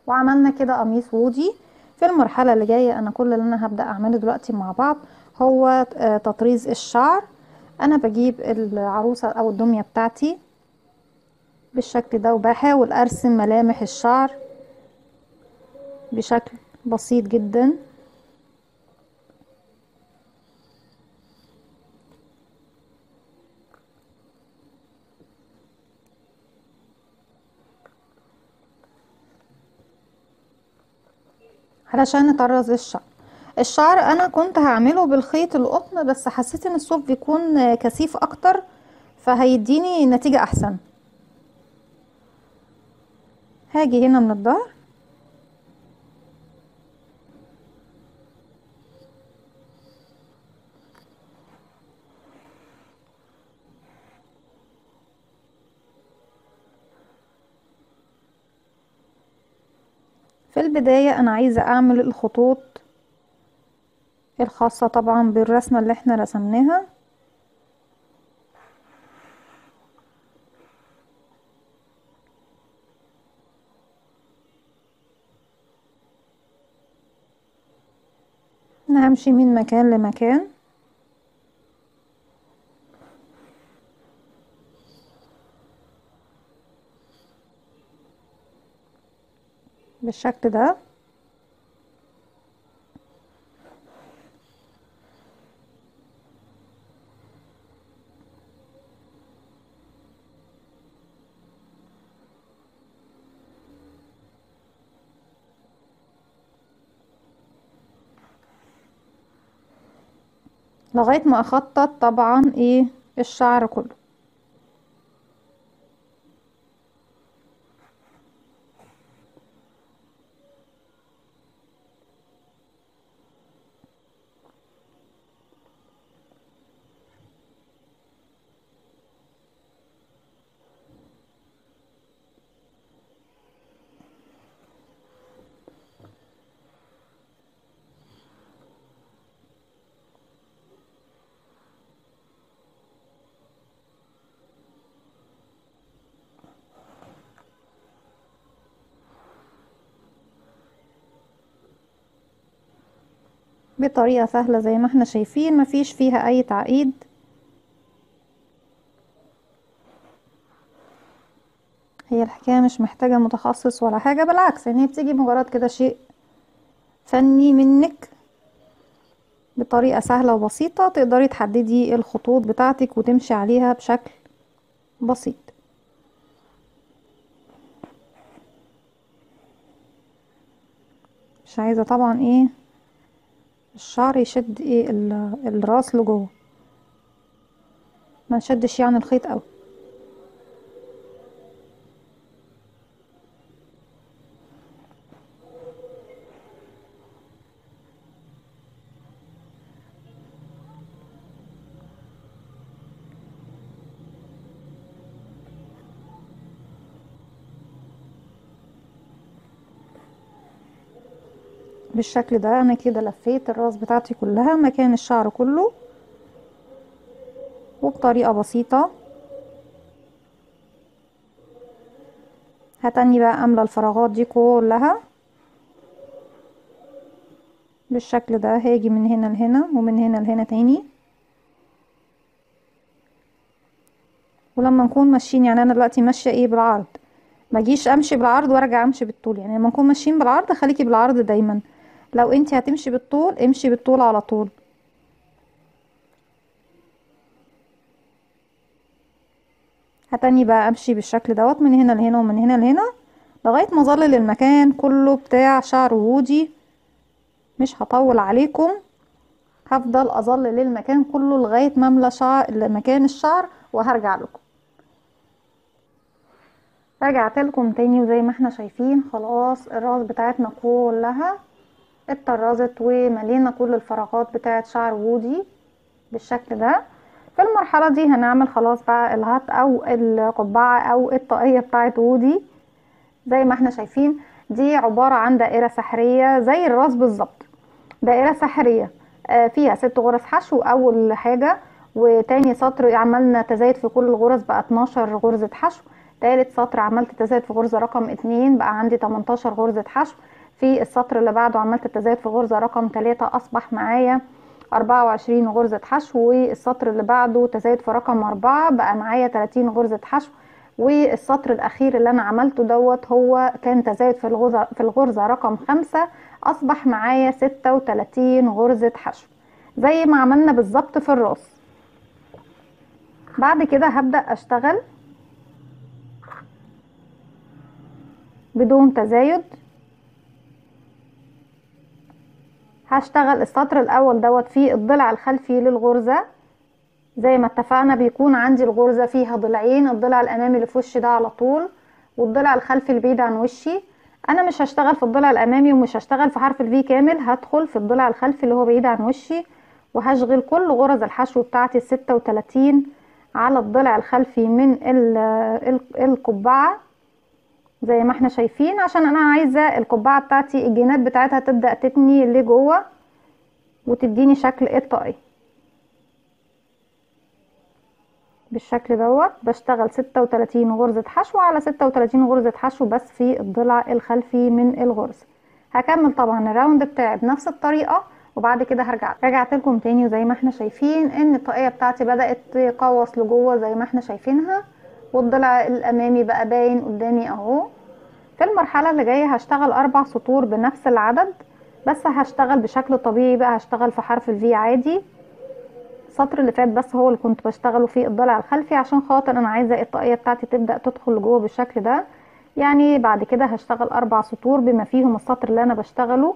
وعملنا كده قميص وودي. في المرحلة اللي جاية انا كل اللي انا هبدأ اعمله دلوقتي مع بعض هو تطريز الشعر. انا بجيب العروسة او الدمية بتاعتي بالشكل ده، وبحاول ارسم ملامح الشعر بشكل بسيط جدا. علشان نطرز الشعر. الشعر انا كنت هعمله بالخيط القطن، بس حسيت ان الصوف بيكون كثيف اكتر فهيديني نتيجة احسن. هاجي هنا من الظهر في البداية انا عايزة اعمل الخطوط الخاصة طبعا بالرسمة اللي احنا رسمناها. انا همشي من مكان لمكان بالشكل ده. لغاية ما اخطط طبعا ايه الشعر كله. بطريقة سهلة زي ما احنا شايفين، مفيش فيها اي تعقيد. هي الحكاية مش محتاجة متخصص ولا حاجة، بالعكس يعني بتيجي مجرد كده شيء فني منك بطريقة سهلة وبسيطة، تقدري تحددي الخطوط بتاعتك وتمشي عليها بشكل بسيط. مش عايزة طبعا ايه الشعر يشد ايه الراس لجوه، ما نشدش يعني الخيط اوي. بالشكل ده انا كده لفيت الراس بتاعتي كلها مكان الشعر كله، وبطريقة بسيطة هتني بقى املى الفراغات دي كلها بالشكل ده. هاجي من هنا لهنا ومن هنا لهنا تاني. ولما نكون ماشيين، يعني انا دلوقتي ماشيه ايه بالعرض، ما اجيش امشي بالعرض وارجع امشي بالطول. يعني لما نكون ماشيين بالعرض خليكي بالعرض دايما. لو انت هتمشي بالطول امشي بالطول على طول. هتاني بقى امشي بالشكل دوت من هنا لهنا ومن هنا لهنا لغايه ما اظلل المكان كله بتاع شعر وودي. مش هطول عليكم، هفضل اظلل المكان كله لغايه ما املى شعر مكان الشعر وهرجع لكم. رجعت لكم تاني، وزي ما احنا شايفين خلاص الراس بتاعتنا كلها اتطرزت وملينا كل الفراغات بتاعت شعر وودي بالشكل ده. في المرحلة دي هنعمل خلاص بقى الهات او القبعة او الطاقية بتاعت وودي. زي ما احنا شايفين دي عبارة عن دائرة سحرية زي الراس بالظبط، دائرة سحرية فيها 6 غرز حشو اول حاجة، وتاني سطر عملنا تزايد في كل الغرز بقى 12 غرزة حشو، تالت سطر عملت تزايد في غرزة رقم 2 بقى عندي 18 غرزة حشو، في السطر اللي بعده عملت تزايد في غرزة رقم 3 اصبح معايا 24 غرزة حشو، والسطر اللي بعده تزايد في رقم 4 بقى معايا 30 غرزة حشو، والسطر الاخير اللي انا عملته دوت هو كان تزايد في الغرزة رقم 5 اصبح معايا 36 غرزة حشو زي ما عملنا بالظبط في الراس. بعد كده هبدأ اشتغل بدون تزايد. هشتغل السطر الاول دوت في الضلع الخلفي للغرزة، زي ما اتفقنا بيكون عندي الغرزة فيها ضلعين، الضلع الامامي اللي في وشي ده على طول والضلع الخلفي اللي بعيد عن وشي. انا مش هشتغل في الضلع الامامي ومش هشتغل في حرف الفي كامل، هدخل في الضلع الخلفي اللي هو بعيد عن وشي وهشغل كل غرز الحشو بتاعتي 36 على الضلع الخلفي من القبعة زي ما احنا شايفين، عشان انا عايزة القبعة بتاعتي الجناب بتاعتها تبدأ تتني لجوه وتديني شكل الطاقية بالشكل دوت. بشتغل 36 غرزة حشو على 36 غرزة حشو بس في الضلع الخلفي من الغرزة. هكمل طبعا الراوند بتاعي بنفس الطريقة، وبعد كده رجعت لكم تاني زي ما احنا شايفين ان الطاقية بتاعتي بدأت تقوس لجوه زي ما احنا شايفينها، والضلع الامامي بقى باين قدامي اهو. في المرحلة اللي جاية هشتغل 4 سطور بنفس العدد، بس هشتغل بشكل طبيعي بقى، هشتغل في حرف الفي عادي. السطر اللي فات بس هو اللي كنت بشتغله في الضلع الخلفي عشان خاطر انا عايزة الطاقية بتاعتي تبدأ تدخل لجوه بالشكل ده. يعني بعد كده هشتغل 4 سطور بما فيهم السطر اللي انا بشتغله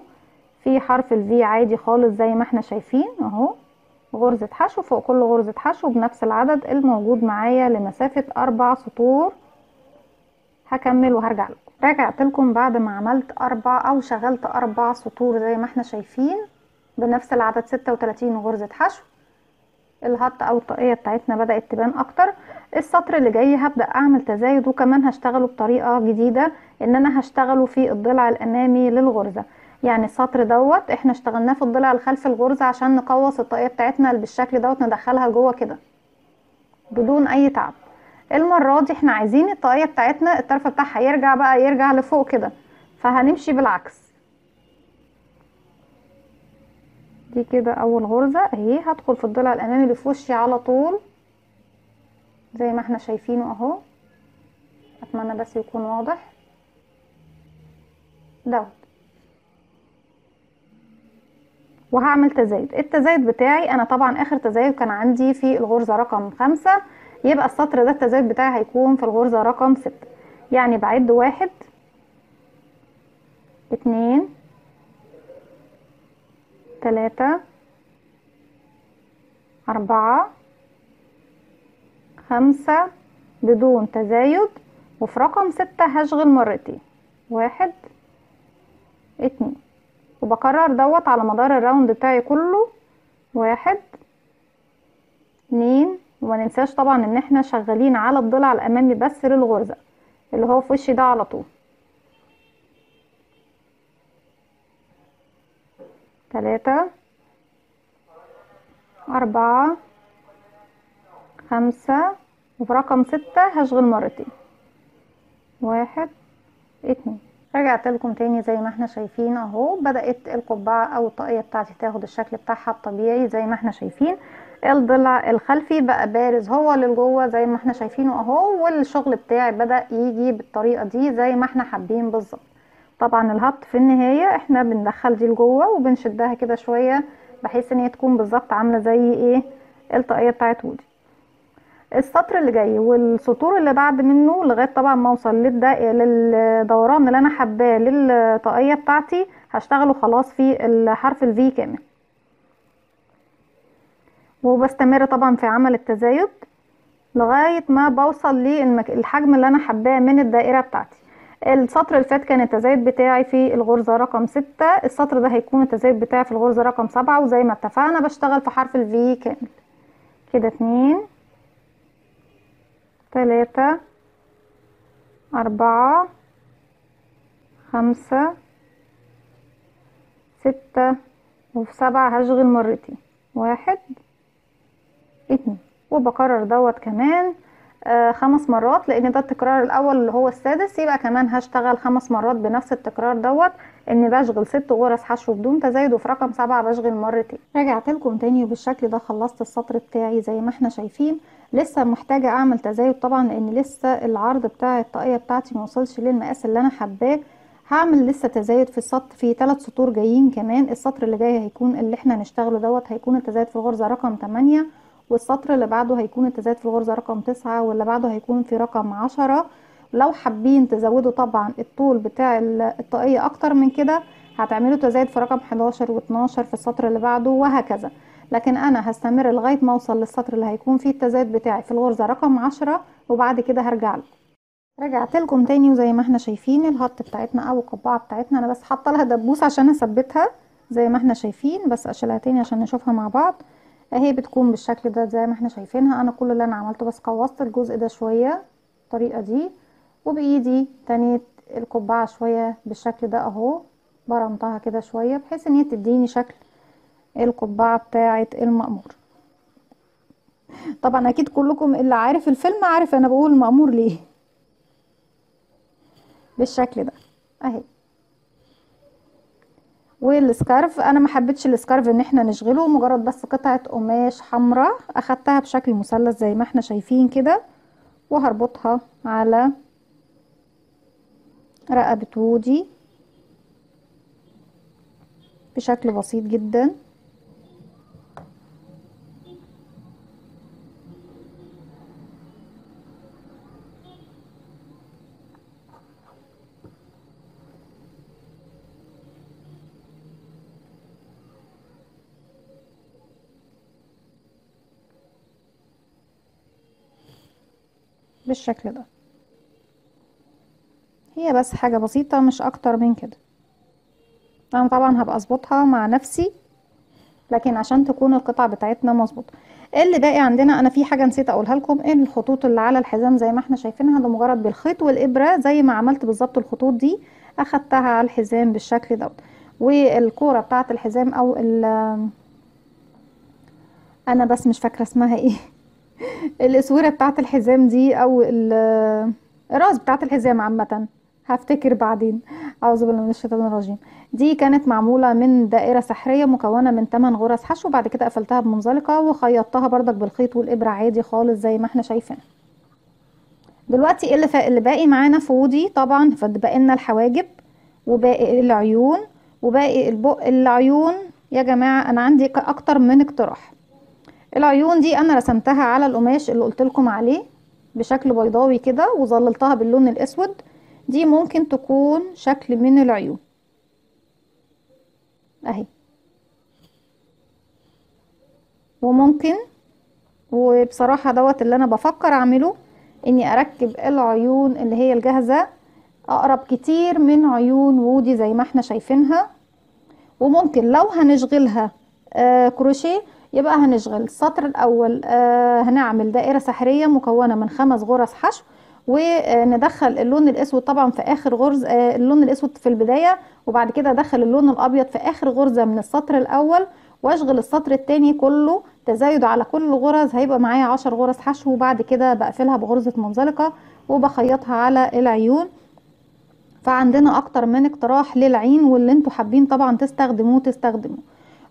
في حرف الفي عادي خالص زي ما احنا شايفين اهو، غرزة حشو فوق كل غرزة حشو بنفس العدد الموجود معايا لمسافة 4 سطور. هكمل وهرجع لكم. رجعت لكم بعد ما عملت 4 او شغلت 4 سطور زي ما احنا شايفين بنفس العدد 36 غرزة حشو. الهبط او الطاقية بتاعتنا بدأت تبان اكتر. السطر اللي جاي هبدأ اعمل تزايد وكمان هشتغله بطريقة جديدة، ان انا هشتغله في الضلع الامامي للغرزة. يعني السطر دوت احنا اشتغلناه في الضلع الخلفي الغرزة عشان نقوص الطاقية بتاعتنا بالشكل دوت، ندخلها جوه كده بدون اي تعب. المرة دي احنا عايزين الطاقية بتاعتنا الطرف بتاعها يرجع لفوق كده، فهنمشي بالعكس. دي كده اول غرزة اهي، هدخل في الضلع الامامي اللي في وشي على طول زي ما احنا شايفينه اهو، اتمنى بس يكون واضح دوت. وهعمل تزايد. التزايد بتاعي انا طبعا اخر تزايد كان عندي في الغرزة رقم 5، يبقى السطر ده التزايد بتاعي هيكون في الغرزة رقم 6. يعني بعد 1 2 3 4 5 بدون تزايد، وفي رقم 6 هشغل مرتين 1 2، وبكرر دوت على مدار الراوند بتاعي كله 1 2. وما ننساش طبعا ان احنا شغالين على الضلع الامامي بس للغرزة اللي هو في وشي ده على طول. 3 4 5 وفي رقم 6 هشغل مرتين 1 2. رجعت لكم تاني زي ما احنا شايفين اهو، بدأت القبعة او الطاقية بتاعتي تاخد الشكل بتاعها الطبيعي زي ما احنا شايفين. الضلع الخلفي بقى بارز هو للجوه زي ما احنا شايفينه اهو، والشغل بتاعي بدأ يجي بالطريقة دي زي ما احنا حابين بالظبط. طبعا الهبط في النهاية احنا بندخل دي لجوه وبنشدها كده شوية بحيث ان هي تكون بالظبط عاملة زي ايه الطاقية بتاعت وودي. السطر اللي جاي والسطور اللي بعد منه لغايه طبعا ما اوصل للدوران اللي انا حباه للطاقيه بتاعتي هشتغله خلاص في الحرف الفي كامل، وبستمر طبعا في عمل التزايد لغايه ما بوصل للحجم اللي انا حباه من الدائره بتاعتي. السطر اللي فات كان التزايد بتاعي في الغرزه رقم 6، السطر ده هيكون التزايد بتاعي في الغرزه رقم 7، وزي ما اتفقنا بشتغل في حرف الفي كامل. كده 2 3 4 5 6 وفي 7 هشغل مرتين 1 2 وبكرر دوت كمان 5 مرات، لان ده التكرار الاول اللي هو السادس، يبقى كمان هشتغل 5 مرات بنفس التكرار دوت، اني بشغل 6 غرز حشو بدون تزايد، وفي رقم 7 بشغل مرتين. رجعت لكم تاني وبالشكل ده خلصت السطر بتاعي زي ما احنا شايفين. لسه محتاجه اعمل تزايد طبعا، لان لسه العرض بتاع الطاقيه بتاعتي موصلش للمقاس اللي انا حباه. هعمل لسه تزايد في السطر في 3 سطور جايين كمان. السطر اللي جاي هيكون اللي احنا هنشتغله دوت هيكون التزايد في الغرزه رقم 8، والسطر اللي بعده هيكون التزايد في الغرزة رقم 9، واللي بعده هيكون في رقم 10. لو حابين تزودوا طبعا الطول بتاع الطاقية اكتر من كده هتعملوا تزايد في رقم 11 و12 في السطر اللي بعده وهكذا، لكن انا هستمر لغاية ما اوصل للسطر اللي هيكون فيه التزايد بتاعي في الغرزة رقم 10، وبعد كده هرجع لكم. رجعت لكم تاني وزي ما احنا شايفين الهط بتاعتنا او القبعة بتاعتنا، انا بس حاطه لها دبوس عشان اثبتها زي ما احنا شايفين، بس اشيلها تاني عشان نشوفها مع بعض. اهي بتكون بالشكل ده زي ما احنا شايفينها. انا كل اللي انا عملته بس قوصت الجزء ده شوية بالطريقة دي، وبايدي تانية القبعة شوية بالشكل ده اهو، برمتها كده شوية بحيث ان هي تديني شكل القبعة بتاعة المأمور. طبعا اكيد كلكم اللي عارف الفيلم عارف انا بقول مأمور ليه. بالشكل ده اهي. والسكارف انا ما حبيتش السكارف ان احنا نشغله، مجرد بس قطعة قماش حمراء اخدتها بشكل مثلث زي ما احنا شايفين كده، وهربطها على رقبة وودي بشكل بسيط جدا. بالشكل ده، هي بس حاجة بسيطة مش اكتر من كده. انا طبعا هبقى اظبطها مع نفسي، لكن عشان تكون القطعة بتاعتنا مظبوطة. اللي باقي عندنا انا في حاجة نسيت اقولها لكم، ان الخطوط اللي على الحزام زي ما احنا شايفينها ده مجرد بالخيط والابرة زي ما عملت بالظبط. الخطوط دي اخدتها على الحزام بالشكل ده، والكورة بتاعة الحزام او انا بس مش فاكرة اسمها ايه الاسورة بتاعة الحزام دي او الراس بتاعة الحزام عامة، هفتكر بعدين. اعوذ بالله من الشيطان الرجيم. دي كانت معمولة من دائرة سحرية مكونة من 8 غرز حشو، وبعد كده قفلتها بمنزلقة وخيطتها بردك بالخيط والابرة عادي خالص زي ما احنا شايفين. دلوقتي ايه اللي باقي معانا في ودي؟ طبعا باقي لنا الحواجب وباقي العيون وباقي البق. العيون يا جماعة انا عندي اكتر من اقتراح. العيون دي انا رسمتها على القماش اللي قلت لكم عليه بشكل بيضاوي كده وظللتها باللون الاسود. دي ممكن تكون شكل من العيون اهي، وممكن وبصراحة دوت اللي انا بفكر اعمله، اني اركب العيون اللي هي الجاهزة اقرب كتير من عيون وودي زي ما احنا شايفينها. وممكن لو هنشغلها كروشيه يبقى هنشغل السطر الاول هنعمل دائرة سحرية مكونة من 5 غرز حشو، وندخل اللون الاسود طبعا في اخر غرز، اللون الاسود في البداية، وبعد كده ادخل اللون الابيض في اخر غرزة من السطر الاول، واشغل السطر التاني كله تزايد على كل غرز، هيبقى معايا 10 غرز حشو، وبعد كده بقفلها بغرزة منزلقة وبخيطها على العيون. فعندنا اكتر من اقتراح للعين، واللي انتوا حابين طبعا تستخدموه.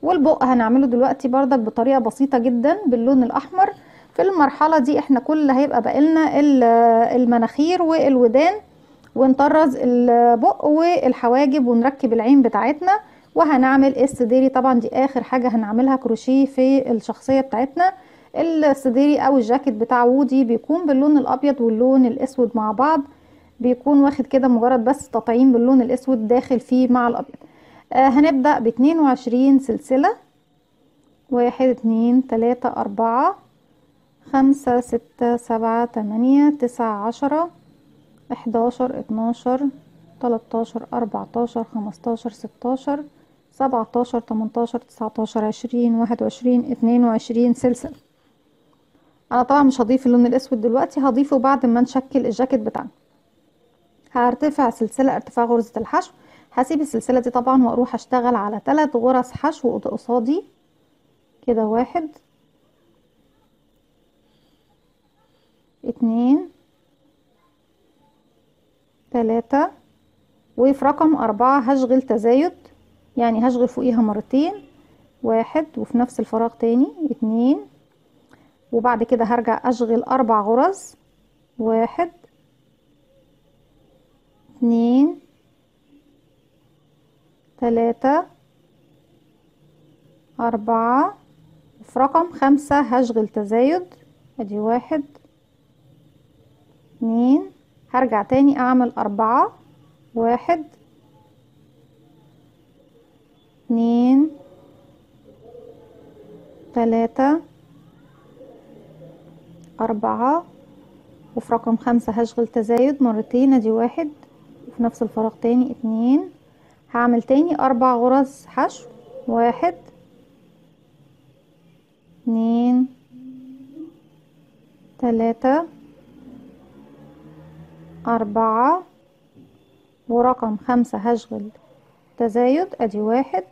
والبق هنعمله دلوقتي بردك بطريقة بسيطة جدا باللون الاحمر. في المرحلة دي احنا كل اللي هيبقى بقالنا المناخير والودان، ونطرز البق والحواجب ونركب العين بتاعتنا، وهنعمل السديري. طبعا دي اخر حاجة هنعملها كروشيه في الشخصية بتاعتنا. السديري او الجاكيت بتاع وودي بيكون باللون الابيض واللون الاسود مع بعض، بيكون واخد كده مجرد بس تطعيم باللون الاسود داخل فيه مع الابيض. هنبدأ ب22 سلسلة، 1 2 3 4 5 6 7 8 9 10 11 12 13 14 15 16 17 18 19 20 21 22 سلسلة. انا طبعا مش هضيف اللون الاسود دلوقتي، هضيفه بعد ما نشكل الجاكيت بتاعنا. هرتفع سلسلة ارتفاع غرزة الحشو، هسيب السلسلة دي طبعا واروح اشتغل على 3 غرز حشو قصادي كده. 1 2 3، وفي رقم 4 هشغل تزايد، يعني هشغل فوقيها مرتين، 1 وفي نفس الفراغ تاني 2، وبعد كده هرجع اشغل 4 غرز، 1 2 3 4، في رقم 5 هشغل تزايد، ادي 1 2، هرجع تاني اعمل 4، 1 2 3 4، وفي رقم 5 هشغل تزايد مرتين، ادي 1 وفي نفس الفراغ تاني 2، هعمل تاني 4 غرز حشو، 1 2 3 4، ورقم 5 هشغل تزايد، ادي 1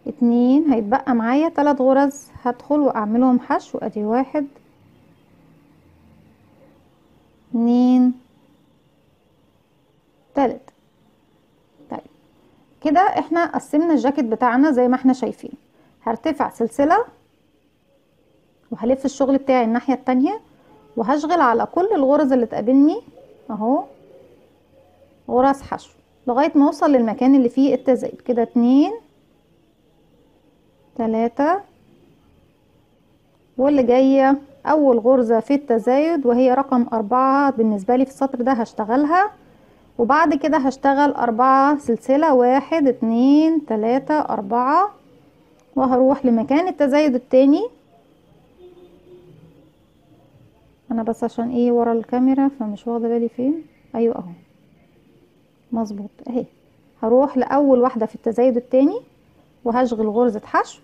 2، هيتبقى معايا 3 غرز هدخل واعملهم حشو، ادي 1 2 3. طيب كده احنا قسمنا الجاكيت بتاعنا زي ما احنا شايفين. هرتفع سلسلة وهلف الشغل بتاعي الناحية التانية، وهشغل على كل الغرز اللي تقابلني اهو غرز حشو لغاية ما اوصل للمكان اللي فيه التزايد كده. 2 3، واللي جاية اول غرزة في التزايد وهي رقم 4 بالنسبة لي في السطر ده هشتغلها، وبعد كده هشتغل 4 سلسلة، 1 2 3 4، وهروح لمكان التزايد التاني. انا بس عشان ايه ورا الكاميرا فمش واخده بالي فين. ايوه اهو مظبوط اهي. هروح لاول واحده في التزايد التاني وهشغل غرزه حشو،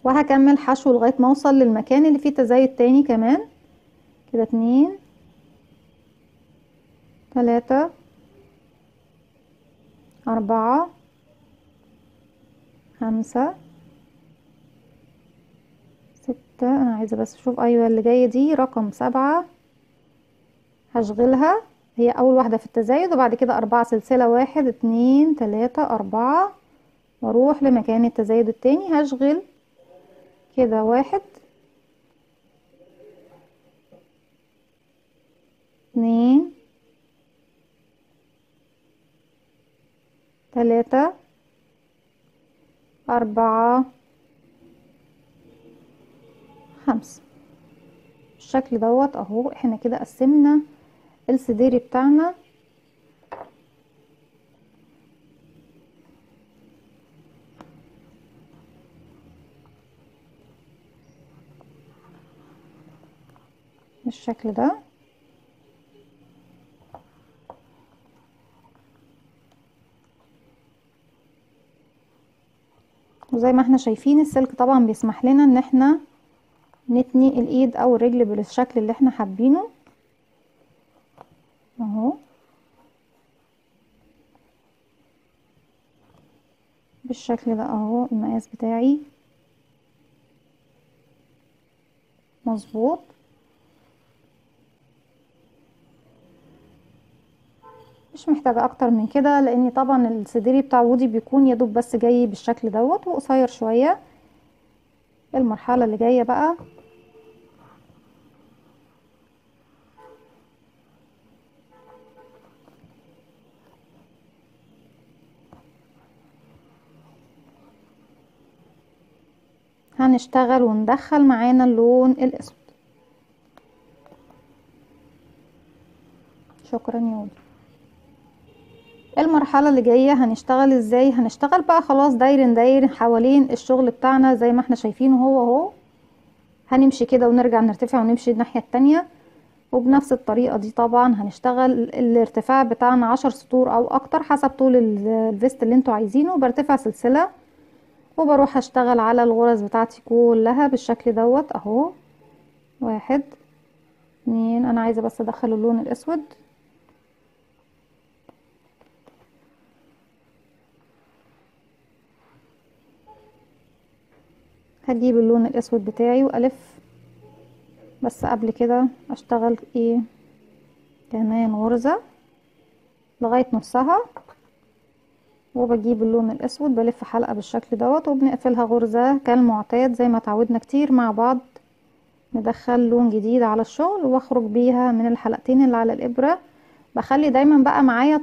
وهكمل حشو لغايه ما اوصل للمكان اللي فيه تزايد تاني كمان كده. 2 3 4 5 6. انا عايزه بس اشوف، ايوه اللي جايه دي رقم 7 هشغلها، هي اول واحده في التزايد، وبعد كده 4 سلسله، 1 2 3 4، واروح لمكان التزايد التاني هشغل كده 1 2 3 4 5. بالشكل دوت اهو احنا كده قسمنا السديري بتاعنا بالشكل ده. وزي ما احنا شايفين السلك طبعا بيسمح لنا ان احنا نتني الايد او الرجل بالشكل اللي احنا حابينه اهو بالشكل ده اهو. المقاس بتاعي مظبوط، مش محتاجة اكتر من كده، لان طبعا السديري بتاع وودي بيكون يدوب بس جاي بالشكل دوت وقصير شوية. المرحلة اللي جاية بقى هنشتغل وندخل معانا اللون الاسود. شكرا يا ودي. المرحلة اللي جاية هنشتغل ازاي؟ هنشتغل بقى خلاص داير حوالين الشغل بتاعنا زي ما احنا شايفينه هو اهو. هنمشي كده ونرجع نرتفع ونمشي الناحية التانية، وبنفس الطريقة دي طبعا هنشتغل الارتفاع بتاعنا 10 سطور او اكتر حسب طول الفيست اللي انتوا عايزينه. برتفع سلسلة وبروح اشتغل على الغرز بتاعتي كلها بالشكل دوت اهو. 1 2. انا عايزة بس ادخل اللون الاسود. هجيب اللون الاسود بتاعي والف، بس قبل كده اشتغل ايه كمان غرزة لغاية نصها، وبجيب اللون الاسود بلف حلقة بالشكل دوت وبنقفلها غرزة كالمعتاد زي ما تعودنا كتير مع بعض. ندخل لون جديد على الشغل واخرج بيها من الحلقتين اللي على الابرة. بخلي دايما بقى معايا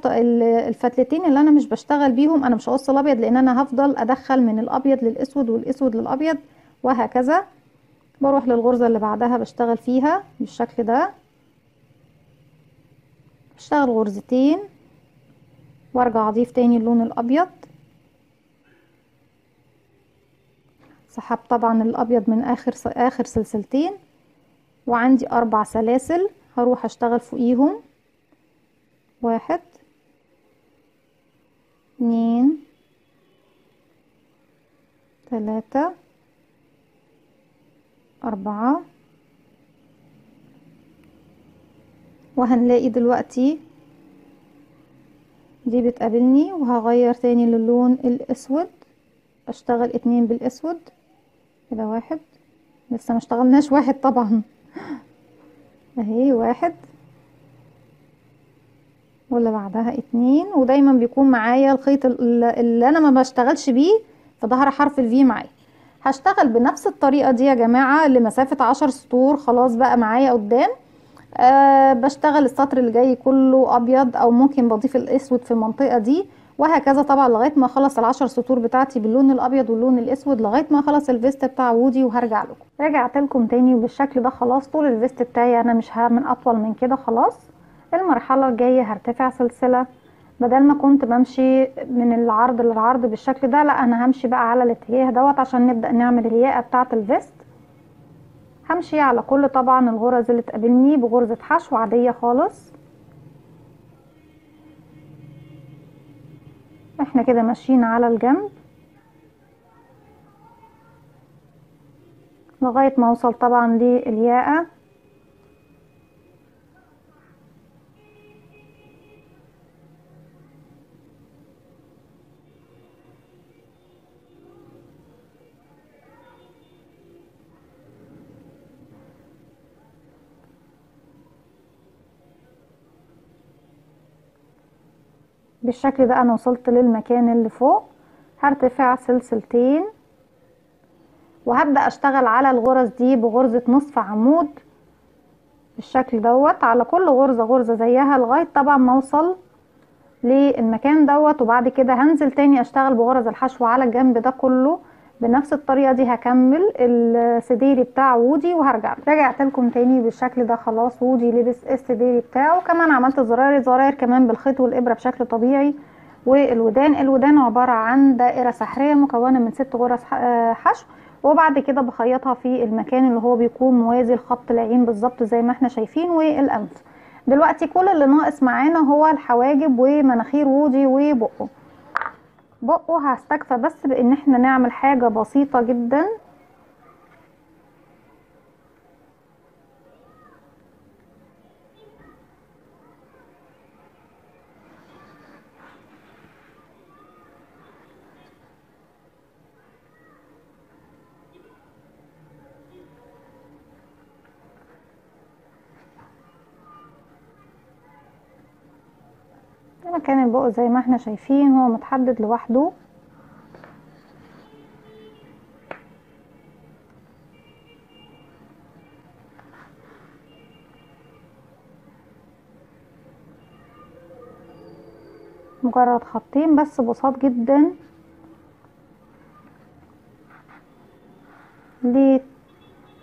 الفتلتين اللي انا مش بشتغل بيهم، انا مش هقص الابيض لان انا هفضل ادخل من الابيض للاسود والاسود للابيض وهكذا. بروح للغرزة اللي بعدها بشتغل فيها بالشكل ده، بشتغل غرزتين وارجع اضيف تاني اللون الابيض. سحب طبعا الابيض من اخر سلسلتين، وعندي 4 سلاسل هروح اشتغل فوقيهم. 1 2 3 4. وهنلاقي دلوقتي دي بتقابلني وهغير تاني للون الاسود. اشتغل 2 بالاسود كده. 1 لسه ما اشتغلناش 1 طبعا اهي. 1 واللي بعدها 2. ودايما بيكون معايا الخيط اللي انا ما بشتغلش بيه في ظهر حرف الفي معايا. هشتغل بنفس الطريقة دي يا جماعة لمسافة 10 سطور. خلاص بقى معايا قدام. بشتغل السطر اللي جاي كله ابيض او ممكن بضيف الاسود في المنطقة دي وهكذا طبعا لغاية ما اخلص ال10 سطور بتاعتي باللون الابيض واللون الاسود لغاية ما اخلص الفيست بتاع وودي وهرجع لكم. رجعت لكم تاني بالشكل ده. خلاص طول الفيست بتاعي انا مش هعمل اطول من كده. خلاص المرحلة الجاية هرتفع سلسلة. بدل ما كنت بمشي من العرض للعرض بالشكل ده، لا انا همشي بقى على الاتجاه دوت عشان نبدأ نعمل الياقة بتاعة الفيست. همشي على كل طبعا الغرز اللي تقابلني بغرزة حشو عادية خالص. احنا كده ماشيين على الجنب لغاية ما اوصل طبعا للياقة. بالشكل ده انا وصلت للمكان اللي فوق. هرتفع سلسلتين وهبدأ اشتغل على الغرز دي بغرزة نصف عمود بالشكل دوت على كل غرزة غرزة زيها لغاية طبعا ما اوصل للمكان دوت. وبعد كده هنزل تاني اشتغل بغرز الحشو على الجنب ده كله بنفس الطريقة دي. هكمل السديري بتاع وودي وهرجع. رجعت لكم تاني بالشكل ده. خلاص وودي لبس السديري بتاعه. كمان عملت زراير كمان بالخيط والابرة بشكل طبيعي. الودان عبارة عن دائرة سحرية مكونة من 6 غرز حشو، وبعد كده بخيطها في المكان اللي هو بيكون موازي لخط العين بالظبط زي ما احنا شايفين والانف. دلوقتي كل اللي ناقص معانا هو الحواجب ومناخير وودي وبقه. هستكفى بس بان احنا نعمل حاجة بسيطة جدا. مكان البق زي ما احنا شايفين هو متحدد لوحده. مجرد خطين بس بساط جدا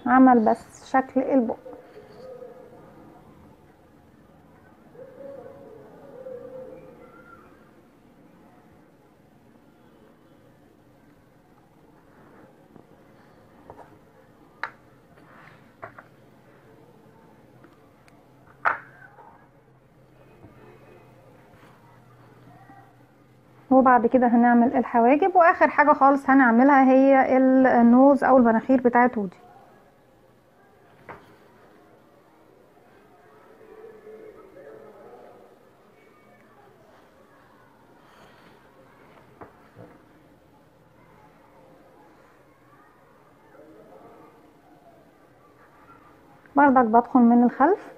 لعمل بس شكل البق. وبعد كده هنعمل الحواجب، واخر حاجة خالص هنعملها هي النوز او المناخير بتاعت ودي. بردك بدخل من الخلف،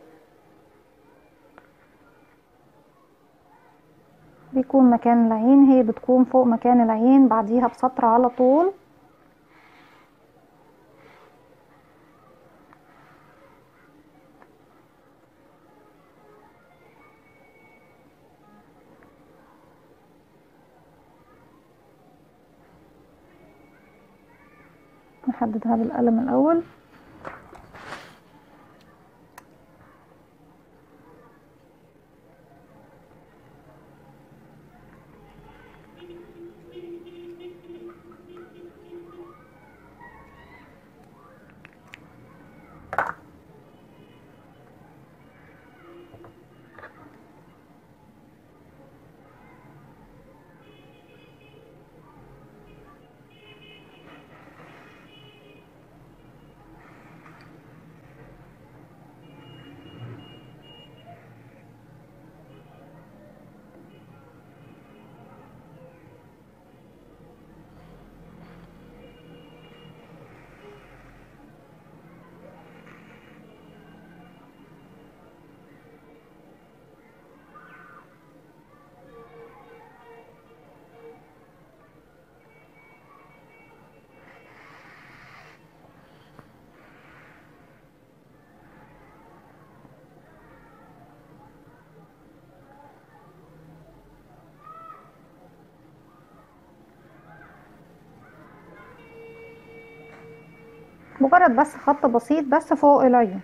بيكون مكان العين، هي بتكون فوق مكان العين بعديها بسطر على طول. نحددها بالقلم الاول. مجرد بس خط بسيط بس فوق العين.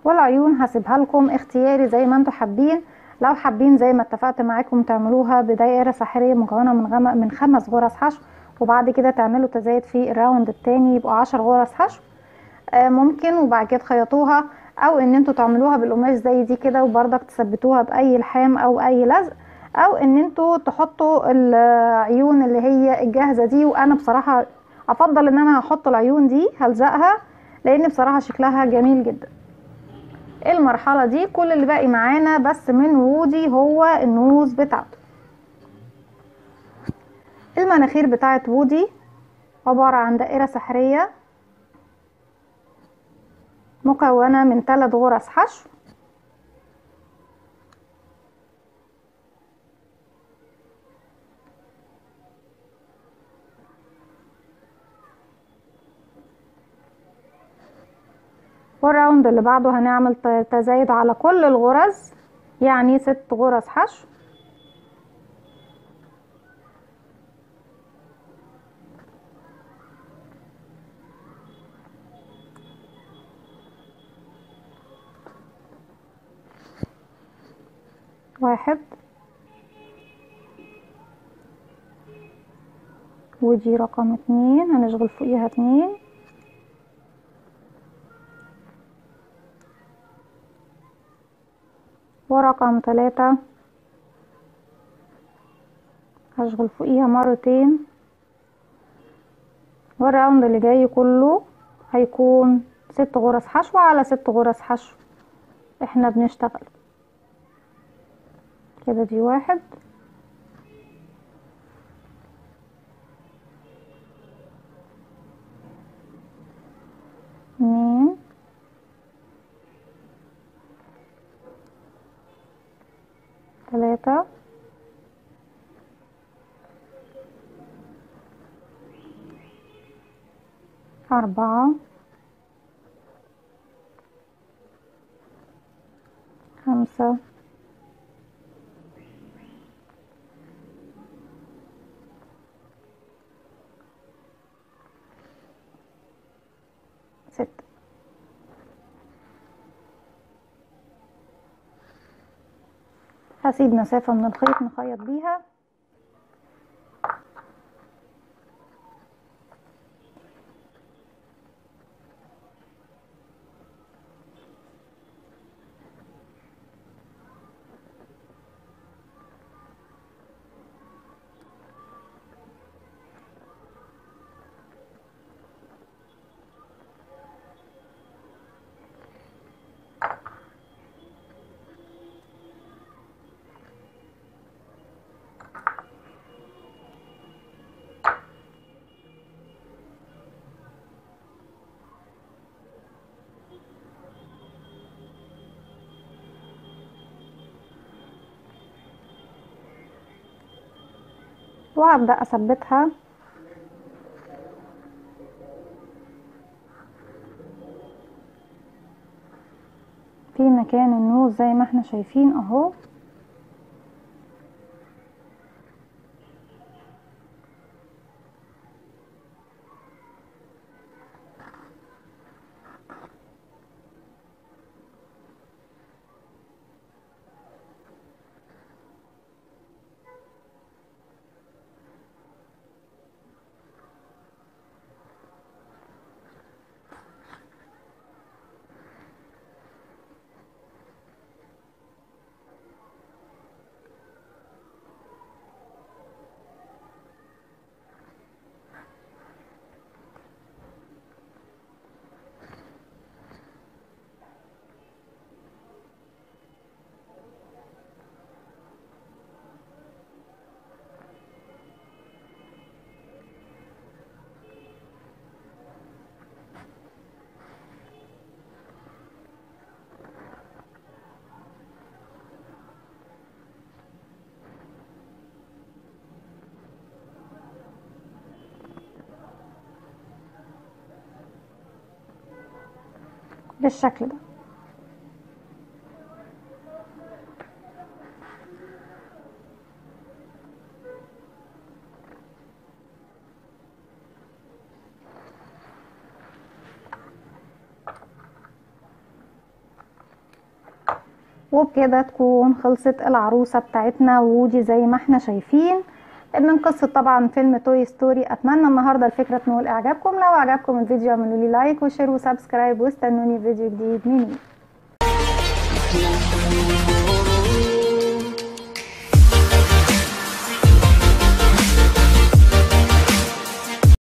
والعيون هسيبها لكم اختياري زي ما انتوا حابين. لو حابين زي ما اتفقت معاكم تعملوها بدائرة ساحرية مكونة من 5 غرز حشو، وبعد كده تعملوا تزايد في الراوند التاني يبقوا 10 غرز حشو، ممكن. وبعد كده تخيطوها، او ان انتوا تعملوها بالقماش زي دي كده وبرضك تثبتوها باي لحام او اي لزق، او ان انتوا تحطوا العيون اللي هي الجاهزة دي. وانا بصراحة افضل ان انا احط العيون دي هلزقها، لان بصراحة شكلها جميل جدا. المرحلة دي كل اللي باقي معانا بس من وودي هو النوز بتاعته. المناخير بتاعت وودي عبارة عن دائرة سحرية مكونة من 3 غرز حشو، والراوند اللي بعده هنعمل تزايد على كل الغرز، يعني 6 غرز حشو. واحد، ودي رقم 2 هنشغل فوقيها 2، ورقم 3 هشغل فوقيها مرتين، والراوند اللي جاي كله هيكون 6 غرز حشو على 6 غرز حشو احنا بنشتغل كده. دي 1، 2، 3، 4، 5 6. هسيب مسافة من الخيط نخيط بيها. وهبدأ اثبتها في مكان النوز زي ما احنا شايفين اهو. بالشكل ده. وبكده تكون خلصت العروسة بتاعتنا وودي زي ما احنا شايفين من قصة طبعا فيلم توي ستوري. اتمنى النهاردة الفكرة تنول اعجابكم. لو اعجبكم الفيديو اعملوا لي لايك وشير وسبسكرايب واستنوني فيديو جديد مني.